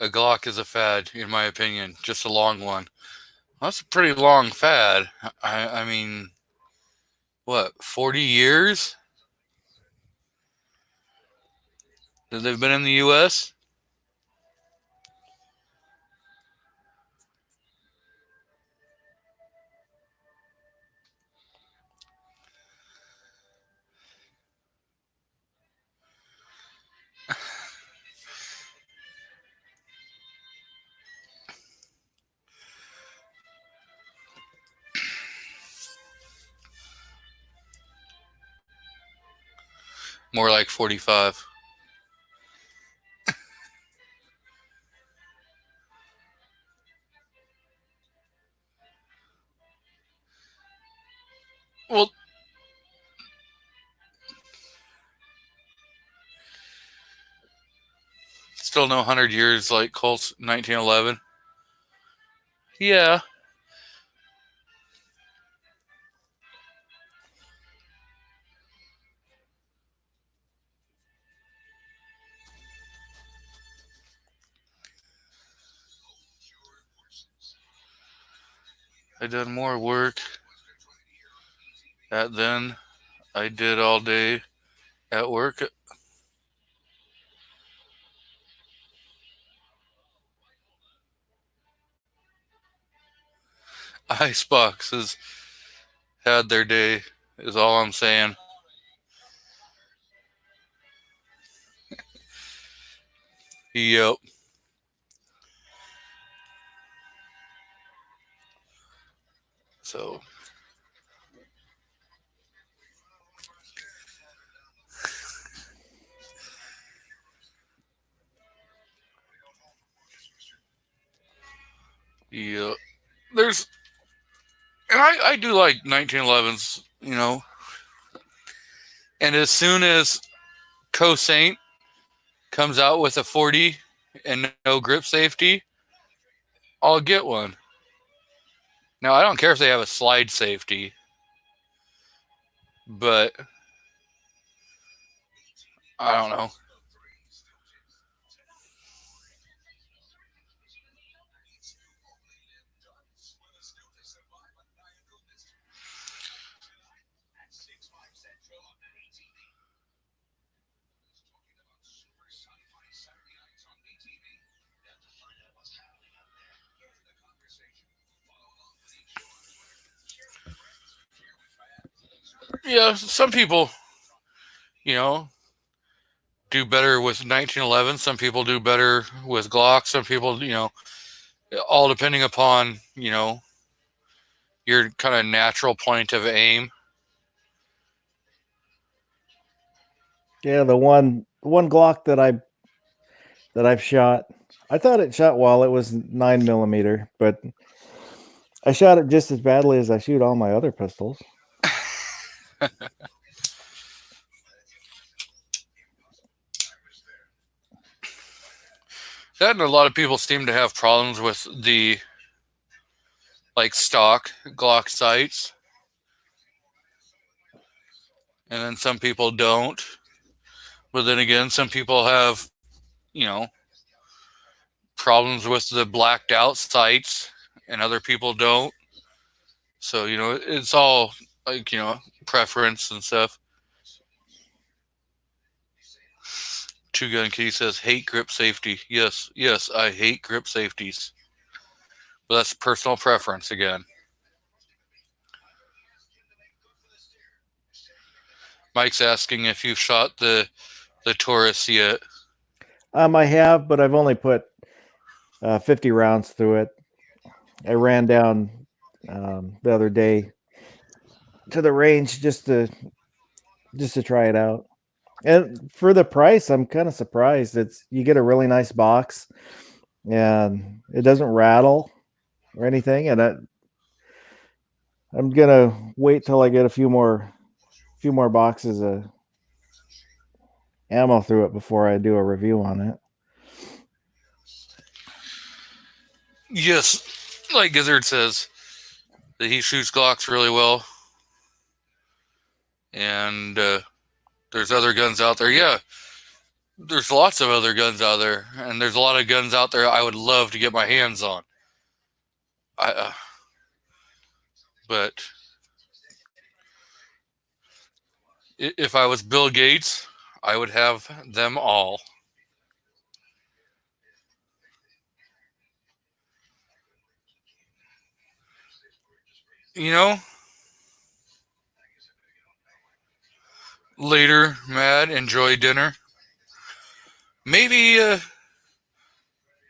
A Glock is a fad, in my opinion. Just a long one. That's a pretty long fad. I mean, what, 40 years that they've been in the U.S.? More like 45. Well, still no 100 years like Colts 1911. Yeah. I done more work at then I did all day at work. Ice boxes had their day, is all I'm saying. Yep. So, Yeah. There's, and I do like 1911s, you know. And as soon as Saint comes out with a 40 and no grip safety, I'll get one. Now, I don't care if they have a slide safety, but I don't know. Yeah, some people, you know, do better with 1911. Some people do better with Glock. Some people, you know, all depending upon, you know, your kind of natural point of aim. Yeah, the one Glock that I've shot, I thought it shot well. It was 9mm, but I shot it just as badly as I shoot all my other pistols. That and a lot of people seem to have problems with the like stock Glock sights. And then some people don't. But then again, some people have, you know, problems with the blacked out sights and other people don't. So, you know, it's all like, you know, preference and stuff. Two Gun Kitty says, hate grip safety. Yes, I hate grip safeties. But that's personal preference again. Mike's asking if you've shot the Taurus yet. I have, but I've only put 50 rounds through it. I ran down the other day to the range just to try it out. And for the price, I'm kind of surprised. You get a really nice box, and it doesn't rattle or anything. And I'm gonna wait till I get a few more boxes of ammo through it before I do a review on it. Yes, like Gizzard says, that he shoots Glocks really well. And there's other guns out there. Yeah, there's lots of other guns out there. And there's a lot of guns out there I would love to get my hands on. But if I was Bill Gates, I would have them all. You know, later, Mad, enjoy dinner. Maybe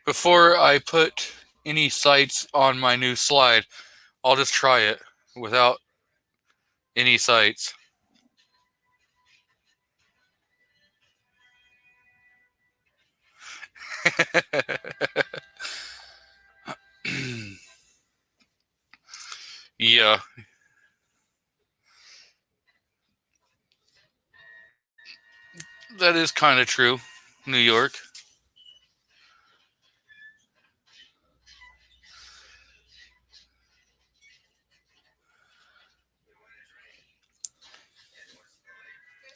before I put any sights on my new slide, I'll just try it without any sights. Yeah. That is kind of true. New York.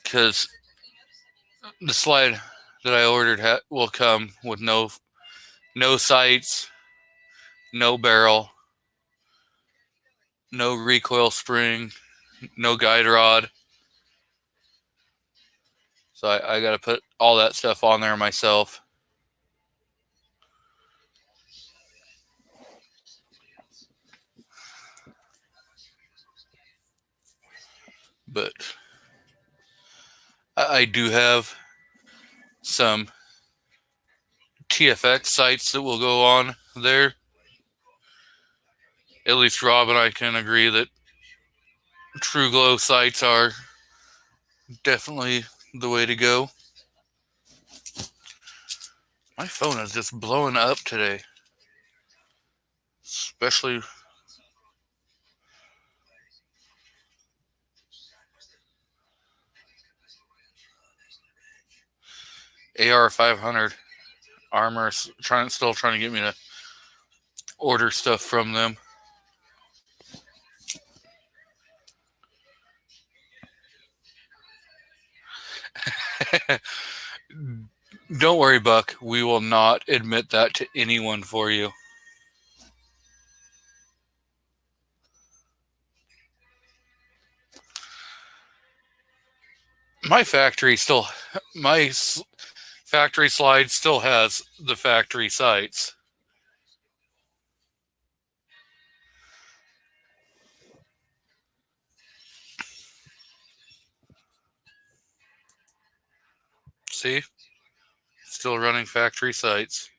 Because the slide that I ordered will come with no sights, no barrel, no recoil spring, no guide rod. So I got to put all that stuff on there myself. But I do have some TFX sights that will go on there. At least Rob and I can agree that True Glow sights are definitely the way to go. My phone is just blowing up today. especially AR 500 armor. Still trying to get me to order stuff from them. Don't worry, Buck. We will not admit that to anyone for you. My factory slide still has the factory sights. See? Still running factory sights.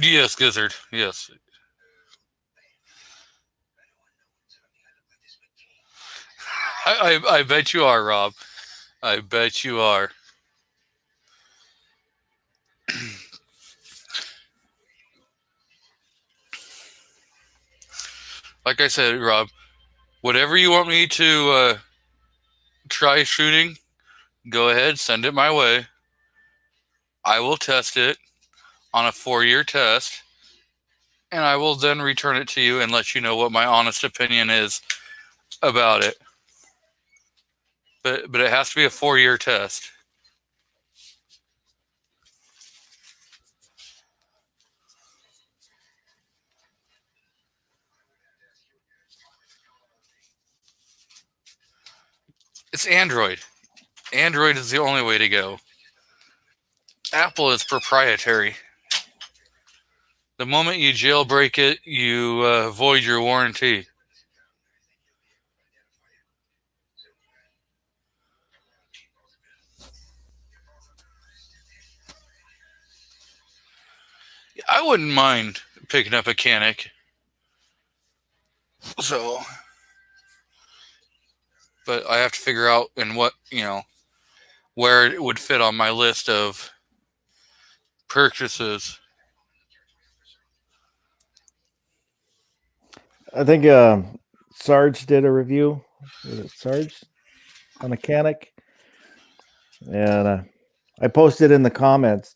Yes, Gizzard. Yes. I bet you are, Rob. I bet you are. Like I said, Rob, whatever you want me to try shooting, go ahead, send it my way. I will test it on a 4-year test, and I will then return it to you and let you know what my honest opinion is about it. But it has to be a 4-year test. It's Android. Android is the only way to go. Apple is proprietary. The moment you jailbreak it, you void your warranty. I wouldn't mind picking up a Canik. So, but I have to figure out where it would fit on my list of purchases. I think Sarge did a review. Was it Sarge on a Canik? And I posted in the comments.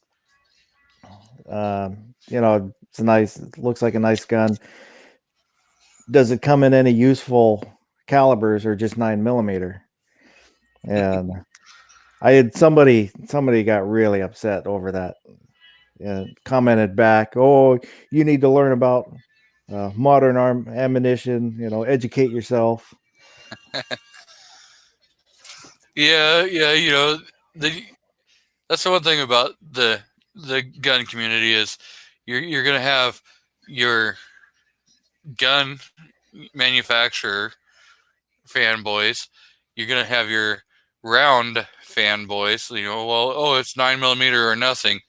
It's nice. It looks like a nice gun. Does it come in any useful calibers or just 9mm? And I had somebody got really upset over that and commented back, "Oh, you need to learn about modern ammunition. Educate yourself." Yeah. That's the one thing about the gun community is you're gonna have your gun manufacturer fanboys. You're gonna have your round fanboys. It's 9mm or nothing.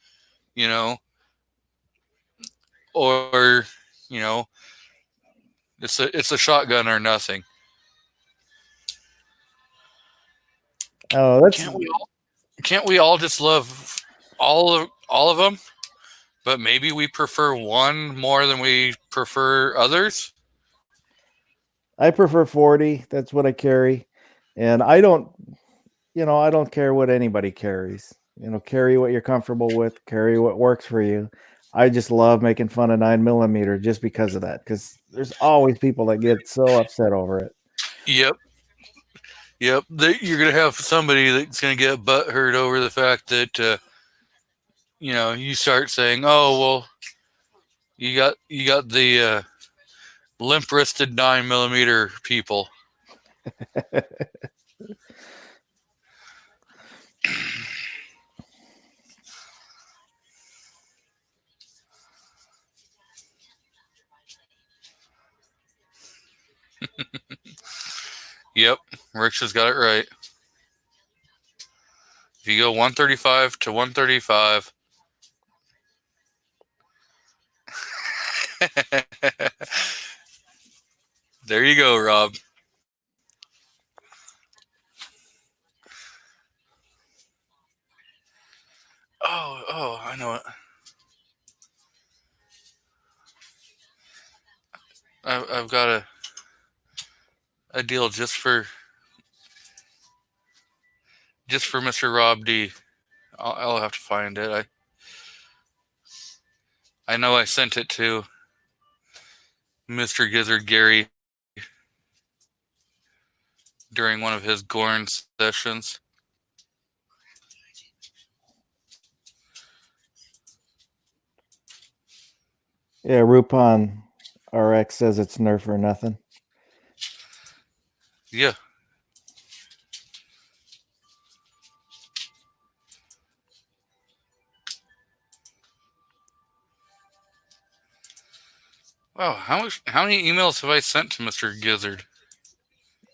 Or it's a shotgun or nothing. Oh, that's Can't we all just love all of them? But maybe we prefer one more than we prefer others. I prefer 40. That's what I carry, and I don't care what anybody carries. Carry what you're comfortable with. Carry what works for you. I just love making fun of 9mm just because of that. Because there's always people that get so upset over it. Yep. You're gonna have somebody that's gonna get butthurt over the fact that you start saying, "Oh, well, you got the limp-wristed 9mm people. Yep, Rich has got it right. If you go 135 to 135. There you go, Rob. Oh, I know it. I've got a deal just for Mr. Rob D. I'll have to find it. I know I sent it to Mr. Gizzard Gary during one of his Gorn sessions. Yeah, Rupon RX says it's Nerf or nothing. Yeah. Wow, how many emails have I sent to Mr. Gizzard?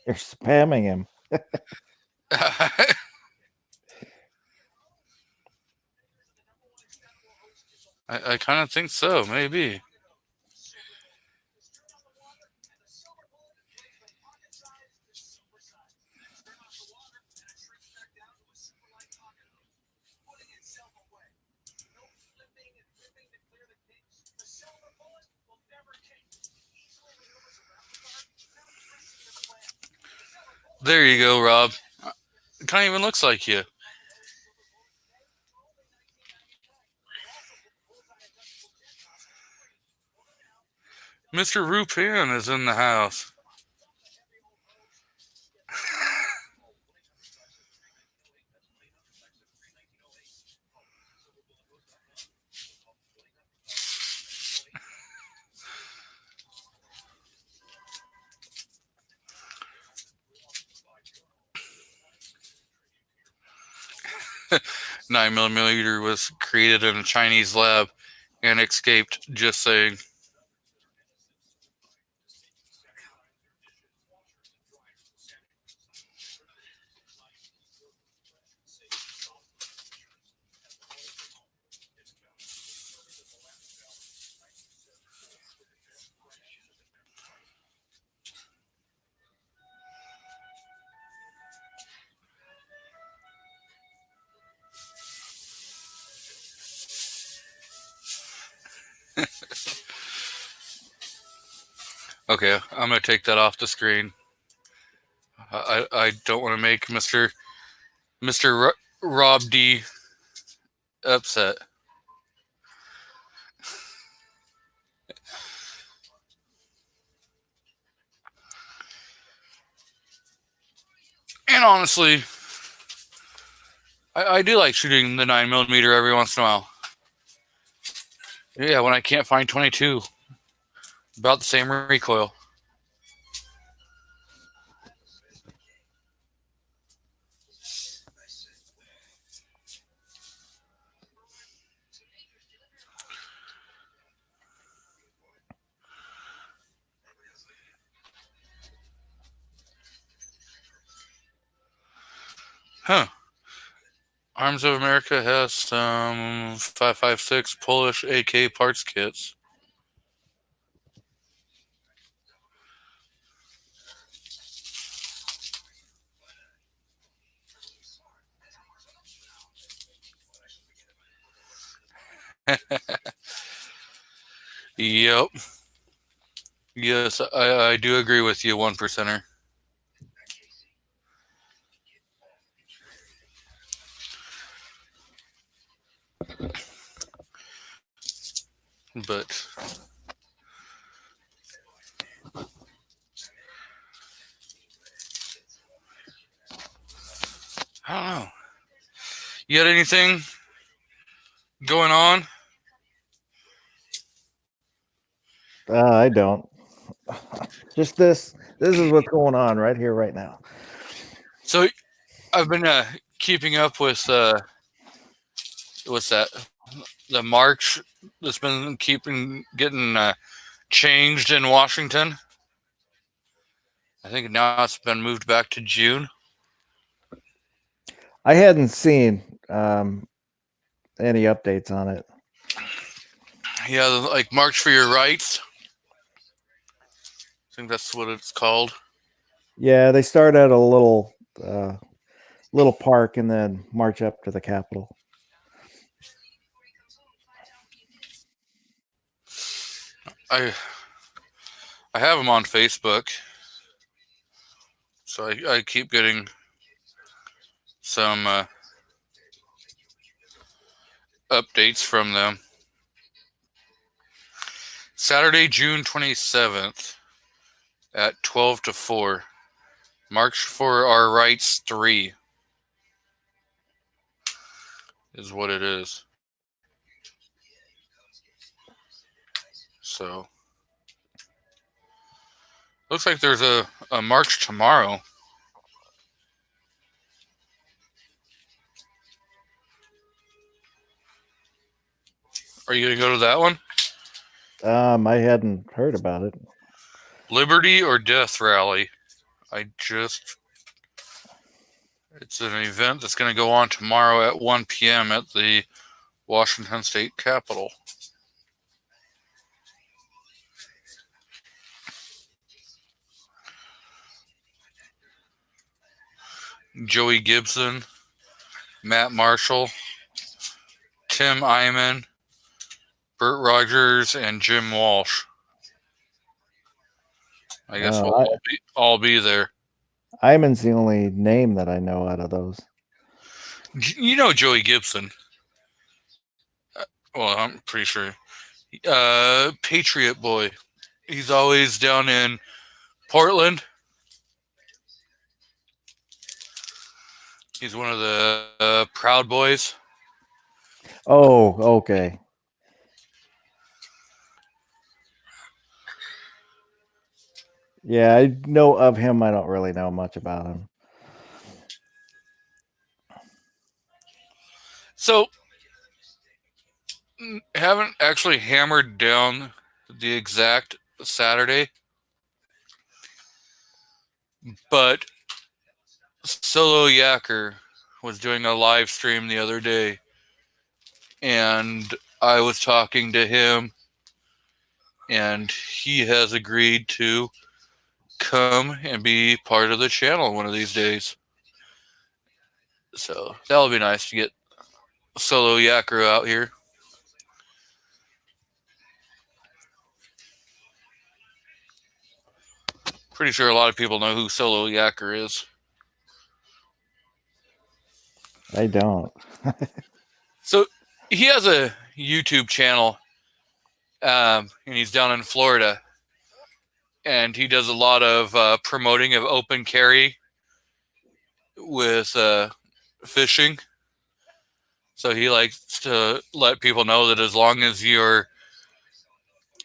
You're spamming him. I kind of think so, maybe. There you go, Rob. It kind of even looks like you. Mr. Rupan is in the house. Nine millimeter was created in a Chinese lab and escaped. Just saying. Okay, I'm gonna take that off the screen. I don't want to make Mr. Rob D upset. And honestly, I do like shooting the 9mm every once in a while. Yeah, when I can't find 22. About the same recoil. Huh. Arms of America has some 5.56 Polish AK parts kits. Yep. Yes, I do agree with you, 1%er. But I don't know. You got anything going on? I don't. Just this. This is what's going on right here, right now. So I've been keeping up with what's that? The march that's been getting changed in Washington. I think now it's been moved back to June. I hadn't seen any updates on it. Yeah, like March for Your Rights. I think that's what it's called. Yeah, they start at a little park and then march up to the Capitol. I have them on Facebook, so I keep getting some updates from them. Saturday, June 27th at 12 to 4. March for Our Rights 3 is what it is. So, looks like there's a march tomorrow. Are you going to go to that one? I hadn't heard about it. Liberty or Death Rally. It's an event that's going to go on tomorrow at 1 p.m. at the Washington State Capitol. Joey Gibson, Matt Marshall, Tim Eyman, Burt Rogers, and Jim Walsh. I guess we'll all be there. Iman's the only name that I know out of those. You know Joey Gibson. Well, I'm pretty sure. Patriot boy. He's always down in Portland. He's one of the Proud Boys. Oh, okay. Yeah, I know of him. I don't really know much about him. So, haven't actually hammered down the exact Saturday, but Solo Yacker was doing a live stream the other day, and I was talking to him, and he has agreed to come and be part of the channel one of these days. So that'll be nice to get Solo Yacker out here. Pretty sure a lot of people know who Solo Yacker is. I don't. So he has a YouTube channel, and he's down in Florida, and he does a lot of promoting of open carry with fishing. So he likes to let people know that as long as you're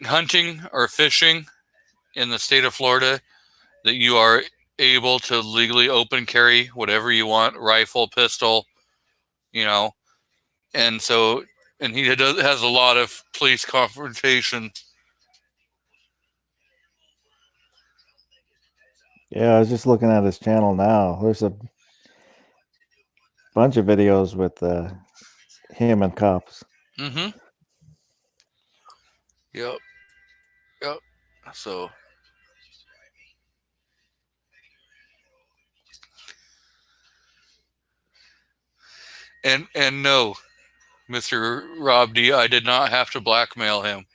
hunting or fishing in the state of Florida, that you are able to legally open carry whatever you want, rifle, pistol, and he has a lot of police confrontation. Yeah, I was just looking at his channel now. There's a bunch of videos with him and cops. Mm-hmm. Yep. So and no, Mr. Rob D, I did not have to blackmail him.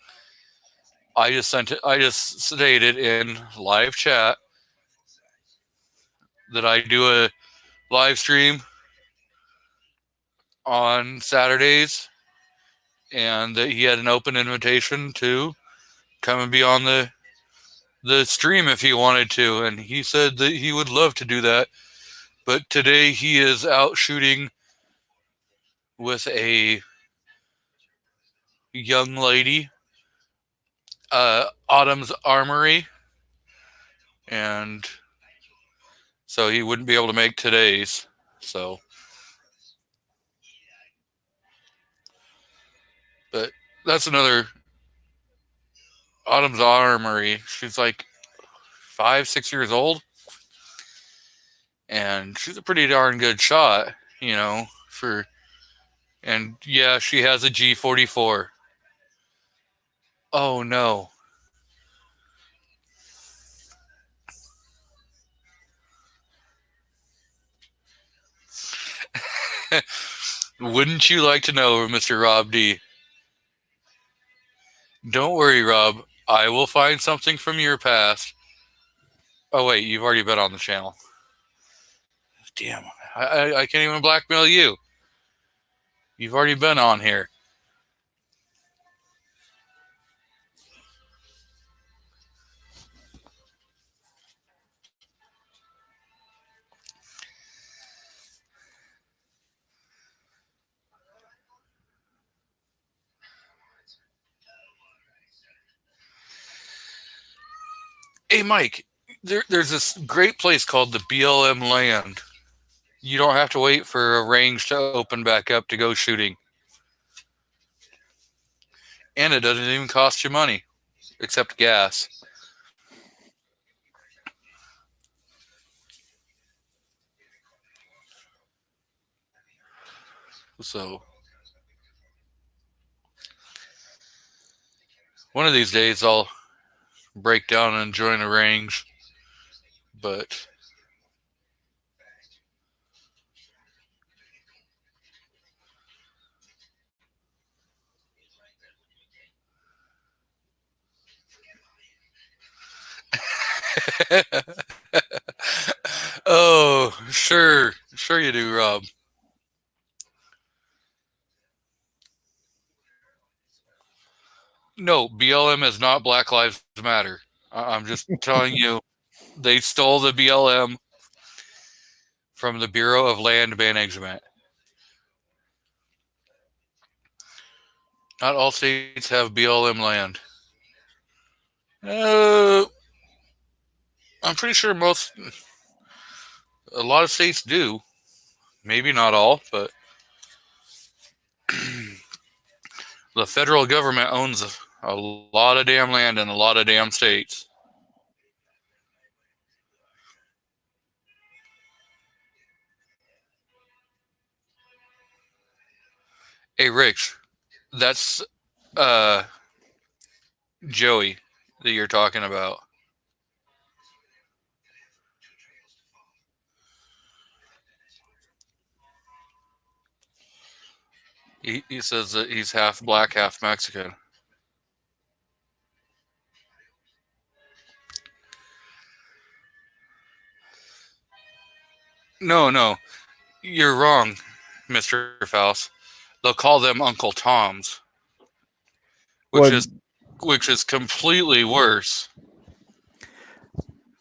I just stated in live chat that I do a live stream on Saturdays, and that he had an open invitation to come and be on the stream if he wanted to, and he said that he would love to do that. But today he is out shooting with a young lady, Autumn's Armory, and so he wouldn't be able to make today's. So, but that's another Autumn's Armory. She's like 5, 6 years old, and she's a pretty darn good shot, and yeah, she has a G44. Oh no. Wouldn't you like to know, Mr. Rob D? Don't worry, Rob. I will find something from your past. Oh wait, you've already been on the channel. Damn, I can't even blackmail you. You've already been on here. Hey, Mike, there's this great place called the BLM Land. You don't have to wait for a range to open back up to go shooting. And it doesn't even cost you money, except gas. So, one of these days I'll break down and join a range. But oh, sure you do, Rob. No, BLM is not Black Lives Matter. I'm just telling you, they stole the BLM from the Bureau of Land Management. Not all states have BLM land. I'm pretty sure a lot of states do. Maybe not all, but the federal government owns a lot of damn land in a lot of damn states. Hey, Rich, that's Joey that you're talking about. He says that he's half black, half Mexican. No, you're wrong, Mr. Faust. They'll call them Uncle Toms, which is completely worse.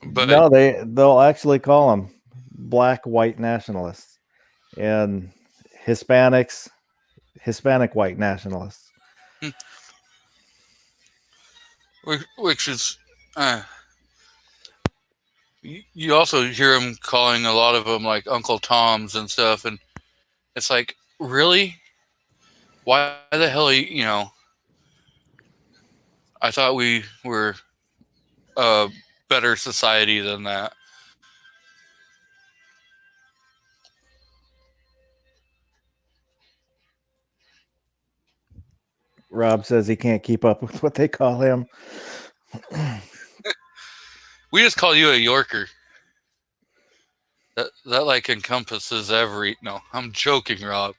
But no, they'll actually call them black white nationalists and Hispanic white nationalists. Which is, you also hear him calling a lot of them like Uncle Toms and stuff, and it's like, really? Why the hell, I thought we were a better society than that. Rob says he can't keep up with what they call him. We just call you a Yorker. That like encompasses every. No, I'm joking, Rob.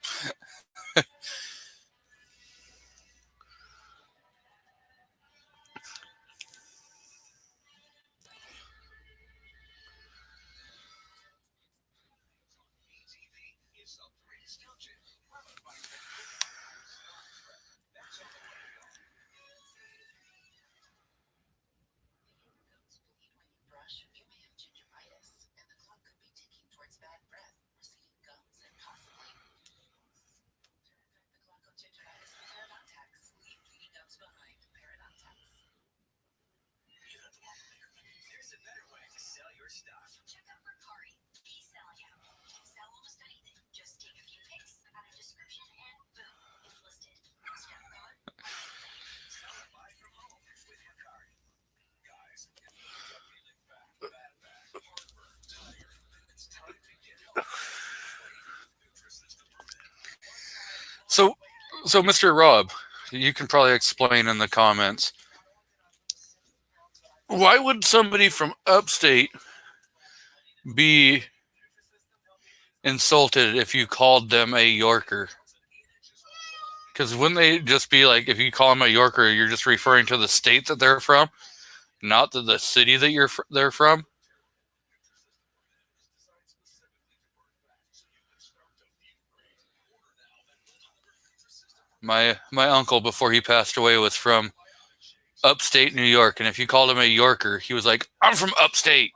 So, Mr. Rob, you can probably explain in the comments. Why would somebody from upstate be insulted if you called them a Yorker? Because wouldn't they just be like, if you call them a Yorker, you're just referring to the state that they're from, not to the city that they're from? My uncle, before he passed away, was from upstate New York, and if you called him a Yorker, he was like, I'm from upstate.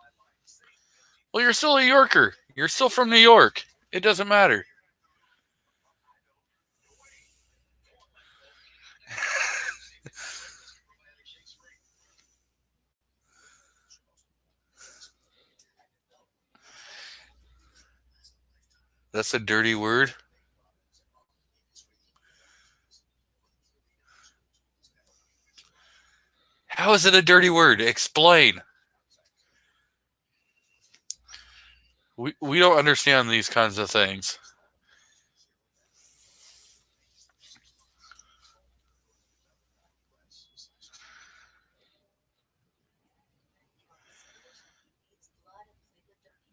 Well, you're still a Yorker. You're still from New York. It doesn't matter. That's a dirty word. How is it a dirty word? Explain. We don't understand these kinds of things.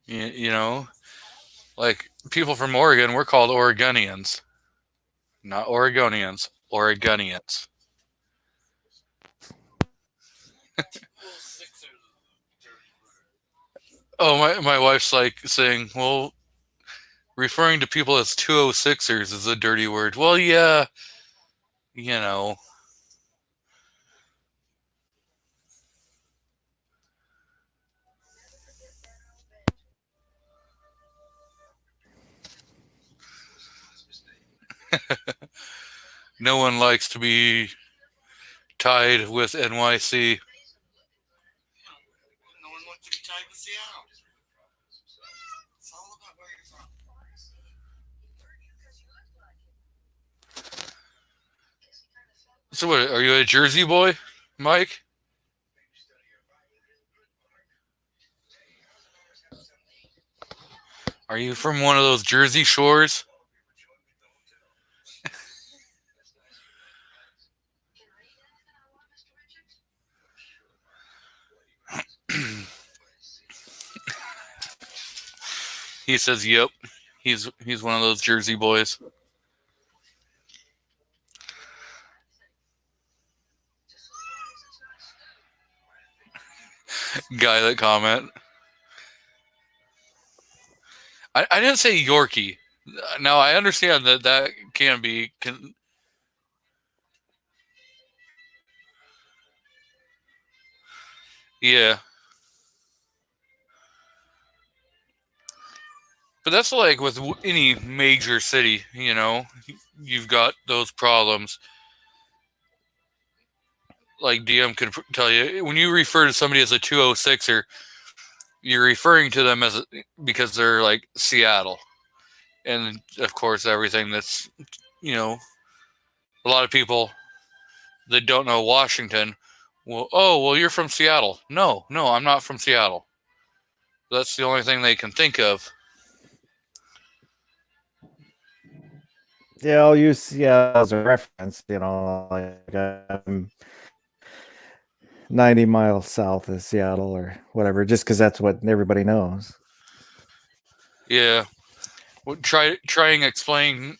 You know, like people from Oregon, we're called Oregonians. Not Oregonians, Oregonians. Oh, my wife's like saying, well, referring to people as 206ers is a dirty word. Well, yeah, you know. No one likes to be tied with NYC. No one wants to be tied with Seattle. It's all about where you're from. So what, are you a Jersey boy, Mike? Are you from one of those Jersey shores? He says, yep. He's one of those Jersey boys. Guy that comment. I didn't say Yorkie. Now I understand that can be. Yeah. But that's like with any major city, you know, you've got those problems. Like DM could tell you, when you refer to somebody as a 206er, you're referring to them as because they're like Seattle. And of course, everything that's, you know, a lot of people that don't know Washington, well, you're from Seattle. No, I'm not from Seattle. That's the only thing they can think of. Yeah, I'll use Seattle as a reference. You know, like I'm 90 miles south of Seattle or whatever, just because that's what everybody knows. Yeah. Well, trying explaining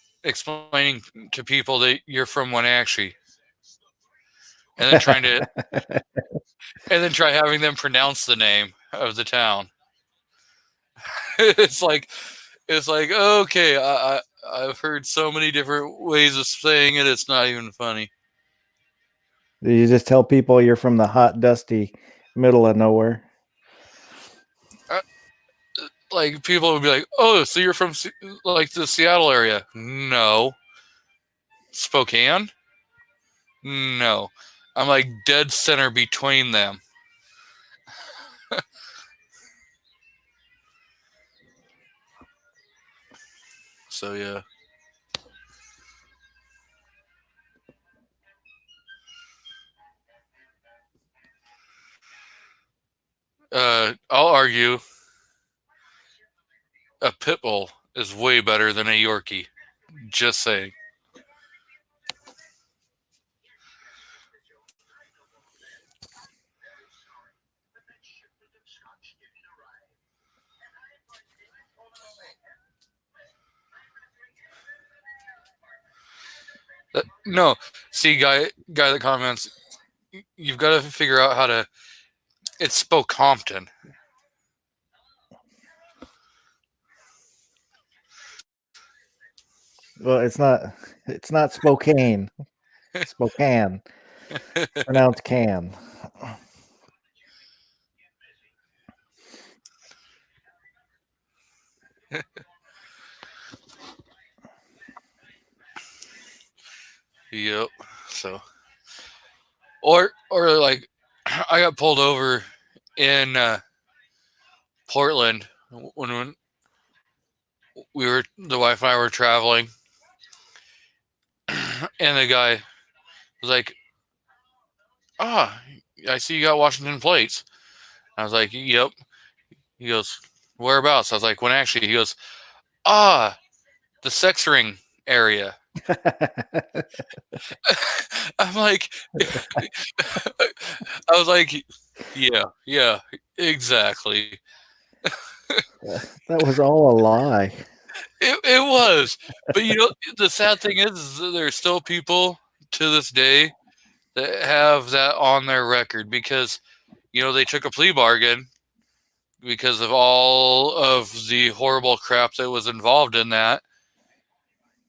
to people that you're from Wenatchee, and then try having them pronounce the name of the town. it's like okay, I've heard so many different ways of saying it. It's not even funny. You just tell people you're from the hot, dusty middle of nowhere. Like people would be like, "Oh, so you're from like the Seattle area?" No. Spokane? No. I'm like dead center between them. So yeah. I'll argue a pit bull is way better than a Yorkie. Just saying. No, see, guy that comments, you've got to figure out how to. It's Spokompton. Well, it's not. It's not Spokane. Spokane. Pronounced can. Yep. So, or like, I got pulled over in Portland when the wife and I were traveling, and the guy was like, "Ah, I see you got Washington plates." I was like, "Yep." He goes, "Whereabouts?" I was like, "When actually?" He goes, "Ah, the sex ring area." I'm like, I was like, yeah, exactly. That was all a lie. It was, but the sad thing is that there's still people to this day that have that on their record because they took a plea bargain because of all of the horrible crap that was involved in that,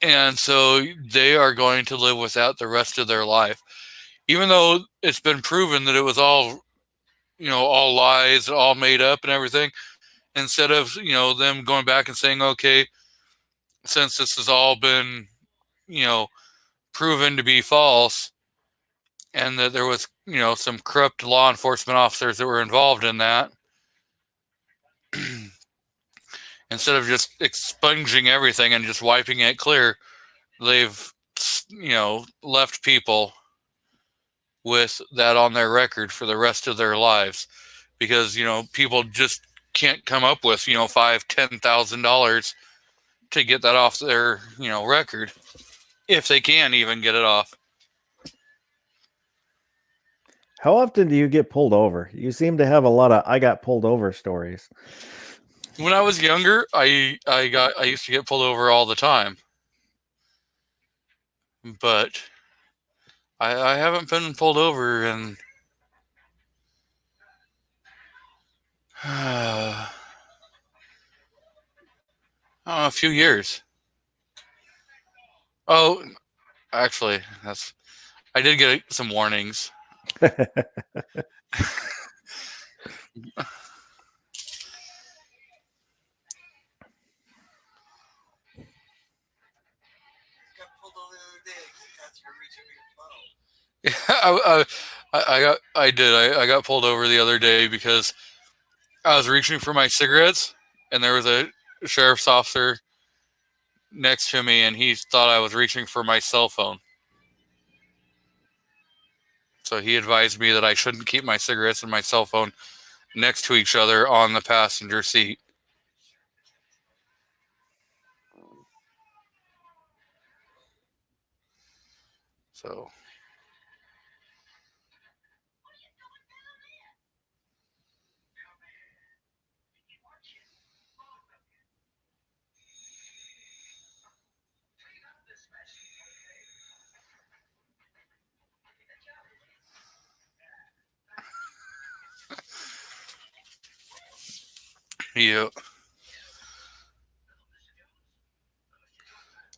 and so they are going to live with that the rest of their life, even though it's been proven that it was all all lies, all made up and everything. Instead of them going back and saying, okay, since this has all been proven to be false, and that there was some corrupt law enforcement officers that were involved in that, instead of just expunging everything and just wiping it clear, they've left people with that on their record for the rest of their lives, because people just can't come up with $5,000-$10,000 to get that off their record, if they can even get it off. How often do you get pulled over? You seem to have a lot of "I got pulled over" stories. When I was younger, I used to get pulled over all the time, but I haven't been pulled over in I don't know, a few years. Oh, actually, I did get some warnings. Got pulled over the other day because you're reaching for your phone. I got pulled over the other day because I was reaching for my cigarettes, and there was a sheriff's officer next to me, and he thought I was reaching for my cell phone. So he advised me that I shouldn't keep my cigarettes and my cell phone next to each other on the passenger seat. So yeah,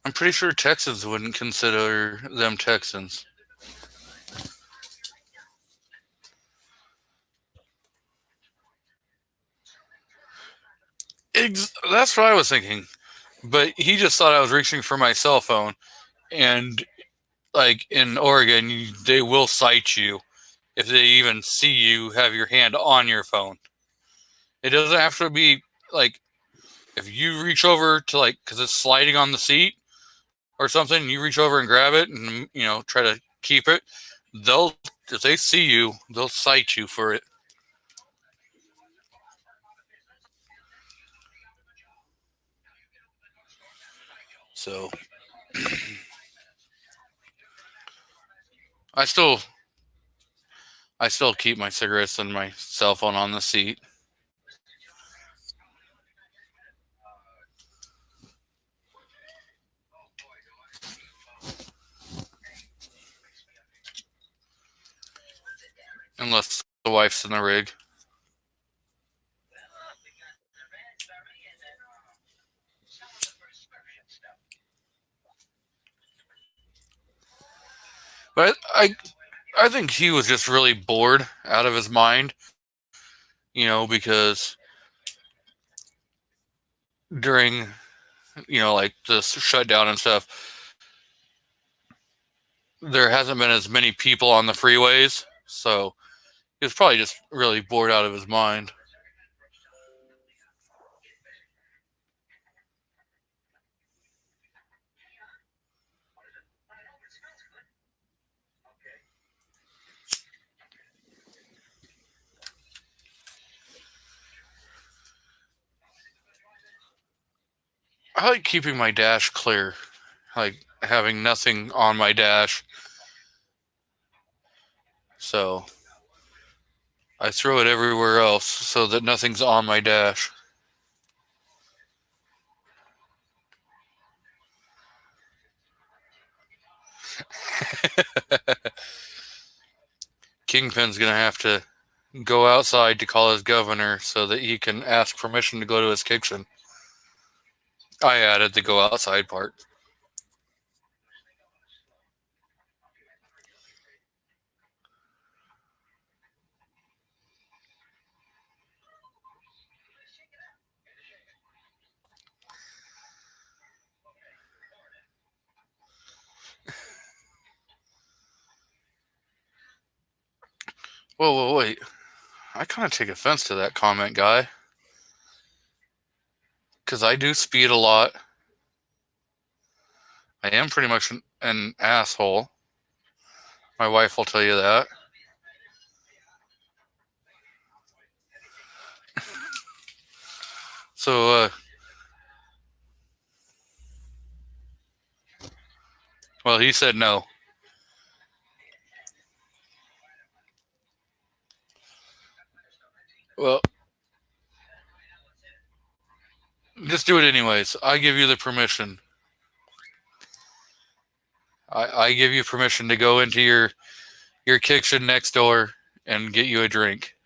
I'm pretty sure Texans wouldn't consider them Texans. That's what I was thinking. But he just thought I was reaching for my cell phone. And like in Oregon, they will cite you if they even see you have your hand on your phone. It doesn't have to be like if you reach over to like, because it's sliding on the seat or something, you reach over and grab it and try to keep it. If they see you, they'll cite you for it. So I still keep my cigarettes and my cell phone on the seat. Unless the wife's in the rig. But I think he was just really bored out of his mind, because during, like the shutdown and stuff, there hasn't been as many people on the freeways. So he was probably just really bored out of his mind. I like keeping my dash clear, like having nothing on my dash. So I throw it everywhere else so that nothing's on my dash. Kingpin's going to have to go outside to call his governor so that he can ask permission to go to his kitchen. I added the go outside part. Whoa, wait. I kind of take offense to that comment, guy. Because I do speed a lot. I am pretty much an asshole. My wife will tell you that. So, well, he said no. Well, just do it anyways. I give you the permission. I give you permission to go into your kitchen next door and get you a drink.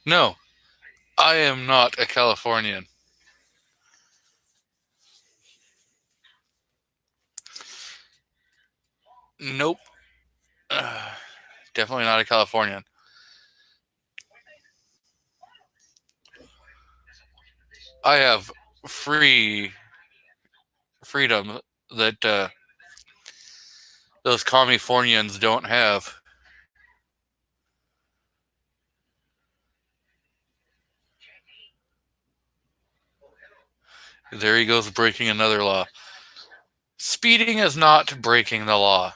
No, I am not a Californian. Nope. Definitely not a Californian. I have freedom that those Californians don't have. There he goes, breaking another law. Speeding is not breaking the law.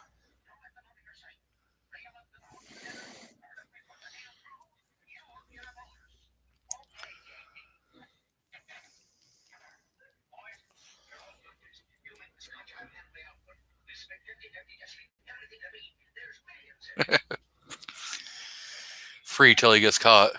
Free till he gets caught.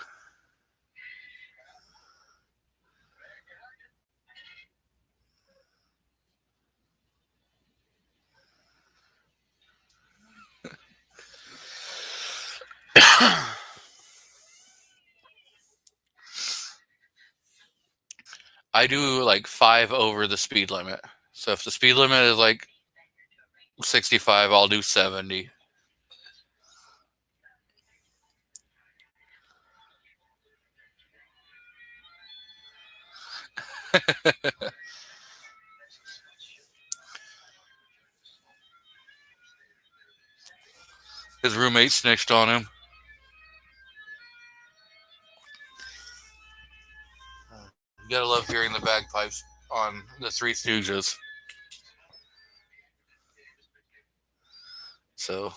I do like 5 over the speed limit. So if the speed limit is like 65, I'll do 70. His roommate snitched on him. You gotta love hearing the bagpipes on the Three Stooges. So,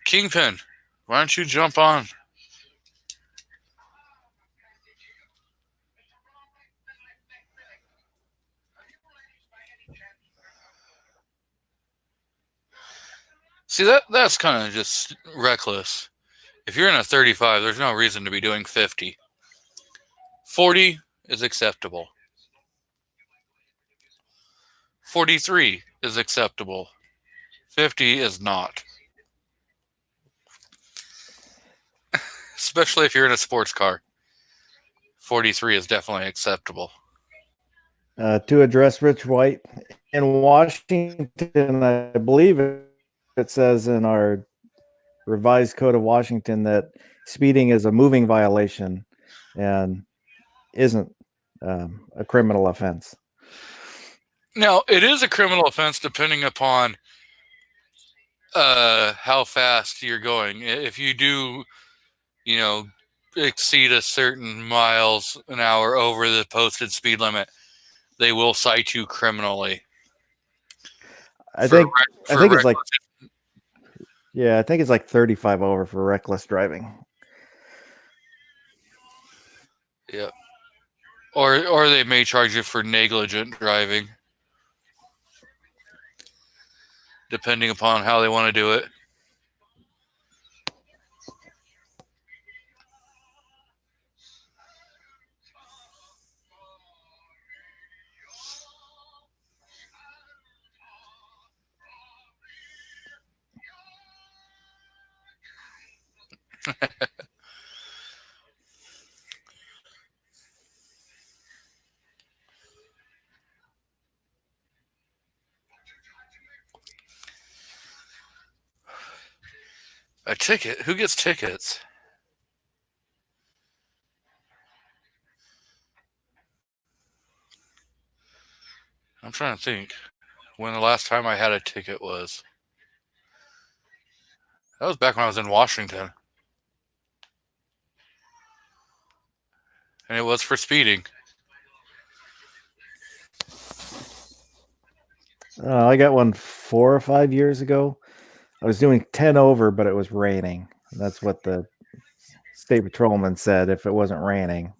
Kingpin, why don't you jump on? See, that's kind of just reckless. If you're in a 35, there's no reason to be doing 50. 40 is acceptable. 43 is acceptable. 50 is not. Especially if you're in a sports car. 43 is definitely acceptable. To address Rich White, in Washington, I believe it says in our revised code of Washington that speeding is a moving violation and isn't a criminal offense. Now, it is a criminal offense depending upon how fast you're going. If you do, exceed a certain miles an hour over the posted speed limit, they will cite you criminally. I think it's like 35 over for reckless driving. Yeah. Or they may charge you for negligent driving. Depending upon how they want to do it. A ticket? Who gets tickets? I'm trying to think when the last time I had a ticket was. That was back when I was in Washington. And it was for speeding. I got one 4 or 5 years ago. I was doing 10 over, but it was raining. That's what the state patrolman said if it wasn't raining.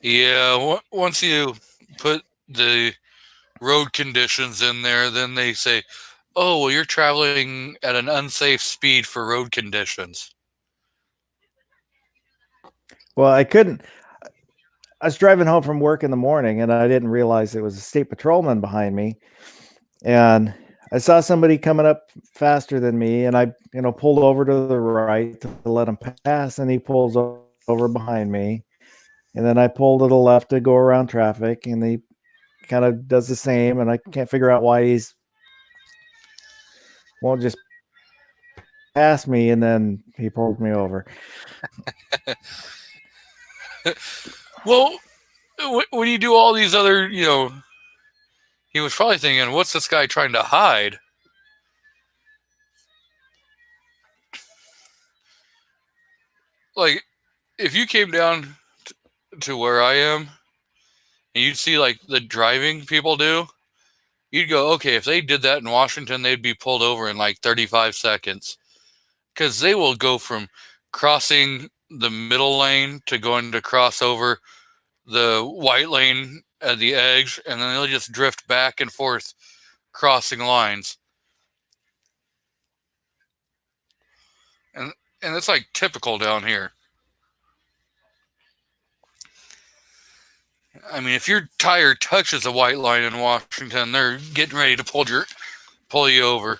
Yeah, once you put the road conditions in there, then they say, oh, well, you're traveling at an unsafe speed for road conditions. Well, I was driving home from work in the morning and I didn't realize it was a state patrolman behind me. And I saw somebody coming up faster than me and I, pulled over to the right to let him pass and he pulls over behind me. And then I pulled to the left to go around traffic and he kind of does the same. And I can't figure out why he's won't just pass me. And then he pulled me over. Well, when you do all these other, he was probably thinking, what's this guy trying to hide? Like, if you came down to where I am and you'd see like the driving people do, you'd go, okay, if they did that in Washington, they'd be pulled over in like 35 seconds. Because they will go from crossing the middle lane to going to cross over the white lane at the edge, and then they'll just drift back and forth crossing lines. And it's like typical down here. I mean, if your tire touches a white line in Washington, they're getting ready to pull you over.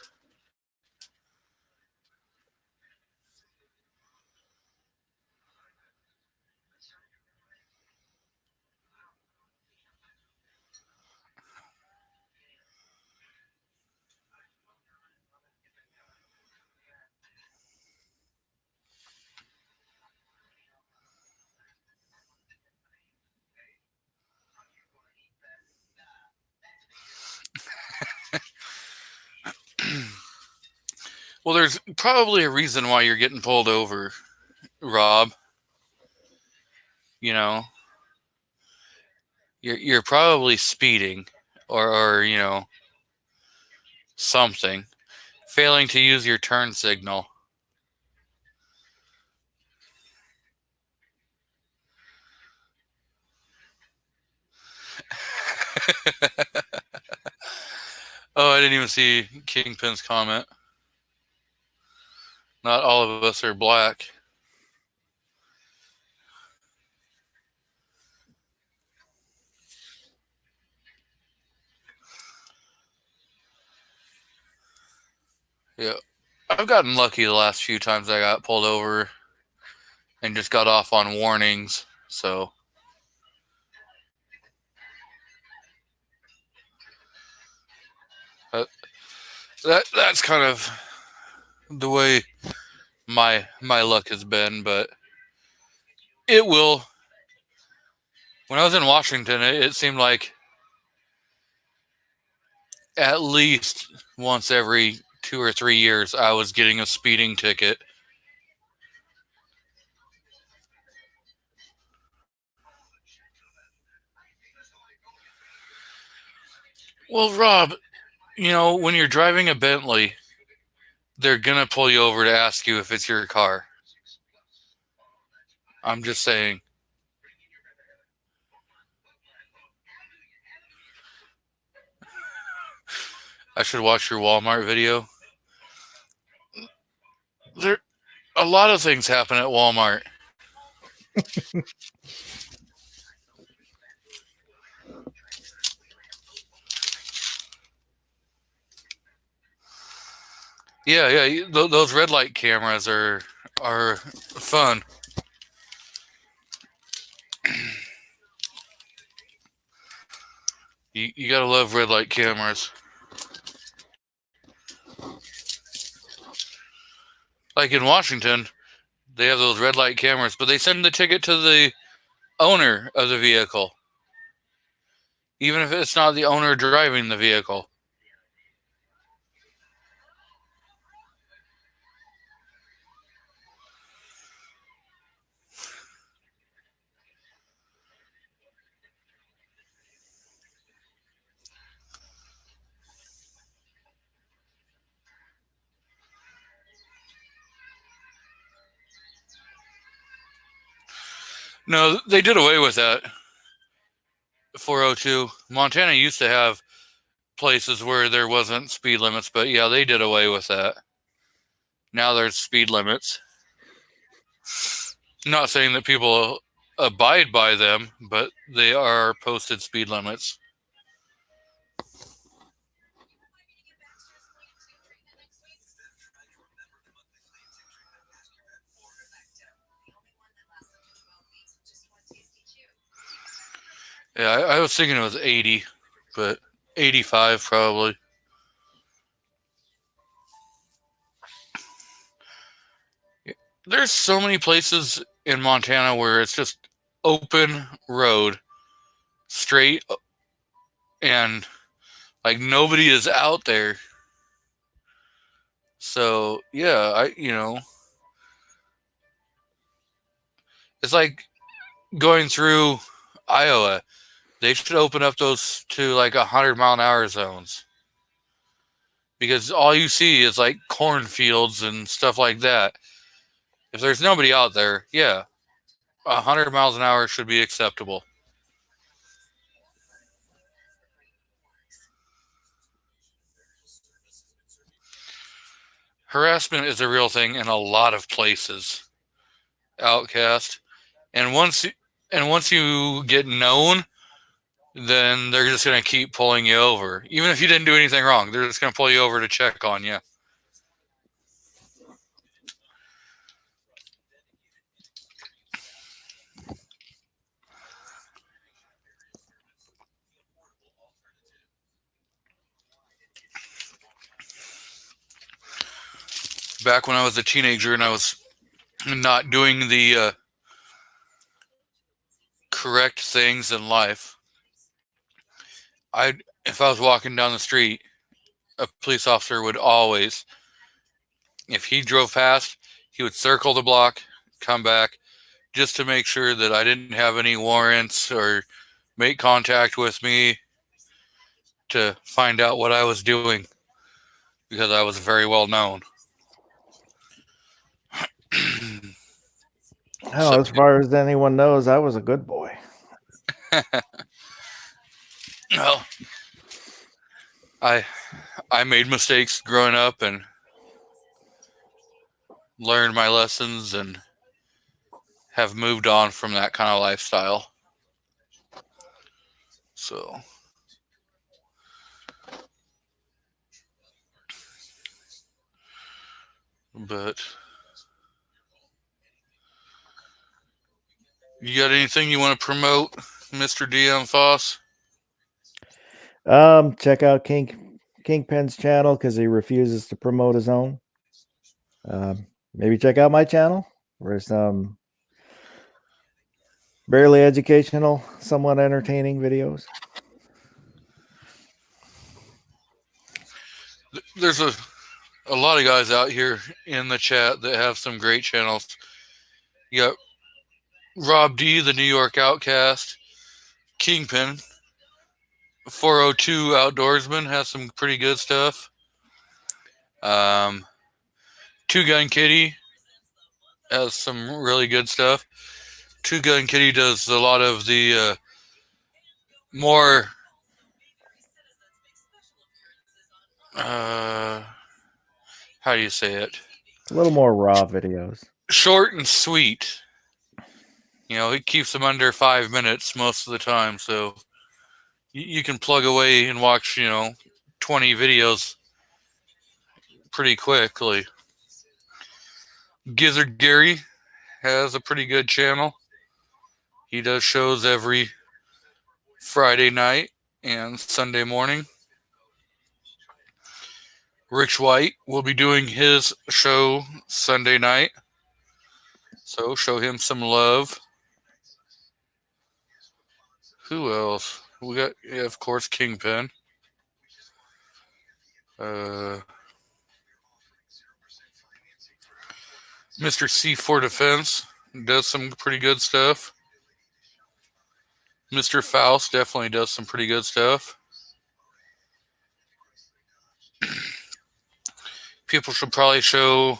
Well, there's probably a reason why you're getting pulled over, Rob. You know, you're probably speeding, or you know, something, failing to use your turn signal. Oh, I didn't even see Kingpin's comment. Not all of us are black. Yeah, I've gotten lucky the last few times I got pulled over and just got off on warnings. So that's kind of the way my luck has been. But it will. When I was in Washington, it seemed like at least once every 2 or 3 years I was getting a speeding ticket. Well, Rob, you know, when you're driving a Bentley, they're gonna pull you over to ask you if it's your car. I'm just saying. I should watch your Walmart video. There, a lot of things happen at Walmart. Yeah. Those red light cameras are fun. You gotta love red light cameras. Like in Washington, they have those red light cameras, but they send the ticket to the owner of the vehicle, even if it's not the owner driving the vehicle. No, they did away with that. 402. Montana used to have places where there wasn't speed limits, but yeah, they did away with that. Now there's speed limits. Not saying that people abide by them, but they are posted speed limits. Yeah, I was thinking it was 80, but 85 probably. There's so many places in Montana where it's just open road, straight, and like nobody is out there. So yeah, it's like going through Iowa. They should open up those to like 100-mile-an-hour zones, because all you see is like cornfields and stuff like that. If there's nobody out there, yeah, 100 miles an hour should be acceptable. Harassment is a real thing in a lot of places, Outcast. And once you get known, then they're just going to keep pulling you over. Even if you didn't do anything wrong, they're just going to pull you over to check on you. Back when I was a teenager and I was not doing the correct things in life, if I was walking down the street, a police officer would always if he drove past, he would circle the block, come back, just to make sure that I didn't have any warrants or make contact with me to find out what I was doing, because I was very well known. Oh, as far as anyone knows, I was a good boy. Well, I made mistakes growing up and learned my lessons and have moved on from that kind of lifestyle. So, but you got anything you want to promote, Mr. DM Foss? Check out Kingpin's channel because he refuses to promote his own. Maybe check out my channel for some barely educational, somewhat entertaining videos. There's a lot of guys out here in the chat that have some great channels. You got Rob D, the New York Outcast, Kingpin, 402 Outdoorsman has some pretty good stuff. Two Gun Kitty has some really good stuff. Two Gun Kitty does a lot of the more how do you say it? A little more raw videos. Short and sweet. You know, it keeps them under 5 minutes most of the time, so you can plug away and watch, 20 videos pretty quickly. Gizzard Gary has a pretty good channel. He does shows every Friday night and Sunday morning. Rich White will be doing his show Sunday night, so show him some love. Who else? We got, of course, Kingpin. Mr. C4 Defense does some pretty good stuff. Mr. Faust definitely does some pretty good stuff. People should probably show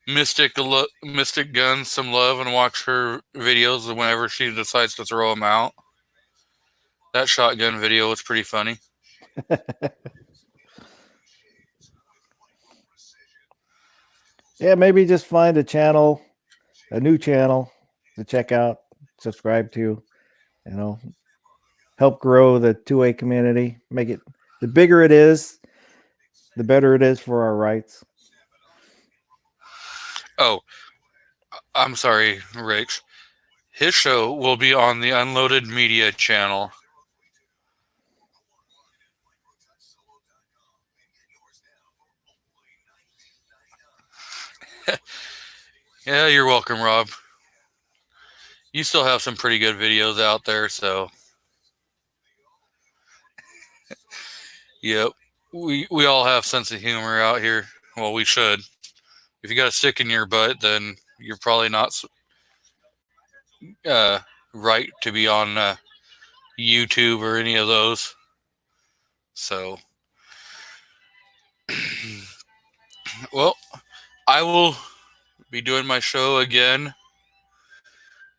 Mystic Guns some love and watch her videos whenever she decides to throw them out. That shotgun video was pretty funny. Yeah, maybe just find a channel, a new channel to check out, subscribe to, help grow the 2A community. Make it, the bigger it is, the better it is for our rights. Oh, I'm sorry, Rich. His show will be on the Unloaded Media channel. Yeah, you're welcome, Rob. You still have some pretty good videos out there, so yep. We all have sense of humor out here. Well, we should. If you got a stick in your butt, then you're probably not right to be on YouTube or any of those. So, well, I will be doing my show again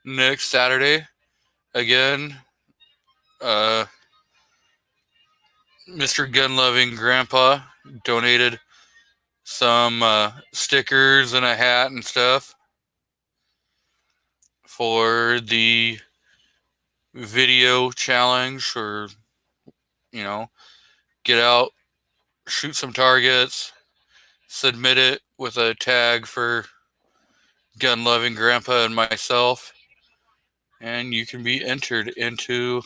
next Saturday. Again, Mr. Gun Loving Grandpa donated some stickers and a hat and stuff for the video challenge, or get out, shoot some targets, submit it with a tag for Gun Loving Grandpa and myself, and you can be entered into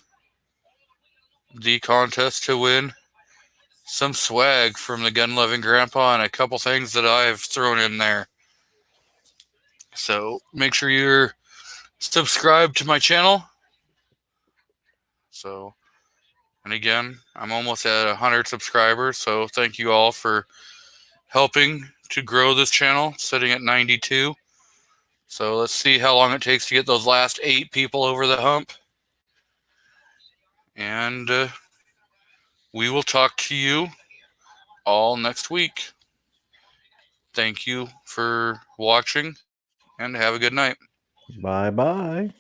the contest to win some swag from the Gun Loving Grandpa and a couple things that I've thrown in there. So make sure you're subscribed to my channel. So, and again, I'm almost at 100 subscribers, so thank you all for helping to grow this channel, sitting at 92. So let's see how long it takes to get those last 8 people over the hump. And we will talk to you all next week. Thank you for watching, and have a good night. Bye-bye.